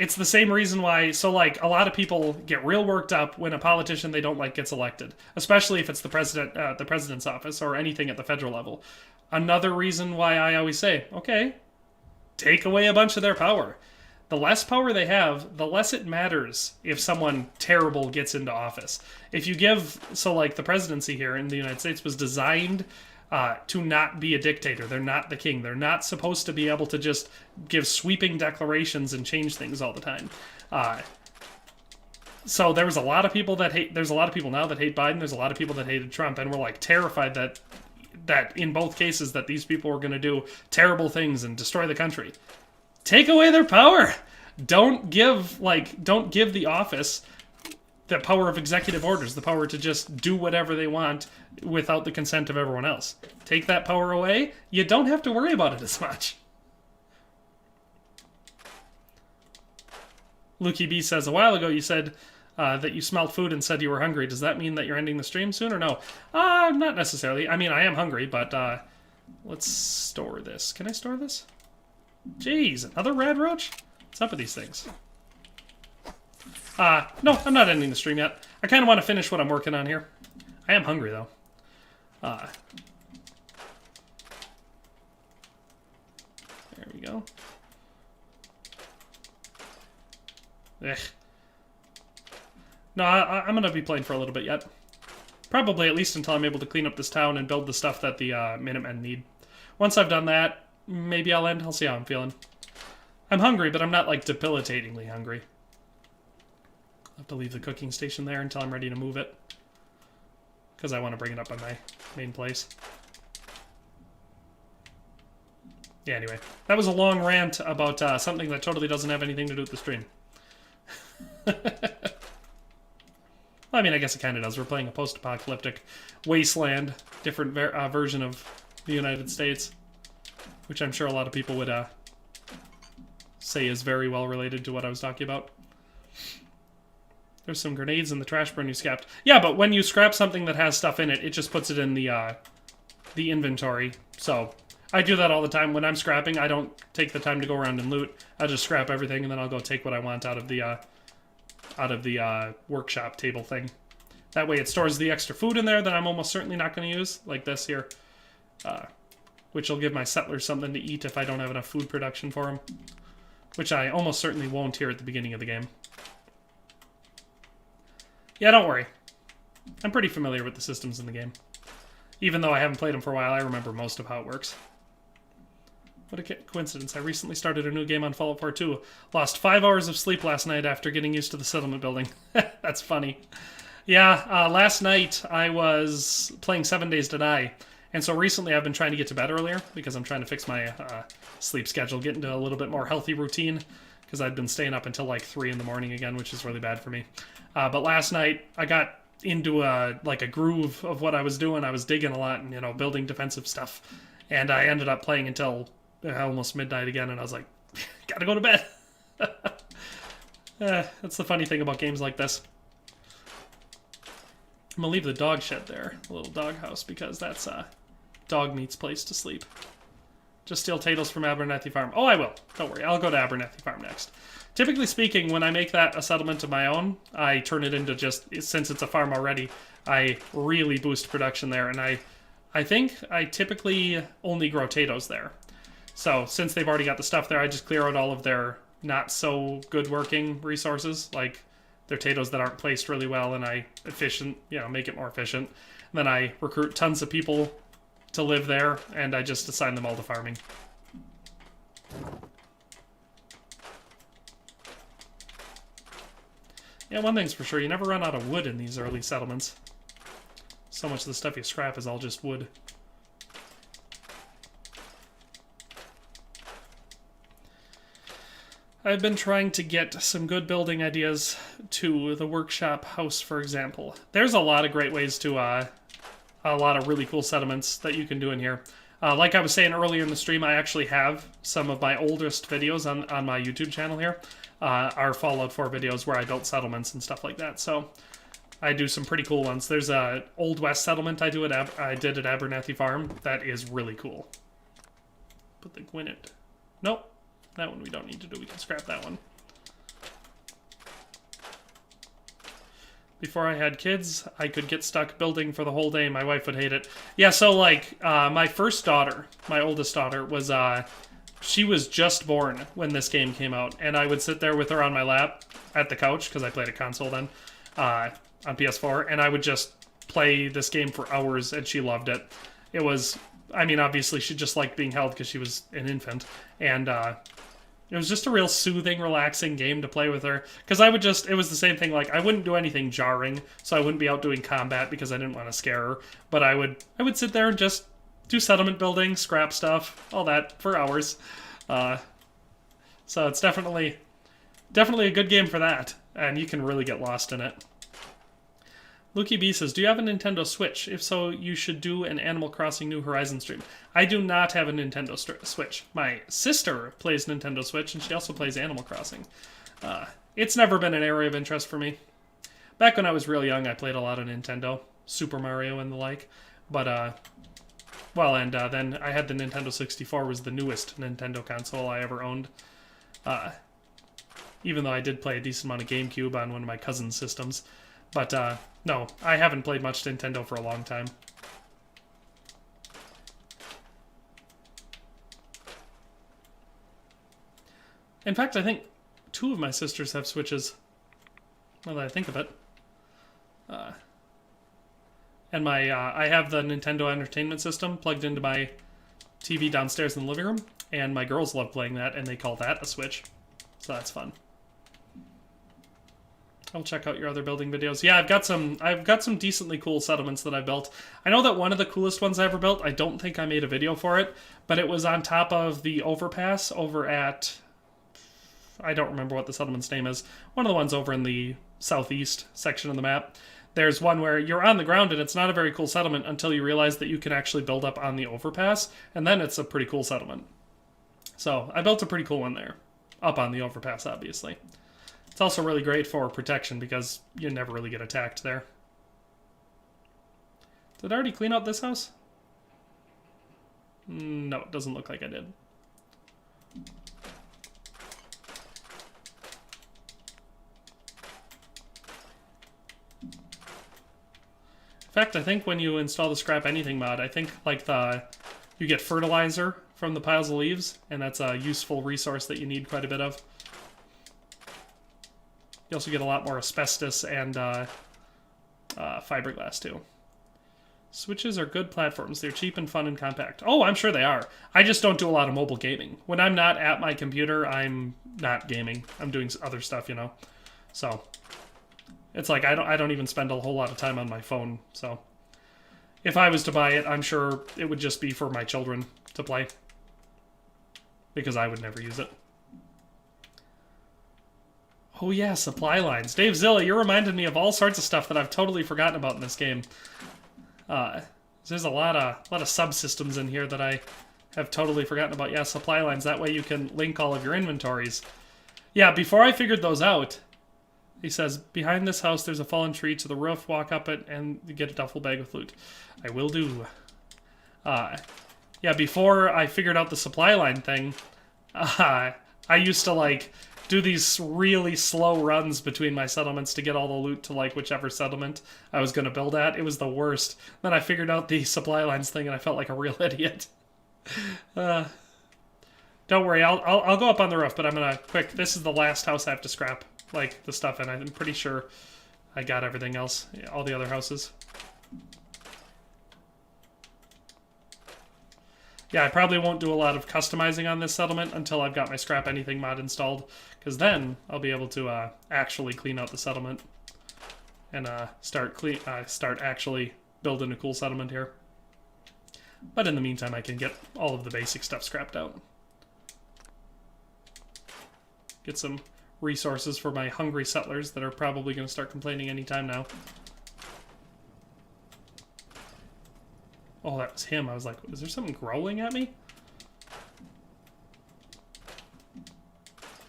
S1: It's the same reason why, so like, a lot of people get real worked up when a politician they don't like gets elected, especially if it's the president's office or anything at the federal level. Another reason why I always say, okay, take away a bunch of their power. The less power they have, the less it matters if someone terrible gets into office. If you give, so like the presidency here in the United States was designed to not be a dictator. They're not the king. They're not supposed to be able to just give sweeping declarations and change things all the time. So there was a lot of people that hate, there's a lot of people now that hate Biden. There's a lot of people that hated Trump, and were like terrified that in both cases that these people were going to do terrible things and destroy the country. Take away their power. Don't give the office the power of executive orders, the power to just do whatever they want without the consent of everyone else. Take that power away, you don't have to worry about it as much. Lukey B says, a while ago you said that you smelled food and said you were hungry. Does that mean that you're ending the stream soon or no? Not necessarily. I mean, I am hungry, but let's store this. Can I store this? Jeez, another rad roach? What's up with these things? No, I'm not ending the stream yet. I kind of want to finish what I'm working on here. I am hungry, though. There we go. Ugh. No, I'm going to be playing for a little bit yet. Probably at least until I'm able to clean up this town and build the stuff that the Minutemen need. Once I've done that, maybe I'll end. I'll see how I'm feeling. I'm hungry, but I'm not, like, debilitatingly hungry. I'll have to leave the cooking station there until I'm ready to move it. Because I want to bring it up on my main place. Yeah, anyway. That was a long rant about something that totally doesn't have anything to do with the stream. I mean, I guess it kind of does. We're playing a post-apocalyptic Wasteland, different version of the United States, which I'm sure a lot of people would say is very well related to what I was talking about. There's some grenades in the trash burn you scrapped. Yeah, but when you scrap something that has stuff in it, it just puts it in the inventory. So I do that all the time. When I'm scrapping, I don't take the time to go around and loot. I just scrap everything, and then I'll go take what I want out of the workshop table thing. That way it stores the extra food in there that I'm almost certainly not going to use, like this here. Which will give my settlers something to eat if I don't have enough food production for them. Which I almost certainly won't here at the beginning of the game. Yeah, don't worry. I'm pretty familiar with the systems in the game. Even though I haven't played them for a while, I remember most of how it works. What a coincidence. I recently started a new game on Fallout 4 2. Lost 5 hours of sleep last night after getting used to the settlement building. That's funny. Yeah, last night I was playing 7 Days to Die. And so recently I've been trying to get to bed earlier because I'm trying to fix my sleep schedule, get into a little bit more healthy routine because I've been staying up until like 3 in the morning again, which is really bad for me. But last night I got into a groove of what I was doing. I was digging a lot and, you know, building defensive stuff. And I ended up playing until almost midnight again, and I was like, gotta go to bed. That's the funny thing about games like this. I'm gonna leave the dog shed there, the little dog house, because that's dog meat's place to sleep. Just steal potatoes from Abernathy Farm. Oh, I will. Don't worry. I'll go to Abernathy Farm next. Typically speaking, when I make that a settlement of my own, I turn it into just, since it's a farm already, I really boost production there. And I think I typically only grow potatoes there. So since they've already got the stuff there, I just clear out all of their not so good working resources, like their potatoes that aren't placed really well, and I make it more efficient. And then I recruit tons of people to live there, and I just assign them all to farming. Yeah, one thing's for sure, you never run out of wood in these early settlements. So much of the stuff you scrap is all just wood. I've been trying to get some good building ideas to the workshop house, for example. There's a lot of great ways to, a lot of really cool settlements that you can do in here. Like I was saying earlier in the stream, I actually have some of my oldest videos on my YouTube channel here. Are Fallout 4 videos where I built settlements and stuff like that. So I do some pretty cool ones. There's a Old West settlement I did at Abernathy Farm that is really cool. Put the Gwinnett. Nope. That one we don't need to do. We can scrap that one. Before I had kids, I could get stuck building for the whole day. My wife would hate it. Yeah, so like my first daughter, my oldest daughter, was she was just born when this game came out, and I would sit there with her on my lap at the couch because I played a console then on PS4, and I would just play this game for hours, and she loved it. It was, I mean, obviously she just liked being held because she was an infant, and it was just a real soothing, relaxing game to play with her. Because it was the same thing, like, I wouldn't do anything jarring, so I wouldn't be out doing combat because I didn't want to scare her. But I would sit there and just do settlement building, scrap stuff, all that, for hours. So it's definitely a good game for that, and you can really get lost in it. Lucky B says, do you have a Nintendo Switch? If so, you should do an Animal Crossing New Horizons stream. I do not have a Nintendo Switch. My sister plays Nintendo Switch, and she also plays Animal Crossing. It's never been an area of interest for me. Back when I was real young, I played a lot of Nintendo, Super Mario and the like. But, then I had the Nintendo 64, was the newest Nintendo console I ever owned. Even though I did play a decent amount of GameCube on one of my cousin's systems. But, no, I haven't played much Nintendo for a long time. In fact, I think 2 of my sisters have Switches, now that I think of it. And I have the Nintendo Entertainment System plugged into my TV downstairs in the living room, and my girls love playing that, and they call that a Switch. So that's fun. I'll check out your other building videos. Yeah, I've got some decently cool settlements that I built. I know that one of the coolest ones I ever built, I don't think I made a video for it, but it was on top of the overpass over at, I don't remember what the settlement's name is. One of the ones over in the southeast section of the map. There's one where you're on the ground and it's not a very cool settlement until you realize that you can actually build up on the overpass, and then it's a pretty cool settlement. So I built a pretty cool one there. Up on the overpass, obviously. It's also really great for protection because you never really get attacked there. Did I already clean out this house? No, it doesn't look like I did. In fact, I think when you install the Scrap Anything mod, I think like you get fertilizer from the piles of leaves, and that's a useful resource that you need quite a bit of. You also get a lot more asbestos and fiberglass too. Switches are good platforms. They're cheap and fun and compact. Oh, I'm sure they are. I just don't do a lot of mobile gaming. When I'm not at my computer, I'm not gaming. I'm doing other stuff, you know. So it's like I don't even spend a whole lot of time on my phone. So if I was to buy it, I'm sure it would just be for my children to play, because I would never use it. Oh yeah, supply lines. Dave Zilla, you're reminding me of all sorts of stuff that I've totally forgotten about in this game. There's a lot of subsystems in here that I have totally forgotten about. Yeah, supply lines. That way you can link all of your inventories. Yeah, before I figured those out, he says, behind this house there's a fallen tree to the roof. Walk up it and you get a duffel bag with loot. I will do. Yeah, before I figured out the supply line thing, I used to like do these really slow runs between my settlements to get all the loot to like whichever settlement I was going to build at. It was the worst. Then I figured out the supply lines thing and I felt like a real idiot. Don't worry, I'll go up on the roof, but I'm gonna quick. This is the last house I have to scrap like the stuff in. I'm pretty sure I got everything else, all the other houses. Yeah, I probably won't do a lot of customizing on this settlement until I've got my Scrap Anything mod installed, because then I'll be able to actually clean out the settlement and start actually building a cool settlement here. But in the meantime, I can get all of the basic stuff scrapped out. Get some resources for my hungry settlers that are probably going to start complaining anytime now. Oh, that was him. I was like, is there something growling at me?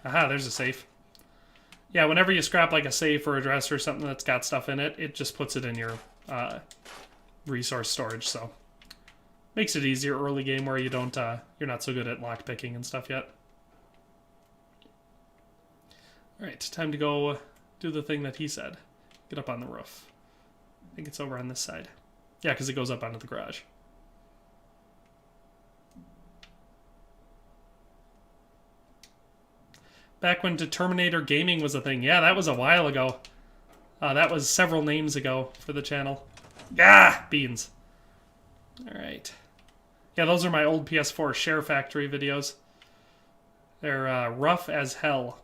S1: Aha, there's a safe. Yeah, whenever you scrap like a safe or a dresser or something that's got stuff in it, it just puts it in your resource storage, so makes it easier early game where you don't you're not so good at lock picking and stuff yet. Alright, time to go do the thing that he said. Get up on the roof. I think it's over on this side. Yeah, because it goes up onto the garage. Back when Determinator Gaming was a thing. Yeah, that was a while ago. That was several names ago for the channel. Ah, beans. Alright. Yeah, those are my old PS4 Share Factory videos. They're rough as hell.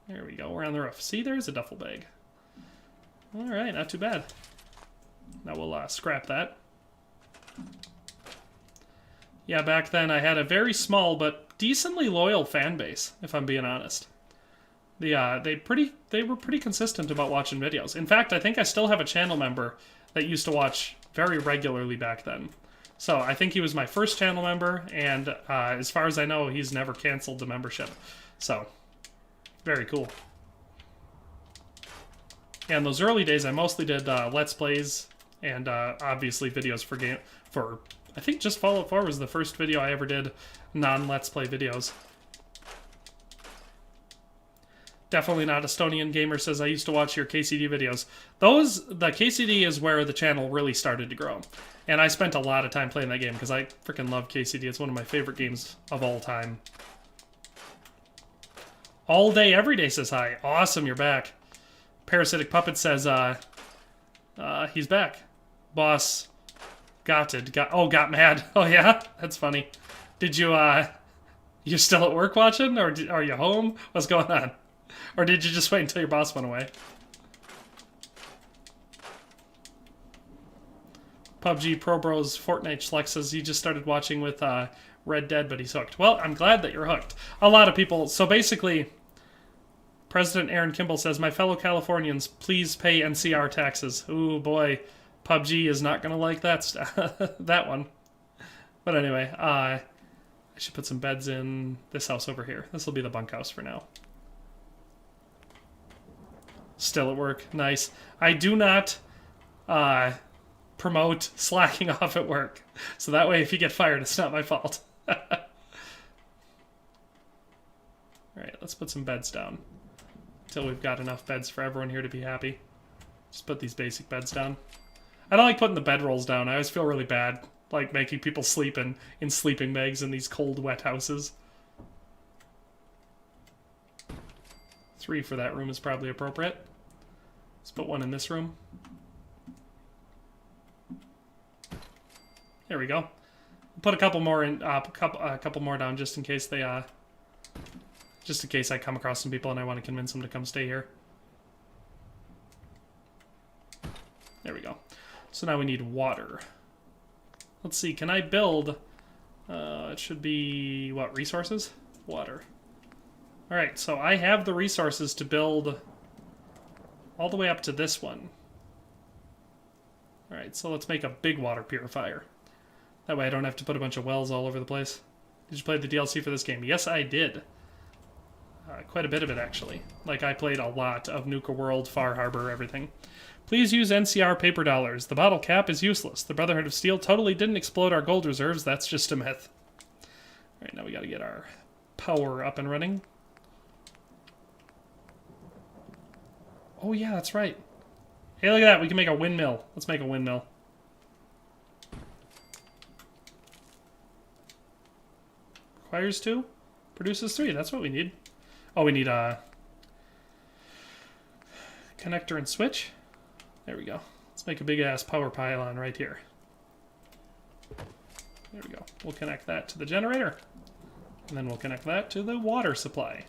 S1: There we go, we're on the roof. See, there's a duffel bag. Alright, not too bad. Now we'll scrap that. Yeah, back then I had a very small but decently loyal fan base, if I'm being honest. They were pretty consistent about watching videos. In fact, I think I still have a channel member that used to watch very regularly back then. So I think he was my first channel member, and as far as I know, he's never canceled the membership. So, very cool. Yeah, in those early days, I mostly did Let's Plays and obviously videos for I think just Fallout 4 was the first video I ever did non-Let's Play videos. Definitely not Estonian Gamer says I used to watch your KCD videos. The KCD is where the channel really started to grow. And I spent a lot of time playing that game because I freaking love KCD. It's one of my favorite games of all time. All Day Every Day says hi. Awesome, you're back. Parasitic Puppet says he's back. Boss got mad. Oh yeah? That's funny. Did you, you're still at work watching? Or are you home? What's going on? Or did you just wait until your boss went away? PUBG Pro Bros Fortnite Schleck says he just started watching with Red Dead, but he's hooked. Well, I'm glad that you're hooked. A lot of people... So basically, President Aaron Kimball says, my fellow Californians, please pay NCR taxes. Ooh, boy. PUBG is not going to like that that one. But anyway, I should put some beds in this house over here. This will be the bunkhouse for now. Still at work. Nice. I do not promote slacking off at work. So that way, if you get fired, it's not my fault. Alright, let's put some beds down. Until we've got enough beds for everyone here to be happy. Just put these basic beds down. I don't like putting the bedrolls down. I always feel really bad, like making people sleep in sleeping bags in these cold, wet houses. 3 for that room is probably appropriate. Let's put 1 in this room. There we go. Put a couple more in, a couple more down just in case they, just in case I come across some people and I want to convince them to come stay here. There we go. So now we need water. Let's see, can I build... it should be, what, resources? Water. Alright, so I have the resources to build all the way up to this one. Alright, so let's make a big water purifier. That way I don't have to put a bunch of wells all over the place. Did you play the DLC for this game? Yes, I did. Quite a bit of it, actually. Like, I played a lot of Nuka World, Far Harbor, everything. Please use NCR paper dollars. The bottle cap is useless. The Brotherhood of Steel totally didn't explode our gold reserves. That's just a myth. Alright, now we gotta get our power up and running. Oh yeah, that's right. Hey, look at that. We can make a windmill. Let's make a windmill. Requires 2. Produces 3. That's what we need. Oh, we need a connector and switch. There we go. Let's make a big-ass power pylon right here. There we go. We'll connect that to the generator. And then we'll connect that to the water supply.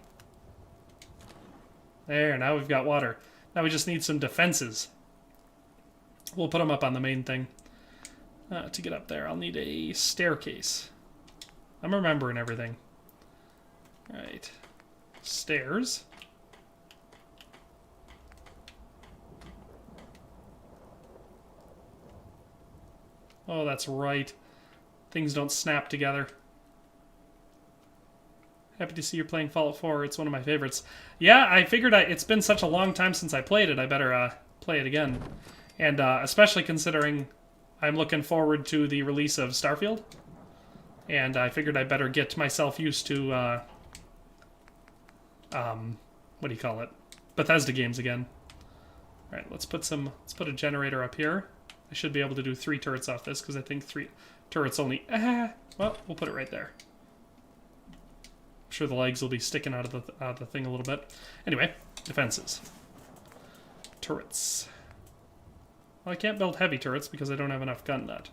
S1: There, now we've got water. Now we just need some defenses. We'll put them up on the main thing. To get up there, I'll need a staircase. I'm remembering everything. Alright. Stairs. Oh, that's right. Things don't snap together. Happy to see you're playing Fallout 4. It's one of my favorites. Yeah, I figured it's been such a long time since I played it, I better play it again. And especially considering I'm looking forward to the release of Starfield. And I figured I better get myself used to, what do you call it? Bethesda games again. Alright, let's put a generator up here. I should be able to do 3 turrets off this, because I think 3 turrets only... well, we'll put it right there. I'm sure the legs will be sticking out of the thing a little bit. Anyway, defenses. Turrets. Well, I can't build heavy turrets because I don't have enough gun nut.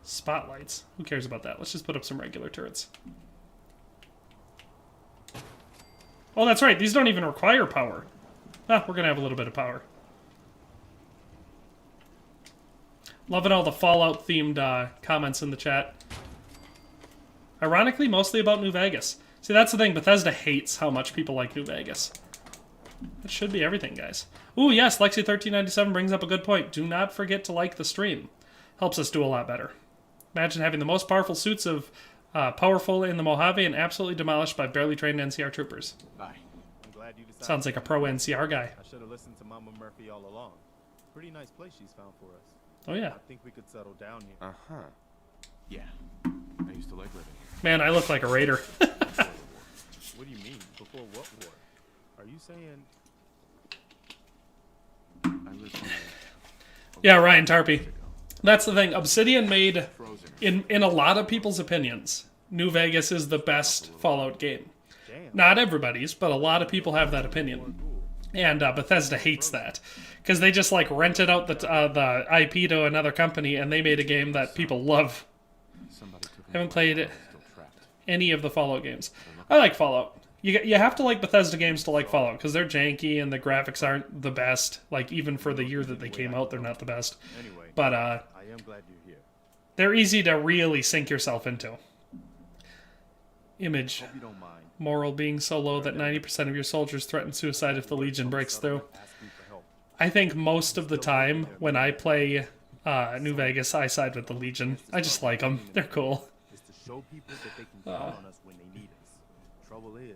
S1: Spotlights. Who cares about that? Let's just put up some regular turrets. Oh, that's right. These don't even require power. Ah, we're going to have a little bit of power. Loving all the Fallout-themed comments in the chat. Ironically, mostly about New Vegas. See, that's the thing. Bethesda hates how much people like New Vegas. That should be everything, guys. Ooh, yes, Lexi1397 brings up a good point. Do not forget to like the stream. Helps us do a lot better. Imagine having the most powerful suits of powerful in the Mojave and absolutely demolished by barely trained NCR troopers.
S9: Bye. I'm glad you decided.
S1: Sounds like a pro NCR guy.
S9: I should have listened to Mama Murphy all along. Pretty nice place she's found for us.
S1: Oh, yeah.
S9: I think we could settle down here.
S2: Uh-huh. Yeah. I used to like living here.
S1: Man, I look like a raider.
S9: What do you mean? Before what war? Are you saying...
S2: I lived here.
S1: Yeah, Ryan Tarpey. That's the thing. Obsidian made, in a lot of people's opinions, New Vegas is the best Fallout game.
S9: Damn.
S1: Not everybody's, but a lot of people have that opinion. And Bethesda hates that. Because they just, like, rented out the IP to another company, and they made a game that people love. I haven't played any of the Fallout games. I like Fallout. You have to like Bethesda games to like Fallout, because they're janky and the graphics aren't the best. Like, even for the year that they came out, they're not the best.
S9: Anyway,
S1: But
S9: I am glad you're here.
S1: they're easy to really sink yourself into. Image.
S9: Hope you don't mind.
S1: Moral being so low that 90% of your soldiers threaten suicide if the Legion breaks through.
S9: Asking for help.
S1: I think most of the time when I play New Vegas, I side with the Legion. I just like them. They're cool.
S9: Is to show people that they can count on us when they need us. Trouble is,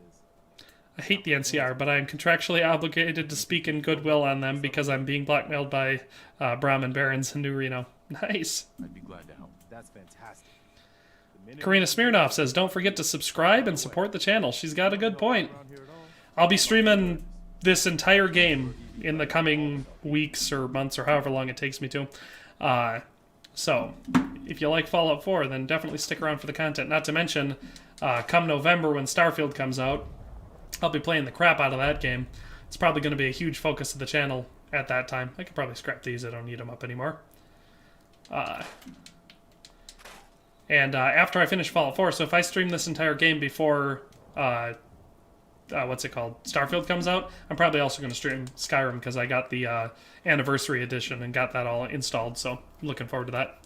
S1: I hate the NCR, but I am contractually obligated to speak in goodwill on them because I'm being blackmailed by Brahmin Barons in New Reno. Nice.
S2: I'd be glad to help.
S9: that's fantastic. The minute
S1: Karina
S9: we-
S1: Smirnoff says, don't forget to subscribe and support the channel. She's got a good point.
S9: around here at all?
S1: I'll be streaming this entire game in the coming weeks or months or however long it takes me to. So, if you like Fallout 4, then definitely stick around for the content. Not to mention, come November when Starfield comes out, I'll be playing the crap out of that game. It's probably going to be a huge focus of the channel at that time. I could probably scrap these. I don't need them up anymore. And after I finish Fallout 4, so if I stream this entire game before, what's it called, Starfield comes out, I'm probably also going to stream Skyrim because I got the Anniversary Edition and got that all installed, so I'm looking forward to that.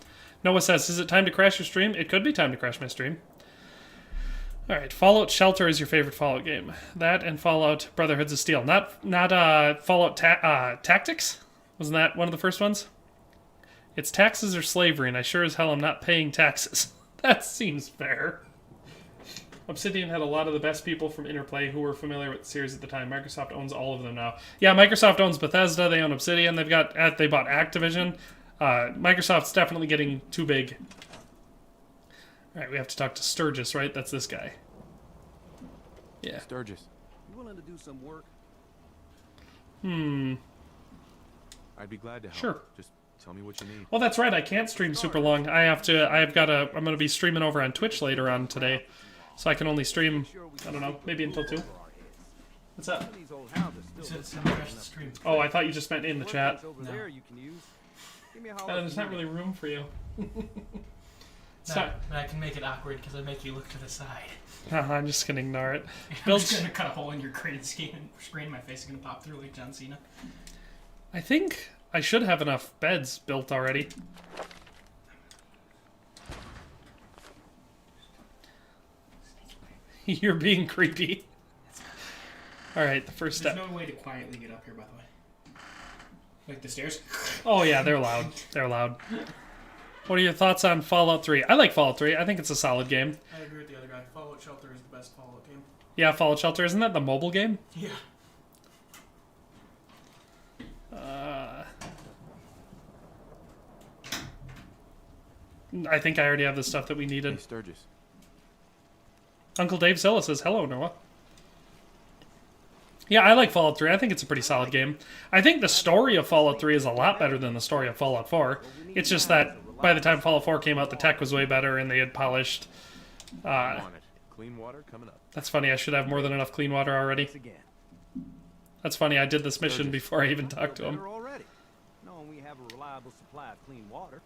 S1: Noah says, is it time to crash your stream? It could be time to crash my stream. Alright, Fallout Shelter is your favorite Fallout game. That and Fallout Brotherhoods of Steel. Not Fallout Tactics? Wasn't that one of the first ones? It's taxes or slavery, and I sure as hell am not paying taxes. That seems fair. Obsidian had a lot of the best people from Interplay who were familiar with the series at the time. Microsoft owns all of them now. Yeah, Microsoft owns Bethesda. They own Obsidian. They bought Activision. Microsoft's definitely getting too big. All right, we have to talk to Sturgis, right? That's this guy. Yeah.
S2: Sturgis,
S6: You willing to do some work?
S2: I'd be glad to help.
S1: Sure.
S2: Just tell me what you need.
S1: Well, that's right. I can't stream super long. I'm going to be streaming over on Twitch later on today. So I can only stream, I don't know, maybe until 2. What's up?
S6: These old houses still
S10: It's crash the stream.
S1: Oh, I thought you just meant in the chat.
S6: over there you can use. Give me a holler
S1: There's
S6: if
S1: not
S6: you
S1: really
S6: need
S1: room for you. It's
S10: No,
S1: not-
S10: but I can make it awkward because I make you look to the side.
S1: I'm just going to ignore it.
S10: I'm
S1: Build-
S10: just gonna cut a hole in your green screen. My face is gonna pop through like John Cena.
S1: I think I should have enough beds built already. You're being creepy. Alright, the first
S10: There's
S1: step.
S10: no way to quietly get up here, by the way. Like the stairs.
S1: Oh yeah, they're loud. They're loud. What are your thoughts on Fallout 3? I like Fallout 3. I think it's a solid game.
S10: I agree with the other guy. Fallout Shelter is the best Fallout game.
S1: Yeah, Fallout Shelter. Isn't that the mobile game?
S10: Yeah.
S1: I think I already have the stuff that we
S2: Hey,
S1: needed.
S2: Sturgis.
S1: Uncle Dave Zilla says, hello, Noah. Yeah, I like Fallout 3. I think it's a pretty solid game. I think the story of Fallout 3 is a lot better than the story of Fallout 4. It's just that by the time Fallout 4 came out, the tech was way better and they had polished.
S2: On it. Clean water coming up.
S1: That's funny. I should have more than enough clean water already.
S6: Thanks again.
S1: That's funny. I did this mission before I even talked to him.
S6: Better already. Knowing we have a reliable supply of clean water.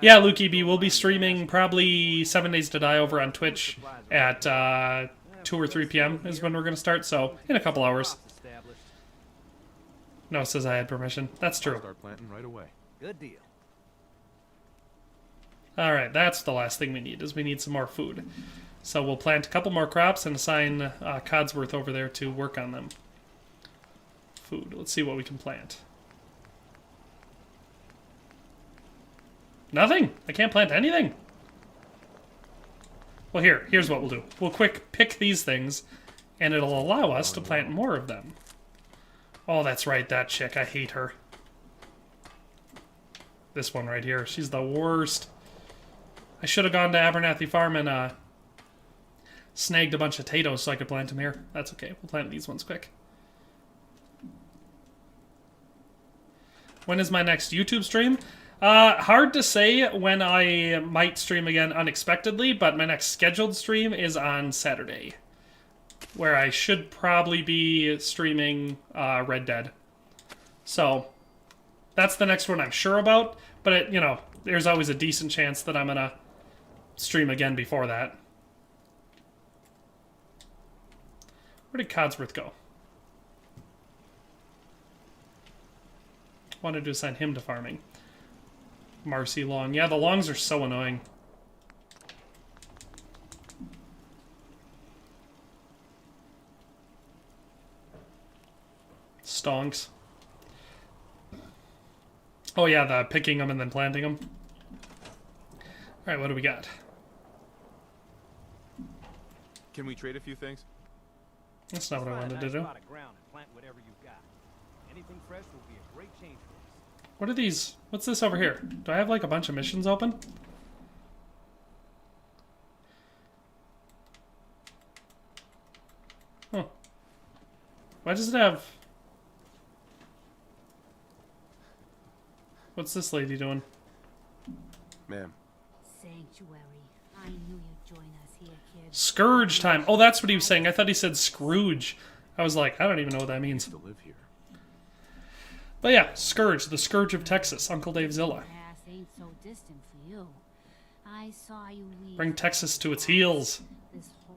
S1: Yeah, Lukey B, we'll be streaming probably 7 Days to Die over on Twitch at 2 or 3 p.m. is when we're going to start, so in a couple hours.
S6: Established.
S1: Noah says I had permission. That's true.
S2: Start planting right away.
S6: Good deal.
S1: Alright, that's the last thing we need, is we need some more food. So we'll plant a couple more crops and assign Codsworth over there to work on them. Food. Let's see what we can plant. Nothing! I can't plant anything! Well, here's what we'll do. We'll quick pick these things, and it'll allow us to plant more of them. Oh, that's right, that chick. I hate her. This one right here. She's the worst. I should have gone to Abernathy Farm and snagged a bunch of potatoes so I could plant them here. That's okay. We'll plant these ones quick. When is my next YouTube stream? Hard to say when I might stream again unexpectedly, but my next scheduled stream is on Saturday, where I should probably be streaming Red Dead. So that's the next one I'm sure about, but there's always a decent chance that I'm gonna stream again before that. Where did Codsworth go? Wanted to assign him to farming. Marcy Long. Yeah, the Longs are so annoying. Stonks. Oh yeah, the picking them and then planting them. Alright, what do we got?
S2: Can we trade a few things?
S1: That's not what I wanted to do.
S5: Anything fresh will be a great change for us.
S1: What are these? What's this over here? Do I have like a bunch of missions open? Huh. Why does it have... What's this lady doing?
S2: Ma'am.
S11: Sanctuary. I knew you'd join us here, kid.
S1: Scourge time. Oh, that's what he was saying. I thought he said Scrooge. I was like, I don't even know what that means.
S2: To live here.
S1: But yeah, Scourge, the Scourge of Texas, Uncle Dave Zilla.
S11: Past ain't so distant for you. I saw you leave.
S1: Bring Texas to its heels.
S11: This whole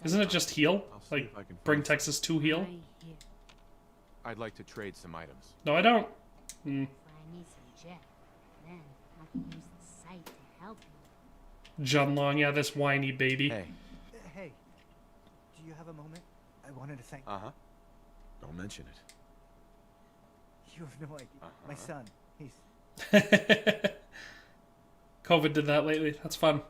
S1: Isn't it just heal?
S2: I'll see
S1: Like,
S2: if I can
S1: bring
S2: find
S1: Texas to heal?
S11: right here.
S2: I'd like to trade some items.
S1: No, I don't.
S11: Find me some jet. Then I can use the site to help you.
S1: John Long, yeah, this whiny baby.
S2: Hey.
S12: Hey, do you have a moment? I wanted to thank...
S2: Uh-huh. Don't mention it.
S12: You have no idea. My son, he's...
S1: COVID did that lately. That's fun.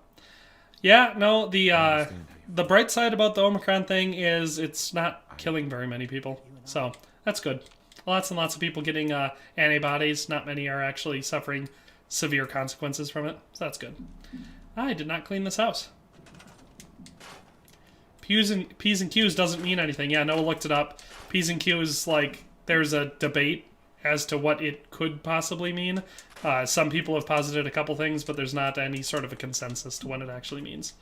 S1: Yeah, no, the bright side about the Omicron thing is it's not killing very many people. So, that's good. Lots and lots of people getting antibodies. Not many are actually suffering severe consequences from it. So that's good. I did not clean this house. P's and Q's doesn't mean anything. Yeah, Noah looked it up. P's and Q's, like, there's a debate as to what it could possibly mean. Some people have posited a couple things, but there's not any sort of a consensus to what it actually means.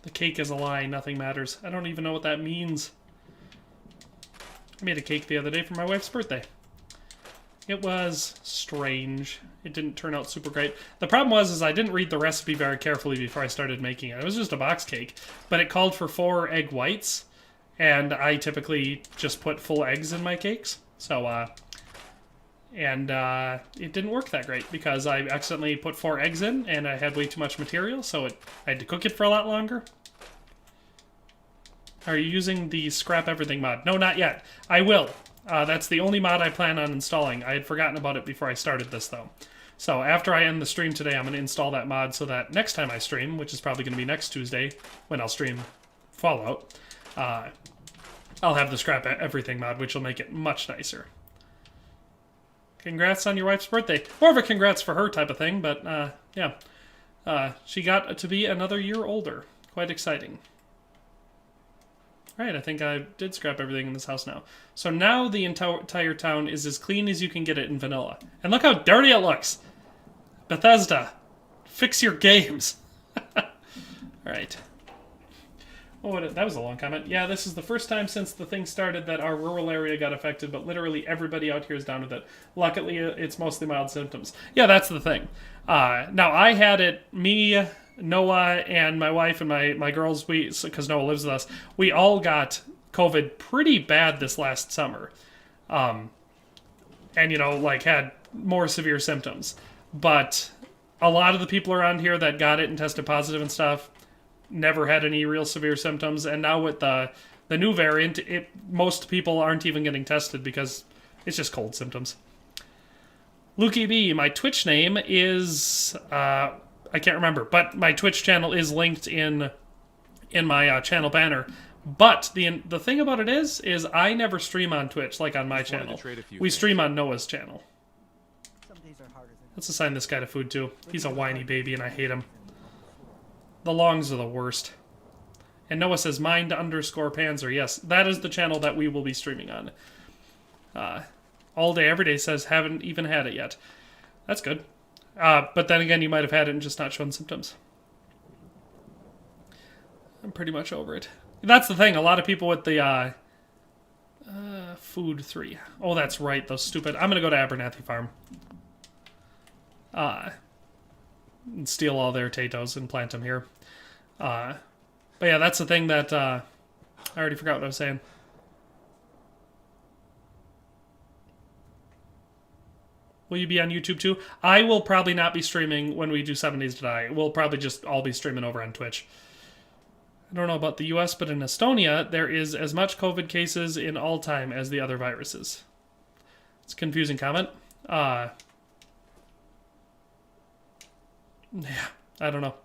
S1: The cake is a lie, nothing matters. I don't even know what that means. I made a cake the other day for my wife's birthday. It was strange. It didn't turn out super great. The problem was I didn't read the recipe very carefully before I started making it. It was just a box cake, but it called for 4 egg whites, and I typically just put full eggs in my cakes. So, it didn't work that great because I accidentally put 4 eggs in, and I had way too much material, so I had to cook it for a lot longer. Are you using the Scrap Everything mod? No, not yet. I will. That's the only mod I plan on installing. I had forgotten about it before I started this, though. So after I end the stream today, I'm going to install that mod so that next time I stream, which is probably going to be next Tuesday, when I'll stream Fallout, I'll have the Scrap Everything mod, which will make it much nicer. Congrats on your wife's birthday. More of a congrats for her type of thing, but, yeah. She got to be another year older. Quite exciting. Right, I think I did scrap everything in this house now. So now the entire town is as clean as you can get it in vanilla. And look how dirty it looks! Bethesda, fix your games. Alright. Oh, that was a long comment. Yeah, this is the first time since the thing started that our rural area got affected, but literally everybody out here is down with it. Luckily, it's mostly mild symptoms. Yeah, that's the thing. Now, I had it, me, Noah, and my wife and my girls, because Noah lives with us, we all got COVID pretty bad this last summer. And, you know, like, had more severe symptoms. But a lot of the people around here that got it and tested positive and stuff never had any real severe symptoms. And now with the new variant, most people aren't even getting tested because it's just cold symptoms. Lukey B, my Twitch name is... I can't remember, but my Twitch channel is linked in my channel banner. But the thing about it is I never stream on Twitch like on my channel. We stream on Noah's channel.
S12: Some days are harder than
S1: Let's assign this guy to food too. He's a whiny baby and I hate him. The Longs are the worst. And Noah says mind_Panzer. Yes, that is the channel that we will be streaming on. All Day Every Day says haven't even had it yet. That's good. But then again, you might have had it and just not shown symptoms. I'm pretty much over it. That's the thing. A lot of people with the food 3. Oh, that's right. Those stupid... I'm going to go to Abernathy Farm. and steal all their potatoes and plant them here. But yeah, that's the thing that I already forgot what I was saying. Will you be on YouTube too? I will probably not be streaming when we do 7 Days to Die. We'll probably just all be streaming over on Twitch. I don't know about the US, but in Estonia, there is as much COVID cases in all time as the other viruses. It's a confusing comment. Yeah, I don't know.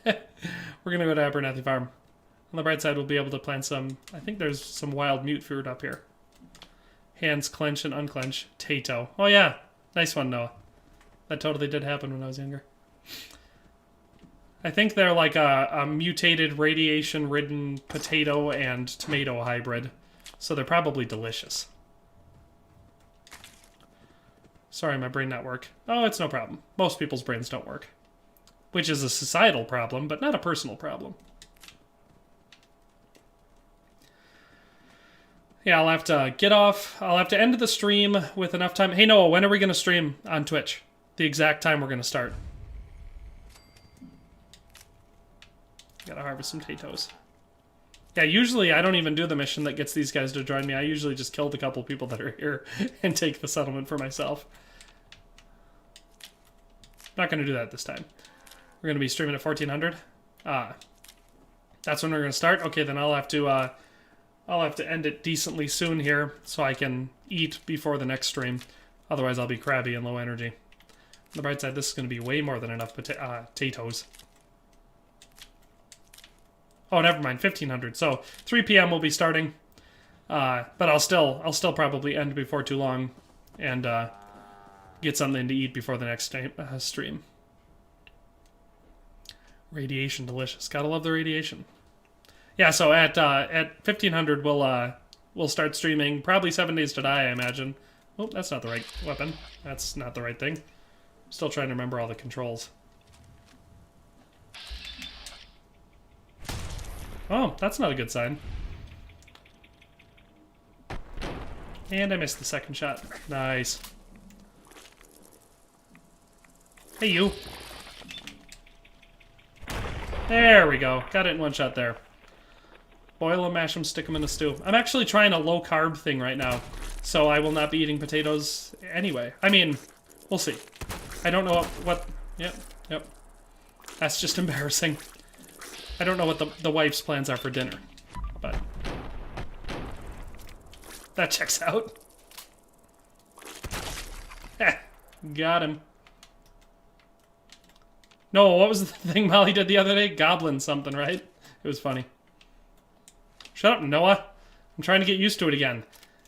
S1: We're going to go to Abernathy Farm. On the bright side, we'll be able to plant some... I think there's some wild mute fruit up here. Hands clench and unclench. Tato. Oh, yeah. Nice one, Noah. That totally did happen when I was younger. I think they're like a mutated, radiation-ridden potato and tomato hybrid. So they're probably delicious. Sorry, my brain not work. Oh, it's no problem. Most people's brains don't work. Which is a societal problem, but not a personal problem. Yeah, I'll have to get off. I'll have to end the stream with enough time. Hey, Noah, when are we going to stream on Twitch? The exact time we're going to start. Gotta harvest some potatoes. Yeah, usually I don't even do the mission that gets these guys to join me. I usually just kill the couple people that are here and take the settlement for myself. Not going to do that this time. We're going to be streaming at 1400. That's when we're going to start. Okay, then I'll have to end it decently soon here so I can eat before the next stream. Otherwise, I'll be crabby and low energy. On the bright side, this is going to be way more than enough potatoes. Oh, never mind, 1500. So 3 p.m. we'll be starting. But I'll still probably end before too long and get something to eat before the next stream. Radiation, delicious. Gotta love the radiation. Yeah, so at 1500 we'll start streaming. Probably 7 Days to Die, I imagine. Oh, that's not the right weapon. That's not the right thing. Still trying to remember all the controls. Oh, that's not a good sign. And I missed the second shot. Nice. Hey, you. There we go. Got it in one shot there. Boil them, mash them, stick them in a stew. I'm actually trying a low-carb thing right now, so I will not be eating potatoes anyway. I mean, we'll see. I don't know what... Yep. That's just embarrassing. I don't know what the wife's plans are for dinner, but... that checks out. Got him. No, what was the thing Molly did the other day? Goblin something, right? It was funny. Shut up, Noah. I'm trying to get used to it again.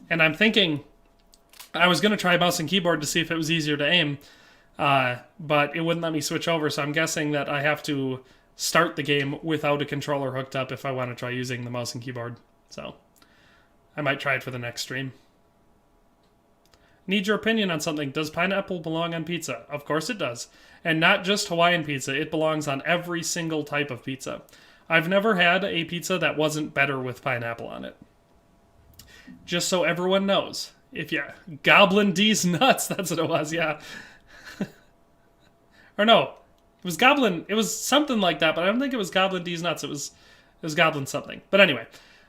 S1: And I'm thinking I was going to try mouse and keyboard to see if it was easier to aim, but it wouldn't let me switch over, so I'm guessing that I have to start the game without a controller hooked up if I want to try using the mouse and keyboard. So I might try it for the next stream. Need your opinion on something. Does pineapple belong on pizza? Of course it does. And not just Hawaiian pizza. It belongs on every single type of pizza. I've never had a pizza that wasn't better with pineapple on it. Just so everyone knows. If you... Goblin D's nuts, that's what it was, yeah. Or no. It was Goblin... It was something like that, but I don't think it was Goblin D's nuts. It was Goblin something. But anyway.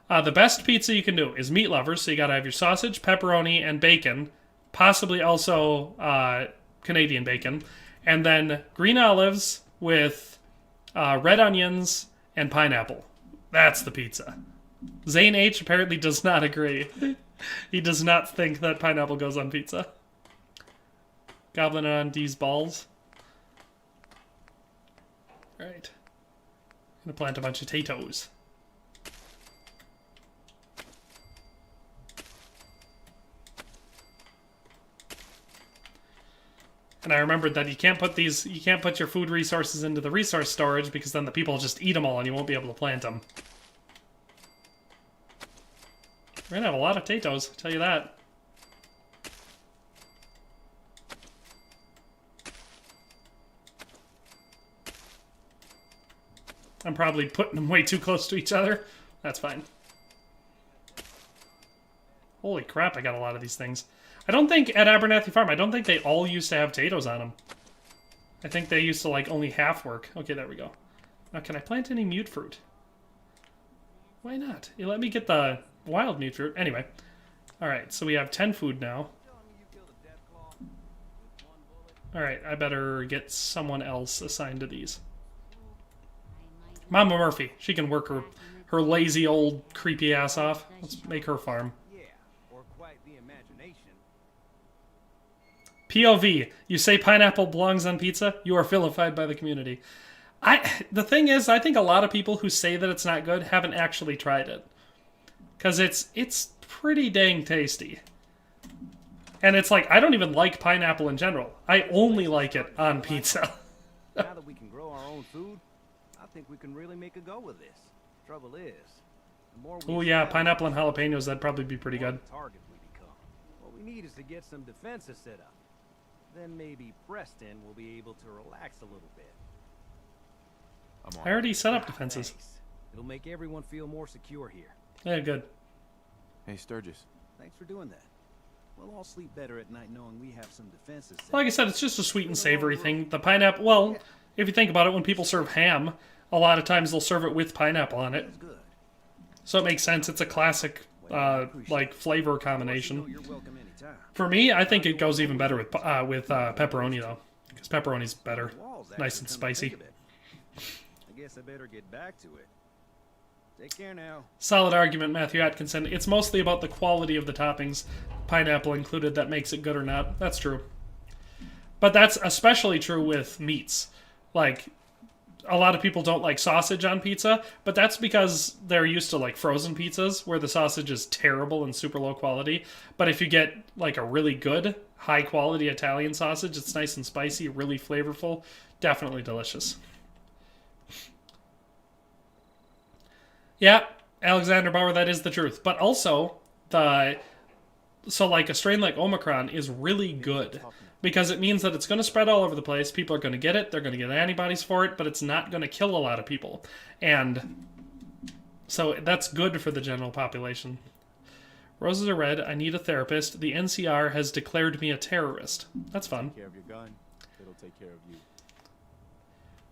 S1: The best pizza you can do is meat lovers. So you gotta have your sausage, pepperoni, and bacon. Possibly also Canadian bacon. And then green olives with red onions and pineapple. That's the pizza. Zane H apparently does not agree. He does not think that pineapple goes on pizza. Goblin on D's balls. Alright. I'm gonna plant a bunch of potatoes. And I remembered that you can't put your food resources into the resource storage because then the people just eat them all and you won't be able to plant them. We're gonna have a lot of potatoes, I'll tell you that. I'm probably putting them way too close to each other. That's fine. Holy crap, I got a lot of these things. I don't think, at Abernathy Farm, I don't think they all used to have potatoes on them. I think they used to, like, only half work. Okay, there we go. Now, can I plant any mute fruit? Why not? You let me get the wild mute fruit. Anyway. Alright, so we have 10 food now. Alright, I better get someone else assigned to these. Mama Murphy. She can work her lazy old creepy ass off. Let's make her farm. POV. You say pineapple belongs on pizza? You are vilified by the community. The thing is, I think a lot of people who say that it's not good haven't actually tried it. Because it's pretty dang tasty. And it's like, I don't even like pineapple in general. I only like it on pizza.
S6: Now that we can grow our own food, I think we can really make a go with this. Trouble is, the more we
S1: Oh yeah, pineapple and jalapenos, that'd probably be pretty good.
S6: target we become. What we need is to get some defenses set up. Then maybe Preston will be able to relax a little bit.
S1: I already set up defenses.
S6: Thanks. It'll make everyone feel more secure here.
S1: Yeah, good.
S2: Hey, Sturgis.
S6: Thanks for doing that. We'll all sleep better at night knowing we have some defenses set.
S1: Like I said, it's just a sweet and savory thing. The pineapple, well, if you think about it, when people serve ham, a lot of times they'll serve it with pineapple on it. So it makes sense. It's a classic, like, flavor combination. For me, I think it goes even better with pepperoni, though. Because pepperoni's better. Nice and spicy.
S6: I guess I better get back to it. Take care now.
S1: Solid argument, Matthew Atkinson. It's mostly about the quality of the toppings, pineapple included, that makes it good or not. That's true. But that's especially true with meats. Like, a lot of people don't like sausage on pizza, but that's because they're used to, like, frozen pizzas where the sausage is terrible and super low quality. But if you get, like, a really good, high-quality Italian sausage, it's nice and spicy, really flavorful, definitely delicious. Yeah, Alexander Bauer, that is the truth. But also, so like a strain like Omicron is really good because it means that it's going to spread all over the place. People are going to get it. They're going to get antibodies for it, but it's not going to kill a lot of people. And so that's good for the general population. Roses are red. I need a therapist. The NCR has declared me a terrorist. That's fun.
S9: Take care of your gun. It'll take care of you.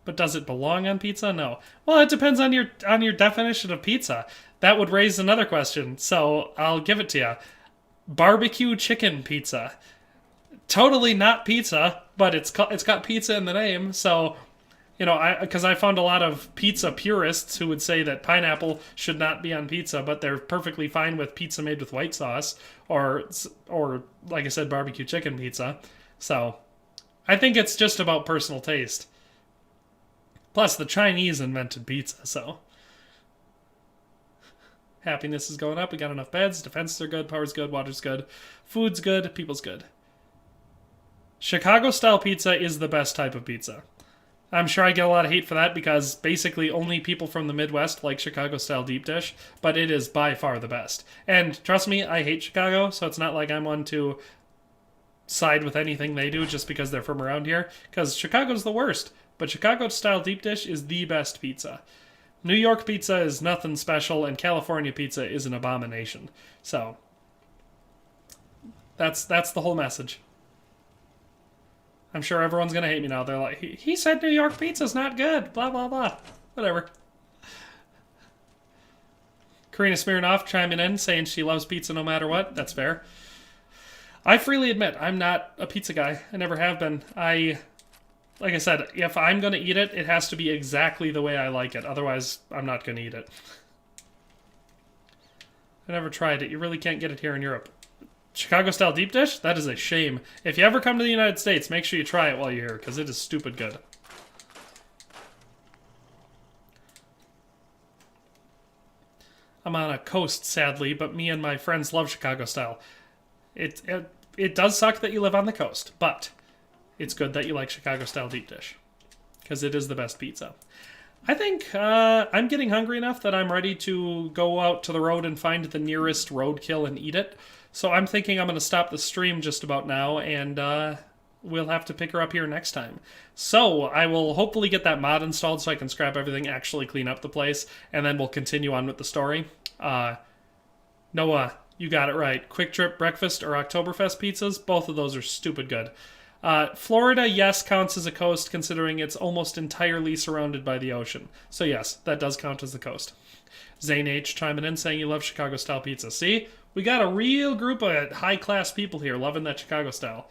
S1: But does it belong on pizza? No. Well, it depends on your definition of pizza. That would raise another question, so I'll give it to you. Barbecue chicken pizza. Totally not pizza, but it's got pizza in the name, so, you know, because I found a lot of pizza purists who would say that pineapple should not be on pizza, but they're perfectly fine with pizza made with white sauce, or like I said, barbecue chicken pizza. So, I think it's just about personal taste. Plus, the Chinese invented pizza, so. Happiness is going up. We got enough beds. Defenses are good. Power's good. Water's good. Food's good. People's good. Chicago-style pizza is the best type of pizza. I'm sure I get a lot of hate for that because basically only people from the Midwest like Chicago-style deep dish, but it is by far the best. And trust me, I hate Chicago, so it's not like I'm one to side with anything they do just because they're from around here, because Chicago's the worst. But Chicago-style deep dish is the best pizza. New York pizza is nothing special, and California pizza is an abomination. So, that's the whole message. I'm sure everyone's going to hate me now. They're like, he said New York pizza's not good, blah, blah, blah. Whatever. Karina Smirnoff chiming in, saying she loves pizza no matter what. That's fair. I freely admit, I'm not a pizza guy. I never have been. Like I said, if I'm going to eat it, it has to be exactly the way I like it. Otherwise, I'm not going to eat it. I never tried it. You really can't get it here in Europe. Chicago-style deep dish? That is a shame. If you ever come to the United States, make sure you try it while you're here, because it is stupid good. I'm on a coast, sadly, but me and my friends love Chicago-style. It does suck that you live on the coast, but it's good that you like Chicago-style deep dish, because it is the best pizza. I think I'm getting hungry enough that I'm ready to go out to the road and find the nearest roadkill and eat it. So I'm thinking I'm going to stop the stream just about now, and we'll have to pick her up here next time. So I will hopefully get that mod installed so I can scrap everything, actually clean up the place, and then we'll continue on with the story. Noah, You got it right. Quick Trip Breakfast or Oktoberfest pizzas, both of those are stupid good. Florida, yes, counts as a coast considering it's almost entirely surrounded by the ocean. So yes, that does count as the coast. Zane H chiming in saying you love Chicago-style pizza. See? We got a real group of high-class people here loving that Chicago style.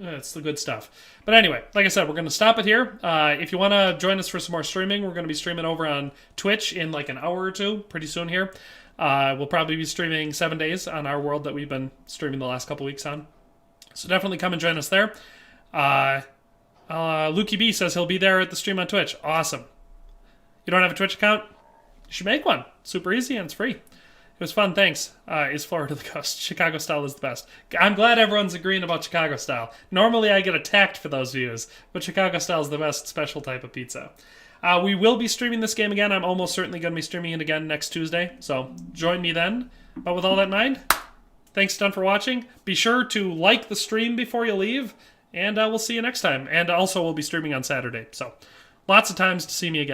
S1: It's the good stuff. But anyway, like I said, we're going to stop it here. If you want to join us for some more streaming, we're going to be streaming over on Twitch in like an hour or two, pretty soon here. We'll probably be streaming 7 days on our world that we've been streaming the last couple weeks on. So definitely come and join us there. Lukey B says he'll be there at the stream on Twitch. Awesome. You don't have a Twitch account? You should make one. Super easy and it's free. It was fun, thanks. Is Florida the coast? Chicago style is the best. I'm glad everyone's agreeing about Chicago style. Normally I get attacked for those views, but Chicago style is the best special type of pizza. We will be streaming this game again. I'm almost certainly going to be streaming it again next Tuesday, so join me then. But with all that in mind, thanks a ton for watching. Be sure to like the stream before you leave, and we'll see you next time. And also we'll be streaming on Saturday, so lots of times to see me again.